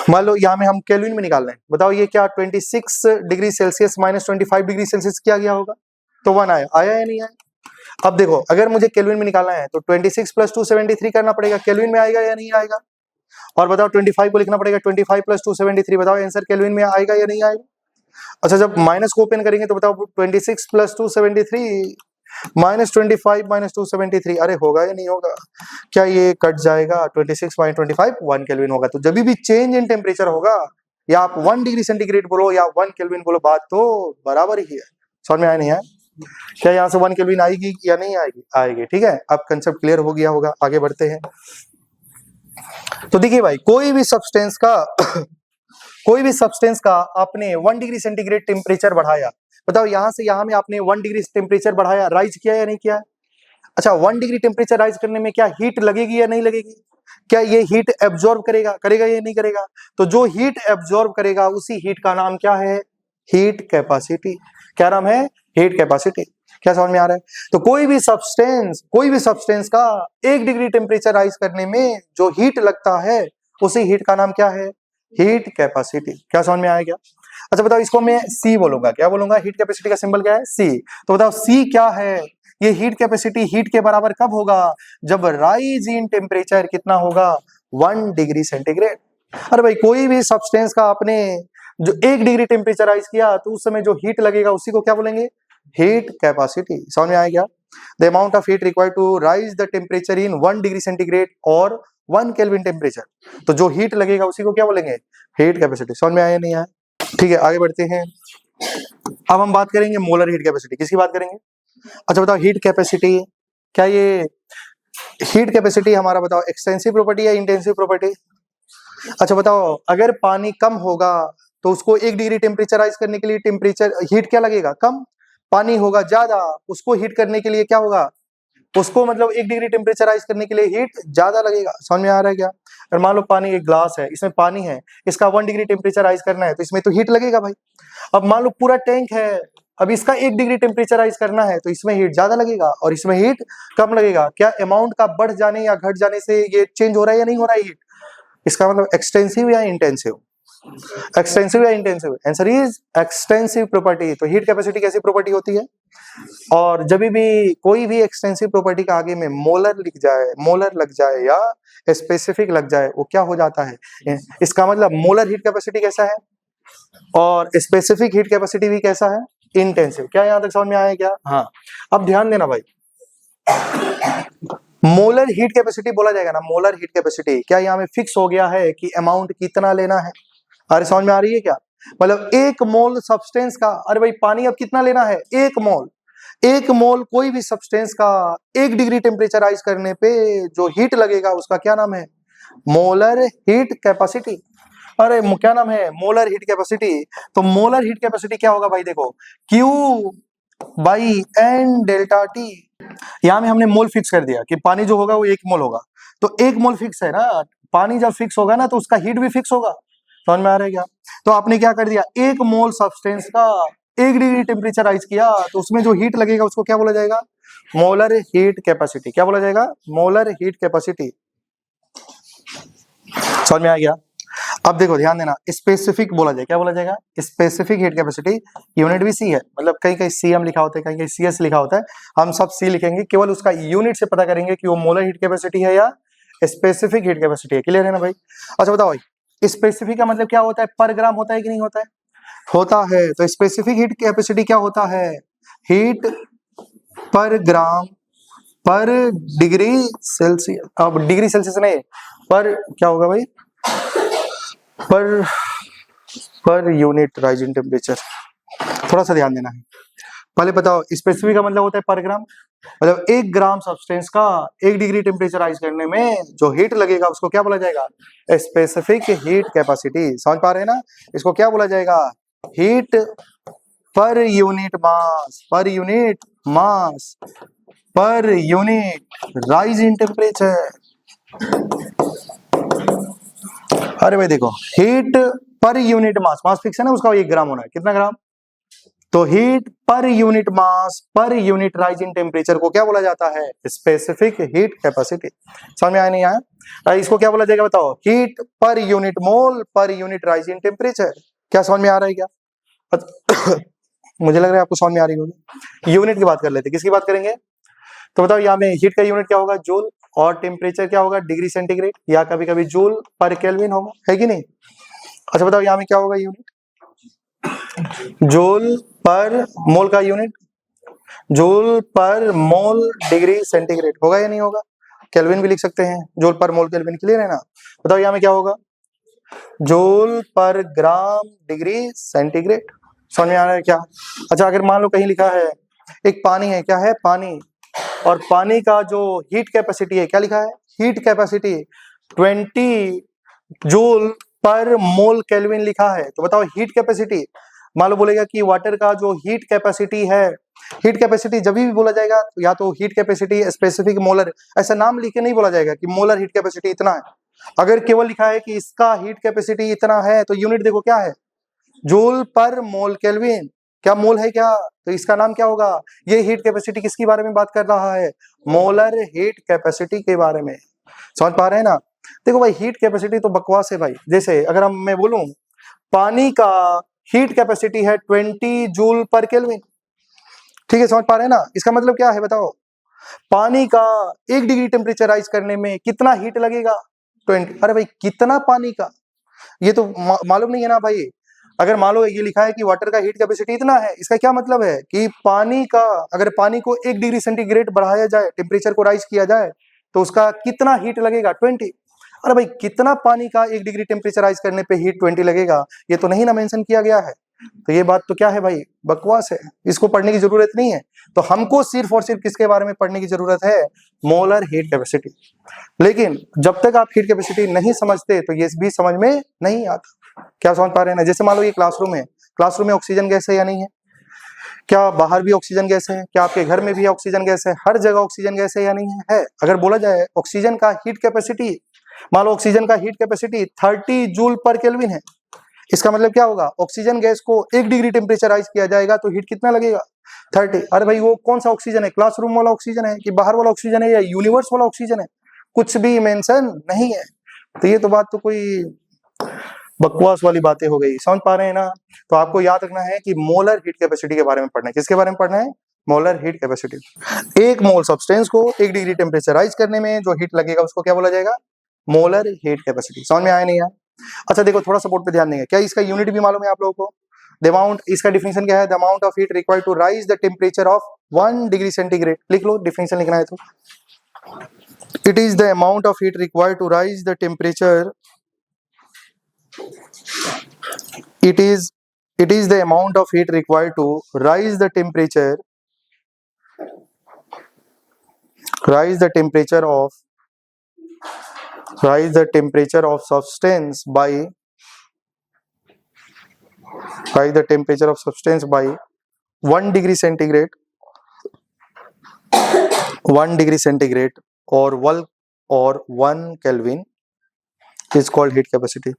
Speaker 1: मान लो यहाँ में हम केल्विन में निकाल रहे हैं। बताओ ये क्या 26 degree Celsius minus 25 degree Celsius क्या गया होगा, तो 1 आया, आया या नहीं आया? अब देखो अगर मुझे केल्विन में निकालना है तो 26 प्लस 273 करना पड़ेगा, केल्विन में आएगा या नहीं आएगा? और बताओ 25 को लिखना पड़ेगा, 25 + 273, बताओ आंसर केल्विन में आएगा या नहीं आएगा? अच्छा, जब माइनस को ओपन करेंगे तो बताओ 26 + 273 -25 - 273, अरे होगा या नहीं होगा? क्या ये कट जाएगा? 26 - 25 1 केल्विन होगा। तो जब भी चेंज इन टेम्परेचर होगा, या आप 1 डिग्री सेंटीग्रेड बोलो या 1 केल्विन बोलो, बात तो बराबर ही है। समझ में आया नहीं है? क्या यहाँ से 1 केल्विन आएगी या नहीं आएगी? आएगी। ठीक है, अब कंसेप्ट क्लियर हो गया होगा, आगे बढ़ते हैं। तो देखिए भाई, कोई भी सब्सटेंस का आपने 1 डिग्री सेंटीग्रेड टेम्परेचर बढ़ाया, बताओ यहां से यहां में आपने 1 डिग्री टेम्परेचर बढ़ाया, राइज किया या नहीं किया? अच्छा, 1 डिग्री टेम्परेचर राइज करने में क्या हीट लगेगी या नहीं लगेगी? क्या ये हीट एब्जॉर्ब करेगा या नहीं करेगा? तो जो हीट एब्जॉर्ब करेगा उसी हीट का नाम क्या है? Heat capacity. क्या नाम है? Heat capacity. क्या समझ में आ रहा है? तो कोई भी सब्सटेंस का 1 डिग्री टेम्परेचर राइज करने में जो हीट लगता है, उसी हीट का नाम क्या है? Heat capacity. क्या समझ में आया क्या? अच्छा बताओ, इसको मैं सी बोलूंगा, क्या बोलूंगा? हीट कैपेसिटी का सिंबल क्या है? सी। तो बताओ सी क्या है? ये हीट कैपेसिटी हीट के बराबर कब होगा? जब राइज इन टेम्परेचर कितना होगा? 1 डिग्री सेंटीग्रेड। अरे भाई, कोई भी सब्सटेंस का आपने जो 1 डिग्री टेम्परेचर राइज किया, तो उस समय जो हीट लगेगा उसी को क्या बोलेंगे? Heat capacity. समझ में आया क्या? The amount of heat required to raise the temperature in 1 degree centigrade और 1 केल्विन टेम्परेचर, तो जो हीट लगेगा उसी को क्या बोलेंगे? Heat capacity. समझ में आया नहीं आया? ठीक है, आगे बढ़ते हैं। अब हम बात करेंगे मोलर हीट कैपेसिटी। किसकी बात करेंगे? अच्छा बताओ, हीट कैपेसिटी, क्या ये हीट कैपेसिटी हमारा बताओ एक्सटेंसिव प्रॉपर्टी या इंटेंसिव प्रॉपर्टी? अच्छा बताओ, अगर पानी कम होगा तो उसको 1 डिग्री टेम्परेचर राइज करने के लिए टेम्परेचर हीट क्या लगेगा? कम। पानी होगा ज्यादा, उसको हीट करने के लिए क्या होगा? उसको मतलब 1 डिग्री टेम्परेचर राइज करने के लिए हीट ज्यादा लगेगा। समझ में आ रहा है क्या? अगर मान लो पानी एक ग्लास है, इसमें पानी है, इसका 1 डिग्री टेम्परेचर राइज करना है, तो इसमें तो हीट लगेगा भाई। अब मान लो पूरा टैंक है, अब इसका 1 डिग्री टेम्परेचर राइज करना है, तो इसमें हीट ज्यादा लगेगा और इसमें हीट कम लगेगा। क्या अमाउंट का बढ़ जाने या घट जाने से ये चेंज हो रहा है या नहीं हो रहा है हीट? इसका मतलब एक्सटेंसिव या इंटेंसिव? एक्सटेंसिव या intensive? Answer is extensive property. तो हीट कैपेसिटी कैसी प्रॉपर्टी होती है? और जब भी कोई भी एक्सटेंसिव प्रॉपर्टी का आगे में मोलर लग जाए या स्पेसिफिक लग जाए, वो क्या हो जाता है? इसका मतलब मोलर हीट कैपेसिटी कैसा है और स्पेसिफिक हीट कैपेसिटी भी कैसा है? इंटेंसिव। क्या यहां तक समझ में आया क्या? हाँ, अब ध्यान देना भाई, मोलर हीट कैपेसिटी बोला जाएगा ना, मोलर हीट कैपेसिटी क्या यहाँ में फिक्स हो गया है कि अमाउंट कितना लेना है? अरे समझ में आ रही है क्या? मतलब 1 मोल सब्सटेंस का, अरे भाई पानी अब कितना लेना है? 1 मोल कोई भी सब्सटेंस का 1 डिग्री टेम्परेचर राइज करने पे जो हीट लगेगा उसका क्या नाम है? Molar heat capacity. अरे क्या नाम है? Molar heat capacity. तो मोलर हीट कैपेसिटी क्या होगा भाई? देखो, Q/N डेल्टा T। यहाँ में हमने मोल फिक्स कर दिया कि पानी जो होगा वो 1 मोल होगा, तो 1 मोल फिक्स है ना। पानी जब फिक्स होगा ना, तो उसका हीट भी फिक्स होगा। समझ में आ रहा है क्या? तो आपने क्या कर दिया, 1 मोल सब्सटेंस का 1 डिग्री टेम्परेचर राइज किया, तो उसमें जो हीट लगेगा उसको क्या बोला जाएगा? Molar heat capacity. क्या बोला जाएगा? Molar heat capacity. समझ में आ गया? अब देखो ध्यान देना, स्पेसिफिक बोला जाए, क्या बोला जाएगा? Specific heat capacity. यूनिट भी सी है, मतलब कहीं कहीं सीएम लिखा होता है, कहीं कहीं सीएस लिखा होता है, हम सब सी लिखेंगे, केवल उसका यूनिट से पता करेंगे कि वो मोलर हीट कैपेसिटी है या स्पेसिफिक हीट कैपेसिटी है। क्लियर है ना भाई? अच्छा बताओ भाई, स्पेसिफिक का मतलब क्या होता है? पर ग्राम होता है कि नहीं होता है? होता है। तो स्पेसिफिक हीट कैपेसिटी क्या होता है? हीट पर ग्राम पर डिग्री सेल्सियस। अब डिग्री सेल्सियस नहीं, पर क्या होगा भाई? Per unit rising temperature. थोड़ा सा ध्यान देना है। पहले बताओ, स्पेसिफिक का मतलब होता है पर ग्राम, मतलब 1 ग्राम सब्सटेंस का 1 डिग्री टेम्परेचर राइज करने में जो हीट लगेगा उसको क्या बोला जाएगा? Specific heat capacity. समझ पा रहे हैं ना? इसको क्या बोला जाएगा? Heat per unit mass, per unit mass, per unit rise in temperature. अरे भाई देखो, heat per unit mass, mass fix है ना उसका, 1 ग्राम होना है। कितना ग्राम? तो heat per unit mass per unit rise in temperature को क्या बोला जाता है? Specific heat capacity. समझ में आया नहीं आया? इसको क्या बोला जाएगा बताओ? Heat per unit mole per unit rise in temperature. क्या समझ में आ रहा है क्या? मुझे लग रहा है आपको समझ में आ रही होगी। यूनिट की बात कर लेते, किसकी बात करेंगे? तो बताओ यहाँ में हीट का यूनिट क्या होगा? जूल। और टेम्परेचर क्या होगा, डिग्री सेंटीग्रेड या कभी कभी जूल पर केल्विन होगा, है कि नहीं। अच्छा बताओ यहाँ में क्या होगा यूनिट, जूल पर मोल का यूनिट, जूल पर मोल डिग्री सेंटीग्रेड होगा या नहीं होगा, केल्विन भी लिख सकते हैं, जूल पर मोल केल्विन, क्लियर है ना। बताओ यहाँ में क्या होगा, जूल पर ग्राम डिग्री सेंटीग्रेड, समझ में आ रहा है क्या। अच्छा अगर मान लो कहीं लिखा है एक पानी है, क्या है पानी, और पानी का जो हीट कैपेसिटी है, क्या लिखा है, हीट कैपेसिटी 20 जूल पर मोल केल्विन लिखा है, तो बताओ हीट कैपेसिटी, मान लो बोलेगा कि वाटर का जो हीट कैपेसिटी है, हीट कैपेसिटी जब भी बोला जाएगा या तो हीट कैपेसिटी स्पेसिफिक मोलर, ऐसा नाम लिख के नहीं बोला जाएगा कि मोलर हीट कैपेसिटी इतना है, अगर केवल लिखा है कि इसका हीट कैपेसिटी इतना है तो यूनिट देखो क्या है, जूल पर मोल केल्विन, क्या मोल है क्या, तो इसका नाम क्या होगा, ये हीट कैपेसिटी किसके बारे में बात कर रहा है, मोलर हीट कैपेसिटी के बारे में, समझ पा रहे हैं ना। देखो भाई हीट कैपेसिटी तो बकवास है भाई, जैसे अगर मैं बोलूं पानी का हीट कैपेसिटी है 20 जूल पर केल्विन, ठीक है, समझ पा रहे हैं ना, इसका मतलब क्या है बताओ, पानी का 1 डिग्री टेम्परेचर राइज करने में कितना हीट लगेगा 20, अरे भाई कितना पानी का, ये तो मालूम नहीं है ना भाई। अगर मान लो ये लिखा है कि वाटर का हीट कैपेसिटी इतना है, इसका क्या मतलब है कि पानी का, अगर पानी को 1 डिग्री सेंटीग्रेड बढ़ाया जाए, टेम्परेचर को राइज किया जाए तो उसका कितना हीट लगेगा 20, अरे भाई कितना पानी का 1 डिग्री टेम्परेचर राइज करने पे हीट 20 लगेगा, ये तो नहीं ना मेंशन किया गया है, तो ये बात तो क्या है भाई, बकवास है, इसको पढ़ने की जरूरत नहीं है। तो हमको सिर्फ और सिर्फ किसके बारे में पढ़ने की जरूरत है, मोलर हीट कैपेसिटी। लेकिन जब तक आप हीट कैपेसिटी नहीं समझते तो ये भी समझ में नहीं आता, क्या समझ पा रहे हैं ना। जैसे मान लो ये क्लासरूम है, क्लासरूम में ऑक्सीजन गैस है या नहीं है, क्या बाहर भी ऑक्सीजन गैस है, क्या आपके घर में भी ऑक्सीजन गैस है, हर जगह ऑक्सीजन गैस है या नहीं है, है। अगर बोला जाए ऑक्सीजन का हीट कैपेसिटी, मान लो ऑक्सीजन का हीट कैपेसिटी 30 जूल पर केल्विन है, इसका मतलब क्या होगा, ऑक्सीजन गैस को 1 डिग्री टेम्परेचर राइज किया जाएगा तो हीट कितना लगेगा 30, अरे भाई वो कौन सा ऑक्सीजन है, क्लासरूम वाला ऑक्सीजन है कि बाहर वाला ऑक्सीजन है या यूनिवर्स वाला ऑक्सीजन है, कुछ भी मेंशन नहीं है। तो ये तो बात तो कोई बकवास वाली बातें हो गई, समझ पा रहे हैं ना। तो आपको याद रखना है कि मोलर हीट कैपेसिटी के बारे में पढ़ना है, किसके बारे में पढ़ना है, मोलर हीट कैपेसिटी। एक मोल सब्सटेंस को 1 डिग्री टेम्परेचर राइज करने में जो हीट लगेगा उसको क्या बोला जाएगा, मोलर हीट कैपेसिटी। समझ में आया नहीं आया। अच्छा देखो थोड़ा सपोर्ट पे ध्यान देंगे, क्या इसका यूनिट भी मालूम है आप लोगों को, द अमाउंट, इसका डिफिनेशन क्या है, the amount of heat required to raise the temperature of 1 degree centigrade, लिख लो, डिफिनेशन लिखना है तो it is the amount of heat required to raise the temperature, it is the amount of heat required to rise the temperature of substance by 1 degree centigrade or 1 Kelvin is called heat capacity।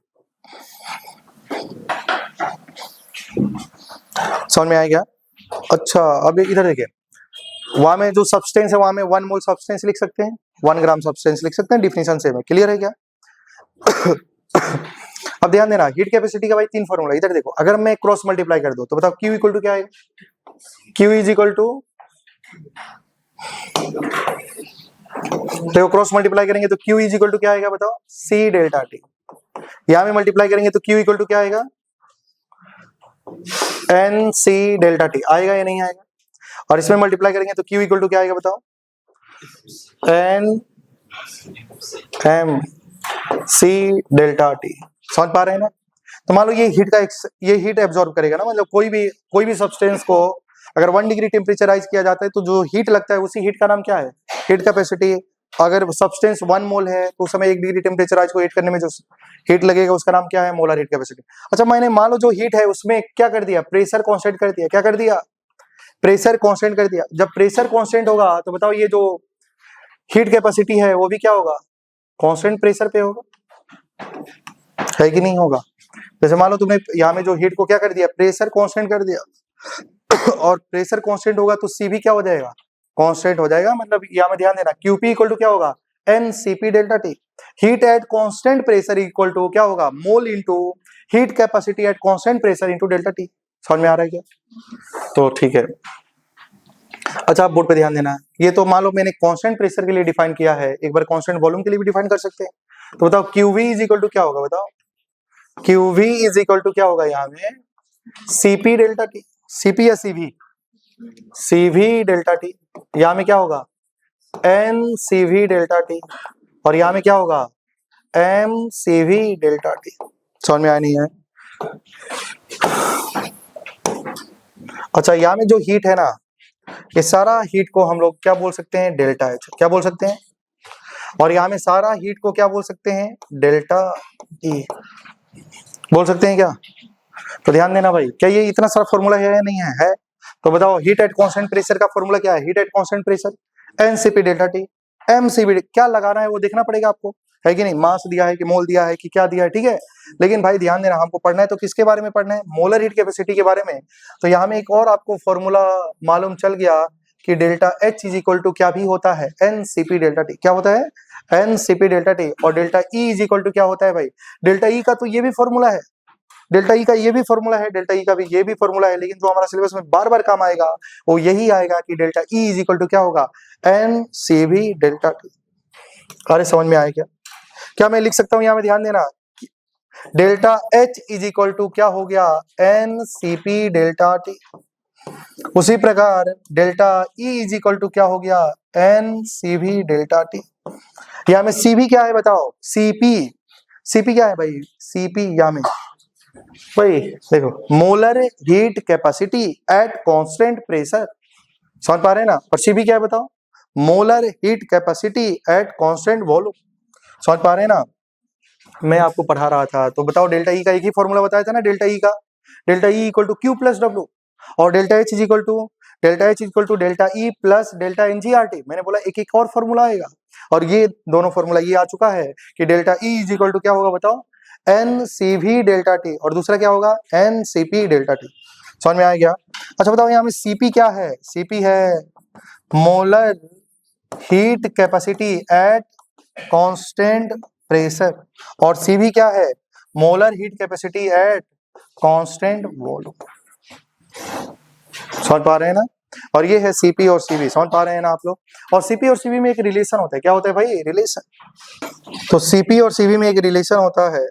Speaker 1: समझ में आएगा। अच्छा अब इधर देखिए, वहां में जो सब्सटेंस है वहां में 1 मोल सब्सटेंस लिख सकते हैं, 1 ग्राम सब्सटेंस लिख सकते हैं, डिफिनेशन से में क्लियर है क्या। अब ध्यान देना, हीट कैपेसिटी का भाई 3 फॉर्मूला, इधर देखो, अगर मैं क्रॉस मल्टीप्लाई कर दूं तो बताओ Q इक्वल टू क्या आएगा, Q इज इक्वल टू, देखो क्रॉस मल्टीप्लाई करेंगे तो Q इज इक्वल टू क्या आएगा बताओ, C डेल्टा T। यहां में मल्टीप्लाई करेंगे तो Q इक्वल टू क्या आएगा, N C डेल्टा T आएगा या नहीं आएगा, और इसमें मल्टीप्लाई करेंगे तो Q इक्वल टू क्या आएगा बताओ, N M C delta T। समझ पा रहे हैं ना। तो मान लो ये हीट एब्जॉर्ब करेगा ना, मतलब कोई भी सब्सटेंस को अगर 1 डिग्री टेम्परेचर राइज किया जाता है तो जो हीट लगता है उसी हीट का नाम क्या है, हीट कैपेसिटी। अगर सब्सटेंस 1 मोल है तो उस समय 1 डिग्री टेम्परेचर राइज को हीट करने में जो हीट लगेगा उसका नाम क्या है, मोलर हीट कैपेसिटी। अच्छा मैंने मान लो जो हीट है उसमें क्या कर दिया, प्रेशर कांस्टेंट कर दिया, क्या कर दिया, प्रेशर कांस्टेंट कर दिया। जब प्रेशर कांस्टेंट होगा तो बताओ ये जो हीट कैपेसिटी है वो भी क्या होगा, कांस्टेंट प्रेशर पे होगा, है कि नहीं होगा। जैसे मान लो तुमने यहाँ में जो हीट को क्या कर दिया, प्रेशर कांस्टेंट कर दिया, और प्रेशर कांस्टेंट होगा तो सी भी क्या हो जाएगा, कांस्टेंट हो जाएगा। मतलब यहाँ में ध्यान देना, QP इक्वल टू क्या होगा, NCP delta T। Heat at constant pressure equal to क्या होगा, mole into heat capacity at constant pressure into delta T। समझ में आ रहा है क्या। तो ठीक है, अच्छा, आप बोर्ड पे ध्यान देना, ये तो मान लो मैंने कांस्टेंट प्रेशर के लिए डिफाइन किया है, एक बार कांस्टेंट वॉल्यूम के लिए भी डिफाइन कर सकते हैं। तो बताओ QV इज इक्वल टू क्या होगा, बताओ QV इज इक्वल टू क्या होगा यहाँ में, CP डेल्टा टी, CP या CV डेल्टा टी, यहाँ में क्या होगा NCV डेल्टा टी, और यहाँ में क्या होगा MCV डेल्टा टी। समझ में आया नहीं है? अच्छा, यहाँ में जो हीट है ना, ये सारा हीट को हम लोग क्या बोल सकते हैं, डेल्टा एच, क्या बोल सकते हैं, और यहाँ में सारा हीट को क्या बोल सकते हैं, डेल्टा ई बोल सकते हैं क्या? तो ध्यान देना भाई, क्या ये इतना सारा फॉर्मूला है या नहीं है? है। तो बताओ हीट एट कांस्टेंट प्रेशर का फॉर्मूला क्या है, heat at constant pressure NCP delta T, MCB क्या लगाना है वो देखना पड़ेगा आपको, है कि नहीं, मास दिया है कि मोल दिया है कि क्या दिया है, ठीक है। लेकिन भाई ध्यान देना, हमको पढ़ना है तो किसके बारे में पढ़ना है, मोलर हीट कैपेसिटी के बारे में। तो यहाँ में एक और आपको फॉर्मूला मालूम चल गया कि delta H is equal to क्या भी होता है, एनसीपी डेल्टा टी, क्या होता है एनसीपी डेल्टा टी, और delta E is equal to क्या होता है भाई, डेल्टा ई का तो ये भी फॉर्मूला है, डेल्टा ई का ये भी फॉर्मूला है, डेल्टा ई का भी ये भी फॉर्मूला है, लेकिन जो हमारा सिलेबस में बार बार काम आएगा वो यही आएगा कि delta E is equal to क्या होगा, N C V delta T. अरे समझ में आया क्या? क्या मैं लिख सकता हूं यहाँ में, ध्यान देना, delta H is equal to क्या हो गया, N C P delta T. उसी प्रकार delta E is equal to क्या हो गया, N C V delta T. यहाँ में सी भी क्या है बताओ, सीपी, सीपी क्या है भाई, सीपी यहाँ में भाई देखो, molar heat capacity at constant pressure, समझ पा रहे हैं ना। और सीबी क्या है बताओ, molar heat capacity at constant volume, समझ पा रहे हैं ना। मैं आपको पढ़ा रहा था, तो बताओ डेल्टा ई का एक ही फॉर्मूला बताया था ना, डेल्टा ई का, delta E equal to Q plus W, और delta H is equal to delta E plus delta NGRT. मैंने बोला एक एक और फॉर्मूला आएगा, और ये दोनों फॉर्मूला ये आ चुका है कि delta E is equal to क्या होगा बताओ, एनसीवी डेल्टा टी, और दूसरा क्या होगा एनसीपी डेल्टा टी। समझ में आ गया? अच्छा बताओ यहाँ में सीपी क्या है, सीपी है molar heat capacity at constant pressure, और सीवी क्या है, molar heat capacity at constant volume. समझ पा रहे हैं ना। और ये है सीपी और सीवी, समझ पा रहे हैं ना आप लोग। और सीपी और सीवी में एक रिलेशन होता है, क्या होता है भाई, रिलेशन। तो सीपी और सीवी में एक रिलेशन होता है,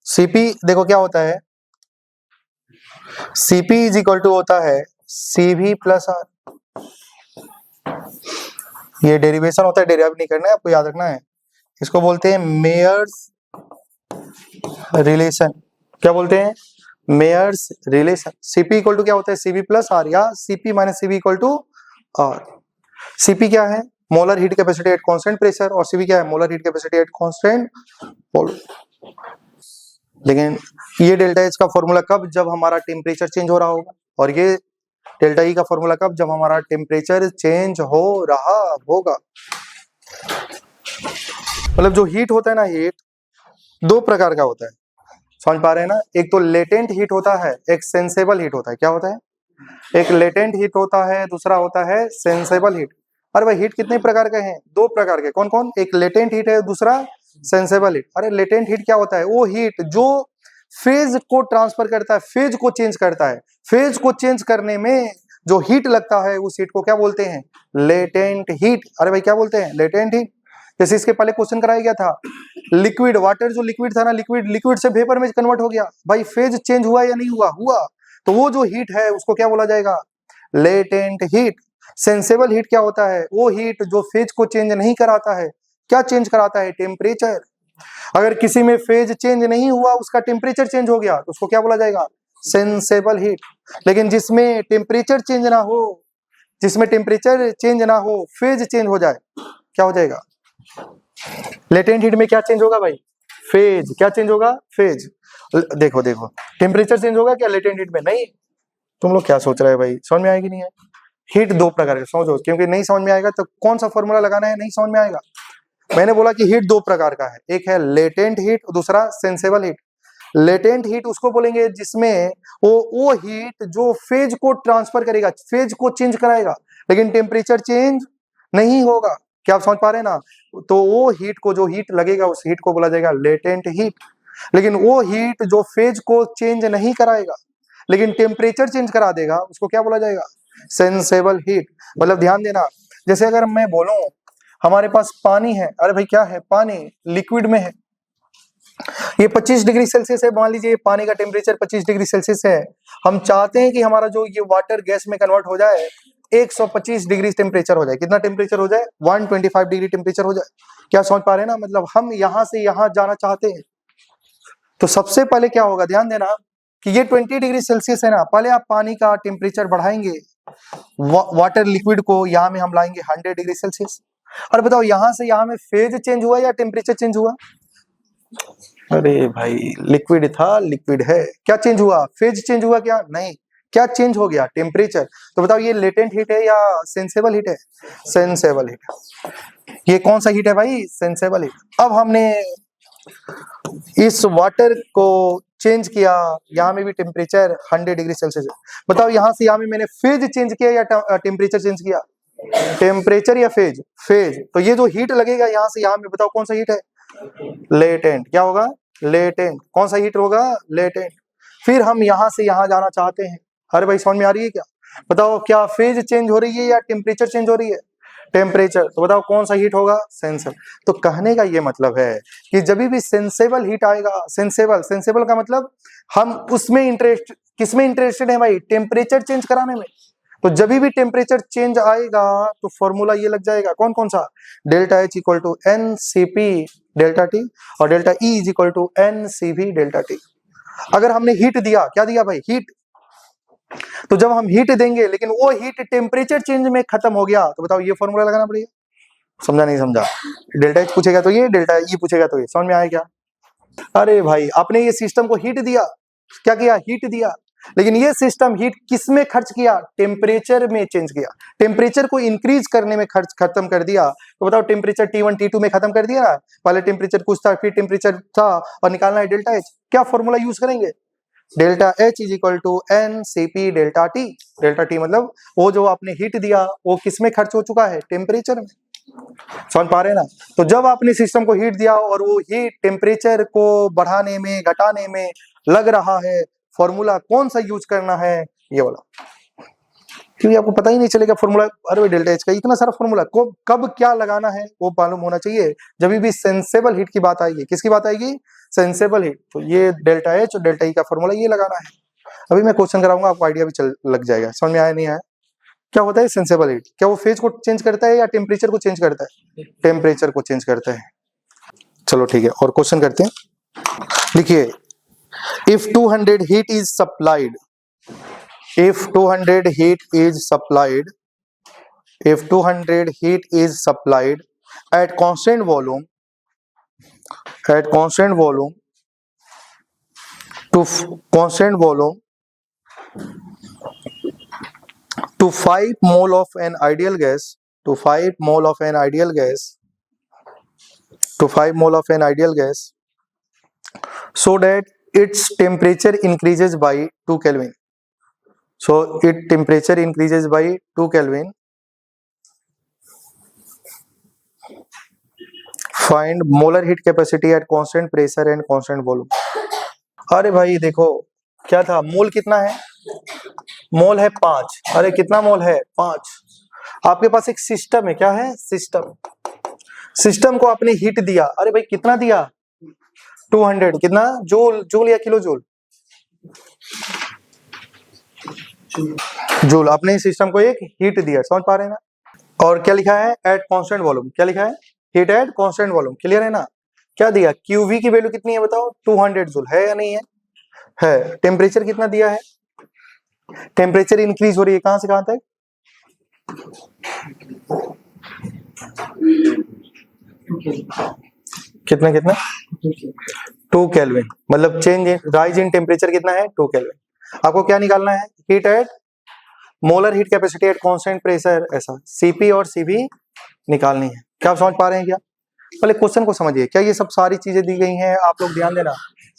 Speaker 1: सीपी देखो क्या होता है, सीपी इज इक्वल टू होता है सीवी प्लस आर। ये डेरिवेशन होता है, डेरिवेट नहीं करना है आपको, याद रखना है। इसको बोलते हैं मेयर्स रिलेशन, क्या बोलते हैं, Mayer's relation. CP equal to क्या होता है, सीवी प्लस आर, या CP minus CV equal to R. CP क्या है, molar heat capacity at constant pressure, और सीवी क्या है, molar heat capacity at constant volume. लेकिन ये डेल्टा एच का फॉर्मूला कब, जब हमारा टेम्परेचर चेंज हो रहा होगा, और ये डेल्टा ई का फॉर्मूला कब, जब हमारा टेम्परेचर चेंज हो रहा होगा। मतलब जो हीट होता है ना, हीट दो प्रकार का होता है, समझ पा रहे हैं ना। एक तो लेटेंट हीट होता है, एक सेंसेबल हीट होता है। क्या होता है, एक लेटेंट हीट होता है, दूसरा होता है सेंसेबल हीट। अरे भाई हीट कितने प्रकार के हैं, दो प्रकार के, कौन कौन, एक लेटेंट हीट है, दूसरा सेंसेबल हीट। अरे लेटेंट हीट क्या होता है, वो हीट जो फेज को ट्रांसफर करता है, फेज को चेंज करता है, फेज को चेंज करने में जो हीट लगता है उस हीट को क्या बोलते हैं, लेटेंट हीट। अरे भाई क्या बोलते हैं, लेटेंट हीट। जैसे इसके पहले क्वेश्चन कराया गया था, लिक्विड वाटर, जो लिक्विड था ना, लिक्विड से वेपर में कन्वर्ट हो गया, भाई फेज चेंज हुआ या नहीं हुआ, हुआ। तो वो जो हीट है उसको क्या बोला जाएगा, लेटेंट हीट। सेंसेबल हीट क्या होता है, वो हीट जो फेज को चेंज नहीं कराता है, क्या चेंज कराता है, टेम्परेचर। अगर किसी में फेज चेंज नहीं हुआ, उसका टेम्परेचर चेंज हो गया, तो उसको क्या बोला जाएगा, सेंसेबल हीट। लेकिन जिसमें टेम्परेचर चेंज ना हो, जिसमें टेम्परेचर चेंज ना हो, फेज चेंज हो जाए, क्या हो जाएगा, लेटेंट हीट में क्या चेंज होगा भाई, फेज। क्या चेंज होगा, फेज। देखो देखो टेम्परेचर चेंज होगा क्या लेटेंट हीट में, नहीं। तुम लोग क्या सोच रहे हैं भाई, समझ में आएगी नहीं है। हीट दो प्रकार के, समझो, क्योंकि नहीं समझ में आएगा तो कौन सा फॉर्मूला लगाना है, नहीं समझ में आएगा। मैंने बोला कि हीट दो प्रकार का है, एक है लेटेंट हीट, दूसरा सेंसेबल हीट। लेटेंट हीट उसको बोलेंगे जिसमें वो हीट जो फेज को ट्रांसफर करेगा, फेज को चेंज कराएगा, लेकिन टेम्परेचर चेंज नहीं होगा। क्या आप समझ पा रहे हैं ना। तो वो हीट को, जो हीट लगेगा उस हीट को बोला जाएगा लेटेंट हीट। लेकिन वो हीट जो फेज को चेंज नहीं कराएगा लेकिन टेम्परेचर चेंज करा देगा, उसको क्या बोला जाएगा, सेंसेबल हीट। मतलब ध्यान देना, जैसे अगर मैं बोलूं हमारे पास पानी है, अरे भाई क्या है, पानी लिक्विड में है, ये 25 डिग्री सेल्सियस है, मान लीजिए पानी का टेम्परेचर 25 डिग्री सेल्सियस है, हम चाहते हैं कि हमारा जो ये वाटर गैस में कन्वर्ट हो जाए 125 डिग्री टेम्परेचर हो जाए, कितना टेम्परेचर हो जाए, 125 डिग्री टेम्परेचर हो जाए। क्या समझ पा रहे हैं ना, मतलब हम यहां से यहां जाना चाहते हैं, तो सबसे पहले क्या होगा, ध्यान देना कि ये 20 डिग्री सेल्सियस है ना, पहले आप पानी का टेम्परेचर बढ़ाएंगे, वाटर लिक्विड को यहाँ में हम लाएंगे 100 डिग्री सेल्सियस। और बताओ यहां से यहां में फेज चेंज हुआ या टेम्परेचर चेंज हुआ? अरे भाई लिक्विड था, लिक्विड है, क्या चेंज हुआ, फेज चेंज हुआ क्या? नहीं, क्या चेंज हो गया, टेम्परेचर। तो बताओ ये लेटेंट हीट है या सेंसेबल हीट है? Sensible heat. ये कौन सा हीट है भाई? Sensible heat. अब हमने इस वाटर को चेंज किया, यहाँ में भी टेम्परेचर 100 डिग्री सेल्सियस है। बताओ यहाँ से यहाँ में मैंने फेज चेंज किया या टेम्परेचर चेंज किया? टेम्परेचर या फेज? फेज। तो ये जो हीट लगेगा यहाँ से यहाँ में, बताओ कौन सा हीट है? लेटेंट। क्या होगा? लेटेंट। कौन सा हीट होगा? लेटेंट। फिर हम यहाँ से यहाँ जाना चाहते हैं, अरे भाई समझ में आ रही है क्या? बताओ क्या फेज चेंज हो रही है या टेम्परेचर चेंज हो रही है? टेम्परेचर। तो बताओ कौन सा हीट होगा? सेंसेबल। तो कहने का ये मतलब है कि जब भी सेंसेबल हीट आएगा, सेंसेबल, सेंसेबल का मतलब हम उसमें इंटरेस्ट, किसमें इंटरेस्टेड है भाई? टेम्परेचर चेंज कराने में। तो जब भी टेम्परेचर चेंज आएगा तो फॉर्मूला ये लग जाएगा, कौन कौन सा? Delta H equal to N C P delta T और delta E is equal to N C V delta T. अगर हमने हीट दिया, क्या दिया भाई? हीट। तो जब हम हीट देंगे लेकिन वो हीट टेम्परेचर चेंज में खत्म हो गया, तो बताओ ये फॉर्मूला लगाना पड़ेगा। समझा नहीं समझा? डेल्टा एच पूछेगा तो ये, डेल्टा ई पूछेगा तो ये। समझ में आया क्या? अरे भाई आपने ये सिस्टम को हीट दिया, क्या किया? हीट दिया, लेकिन ये सिस्टम हीट किस में खर्च किया? टेम्परेचर में चेंज किया, टेम्परेचर को इंक्रीज करने में खर्च खत्म कर दिया। तो बताओ टेम्परेचर T1 T2 में खत्म कर दिया ना, पहले टेम्परेचर कुछ था फिर टेम्परेचर था और निकालना है डेल्टा एच। क्या फॉर्मूला यूज करेंगे? Delta H is equal to N C P delta T. Delta T मतलब वो जो आपने हीट दिया वो किस में खर्च हो चुका है? टेम्परेचर में। समझ पा रहे हैं ना? तो जब आपने सिस्टम को हीट दिया और वो हीट टेम्परेचर को बढ़ाने में घटाने में लग रहा है, फॉर्मूला कौन सा यूज करना है? ये वाला। क्योंकि आपको पता ही नहीं चलेगा फॉर्मूला, अरे डेल्टा एच का इतना सारा फॉर्मूला को कब क्या लगाना है वो मालूम होना चाहिए। जब भी सेंसेबल हीट की बात आएगी, किसकी बात आएगी? Sensible heat. तो ये डेल्टा एच और डेल्टा ई का फॉर्मूला ये लगाना है। अभी मैं क्वेश्चन कराऊंगा, आपको आइडिया भी चल लग जाएगा। समझ में आया नहीं आया? क्या होता है सेंसेबल हीट? क्या वो फेज को चेंज करता है या टेम्परेचर को चेंज करता है? टेम्परेचर को चेंज करता है। चलो ठीक है, और क्वेश्चन करते हैं। लिखिए, if 200 heat is supplied, if 200 heat is supplied, if 200 heat is supplied at constant volume, at constant volume to constant volume to 5 mole of an ideal gas, to 5 mole of an ideal gas, to 5 mole of an ideal gas, so that its temperature increases by 2 Kelvin. So its temperature increases by 2 Kelvin. Find molar heat capacity at constant pressure and constant volume. अरे भाई देखो क्या था, मोल कितना है? मोल है 5। अरे कितना मोल है? 5। आपके पास एक सिस्टम है, क्या है? सिस्टम। सिस्टम को आपने हीट दिया, अरे भाई कितना दिया? 200। कितना? जूल, जूल या किलो जूल? जूल। अपने सिस्टम को एक हीट दिया, समझ पा रहे हैं ना? और क्या लिखा है? Eight constant volume. क्या लिखा है? Heat at constant volume. Clear है ना? क्या दिया? क्यूवी की वैल्यू कितनी है बताओ? 200 जूल। है या नहीं है? है। टेम्परेचर कितना दिया है? टेम्परेचर इंक्रीज हो रही है, कहां से कहां तक? कितना कितना? 2 केल्विन। मतलब चेंज राइज इन टेम्परेचर कितना है? 2 केल्विन। आपको क्या निकालना है? Heat eight molar heat capacity at constant pressure, ऐसा सीपी और सीवी निकालनी है। क्या आप समझ पा रहे हैं क्या? पहले क्वेश्चन को समझिए, क्या ये सब सारी चीजें दी गई हैं, आप लोग ध्यान देना।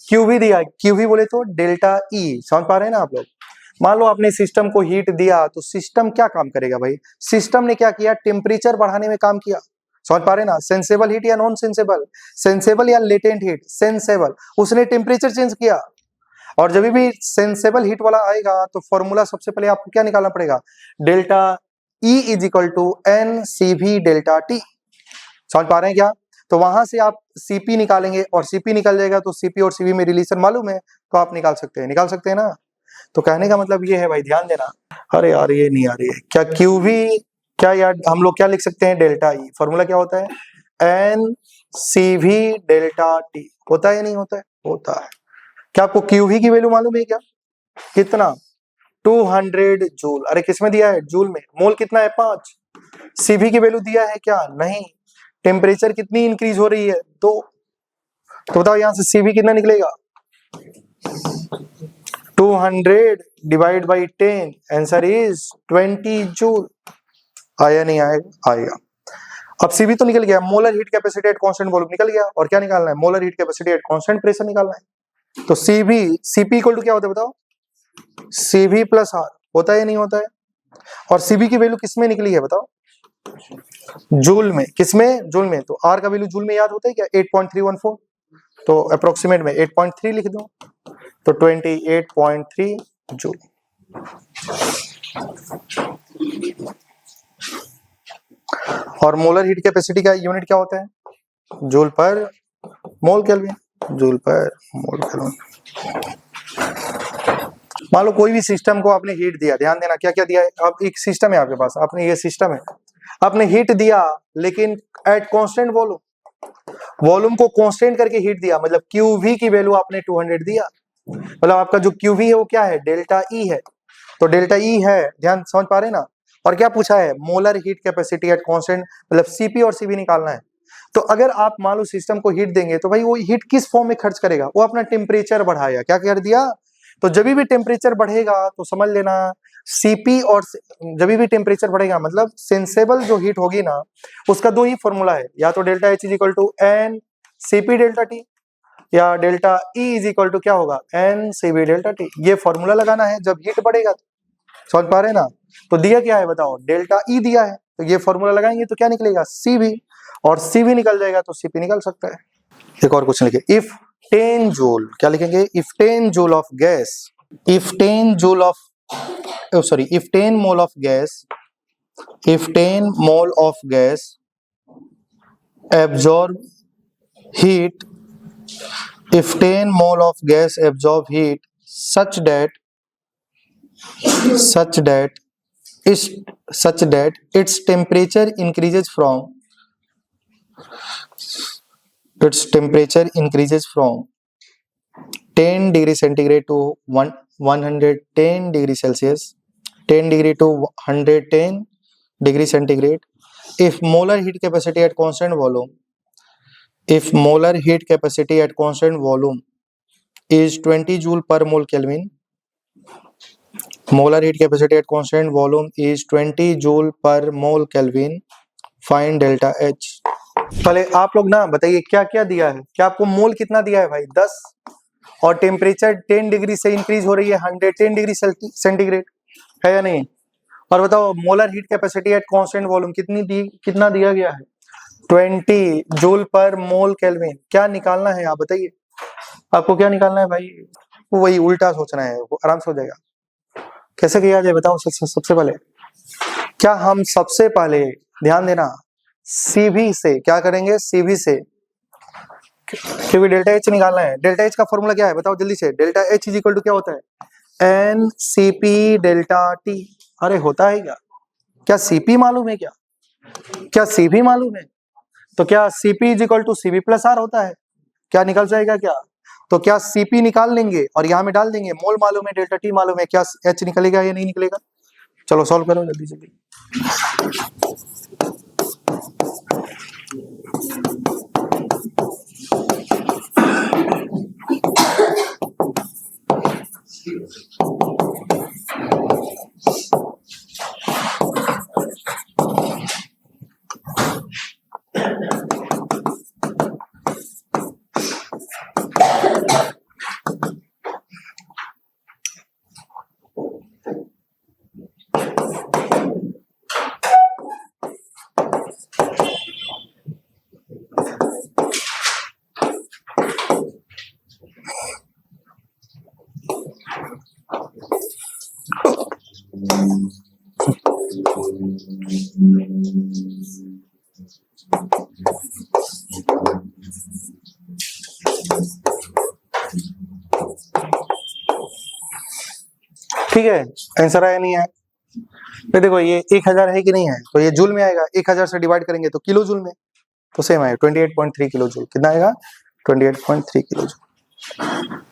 Speaker 1: क्यूवी दिया है, क्यूवी बोले तो डेल्टा ई। समझ पा रहे हैं ना आप लोग? मान लो आपने सिस्टम को हीट दिया तो सिस्टम क्या काम करेगा भाई? सिस्टम ने क्या किया? टेम्परेचर बढ़ाने में काम किया। समझ पा रहे ना? सेंसेबल हीट या नॉन सेंसेबल? सेंसेबल या लेटेंट हीट? सेंसेबल। उसने टेम्परेचर चेंज किया। और जब भी सेंसेबल हीट वाला आएगा तो फॉर्मूला सबसे पहले आपको क्या निकालना पड़ेगा, delta E is equal to N C V delta T. समझ पा रहे हैं क्या? तो वहां से आप सीपी निकालेंगे और सीपी निकल जाएगा तो सीपी और सीवी में रिलेशन मालूम है तो आप निकाल सकते हैं ना। तो कहने का मतलब ये है भाई, ध्यान देना। अरे यार ये नहीं आ रही है क्या, क्यूवी क्या यार, हम लोग क्या लिख सकते हैं, डेल्टा ई, फॉर्मूला क्या होता है, N C V delta T. होता है या नहीं होता है? होता है। क्या आपको क्यूवी की वैल्यू मालूम है क्या, कितना, 200 जूल। अरे किसमें दिया है, जूल में। मोल कितना है, 5। सीवी की वैल्यू दिया है क्या, नहीं। टेम्परेचर कितनी इंक्रीज हो रही है, 2। तो बताओ यहां से सीवी कितना निकलेगा, 200 divide by 10, answer is 20 joule. आया नहीं आएगा, आएगा। अब सीवी तो निकल गया, molar heat capacity at constant volume निकल गया, और क्या निकालना है, molar heat capacity at constant pressure निकालना है। तो सीवी सीपी इक्वल टू क्या होता है बताओ, सीवी प्लस आर। होता है या नहीं होता है? और सीवी की वैल्यू किसमें निकली है बताओ, जूल में। किसमें, जूल में। तो आर का वैल्यू जूल में याद होता है क्या, 8.314। तो अप्रोक्सीमेट में 8.3 लिख दो, तो 28.3 जूल। और मोलर हीट कैपेसिटी का यूनिट क्या होता है, जूल पर मोल केल्विन, जूल पर मोल केल्विन। मान लो कोई भी सिस्टम को आपने हीट दिया, ध्यान देना क्या क्या दिया है। अब एक सिस्टम है आपके पास, आपने ये सिस्टम है, आपने हीट दिया लेकिन एट कांस्टेंट वॉल्यूम, वॉल्यूम को कांस्टेंट करके हीट दिया, मतलब क्यूवी की वैल्यू आपने 200 दिया, मतलब आपका जो क्यूवी है वो क्या है, डेल्टा ई है। तो डेल्टा ई है, ध्यान समझ पा रहे हैं ना। और क्या पूछा है, molar heat capacity at constant, मतलब सीपी और सीवी निकालना है। तो अगर आप मान लो सिस्टम को हीट देंगे तो भाई वो हीट किस फॉर्म में खर्च करेगा, वो अपना टेम्परेचर बढ़ाएगा। क्या कर दिया, तो जब भी टेम्परेचर बढ़ेगा तो समझ लेना सीपी, और जब भी टेम्परेचर बढ़ेगा मतलब सेंसेबल जो हीट होगी ना, उसका दो ही फॉर्मूला है, या तो delta H is equal to N CP delta T, या delta E is equal to क्या होगा, एन सीबी डेल्टा टी। ये फॉर्मूला लगाना है जब हीट बढ़ेगा। समझ पा रहे हैं ना। तो दिया क्या है बताओ, डेल्टा ई दिया है, तो ये फॉर्मूला लगाएंगे तो क्या निकलेगा, सीवी, और सीवी निकल जाएगा तो सीपी निकल सकता है। एक और क्वेश्चन लिखे, इफ 10 जूल, क्या लिखेंगे, if 10 joule of gas, if 10 joule of sorry if 10 mole of gas, if 10 mole of gas absorb heat, if 10 mole of gas absorb heat such that is such that its temperature increases from 10 degree centigrade to 110 degree Celsius, 10 degree to 110 degree centigrade. If molar heat capacity at constant volume, if molar heat capacity at constant volume is 20 joule per mole Kelvin, molar heat capacity at constant volume is 20 joule per mole Kelvin, find delta H। पहले आप लोग ना बताइए क्या क्या दिया है, क्या आपको मोल कितना दिया है भाई, 10, और टेम्परेचर 10 डिग्री से इंक्रीज हो रही है 110 डिग्री सेंटीग्रेड, है या नहीं। और बताओ molar heat capacity at constant volume कितना दिया गया है, 20 जूल पर मोल केल्विन। क्या निकालना है आप बताइए, आपको क्या निकालना है भाई, वही उल्टा सोचना है, वो आराम से हो जाएगा। कैसे किया जाए बताओ, सबसे पहले क्या हम सबसे पहले, ध्यान देना, सीवी से क्या करेंगे, सीवी से, क्योंकि डेल्टा एच निकालना है। डेल्टा एच का फॉर्मूला क्या है बताओ जल्दी से, delta H is equal to क्या होता है, एन सीपी डेल्टा टी। अरे होता है क्या सीपी मालूम है क्या सीवी मालूम है, तो क्या CP is equal to CV plus R होता है, क्या निकल जाएगा क्या, तो क्या सीपी निकाल लेंगे और यहाँ में डाल देंगे, मोल मालूम है डेल्टा टी मालूम है, क्या एच निकलेगा या नहीं निकलेगा। चलो सॉल्व करो जल्दी जल्दी। ठीक है, आंसर आया नहीं है। फिर देखो ये 1000 है कि नहीं है, तो ये जूल में आएगा, 1000 से डिवाइड करेंगे तो किलो जूल में, तो सेम आएगा 28.3 किलो जूल। कितना आएगा? 28.3 किलो जूल।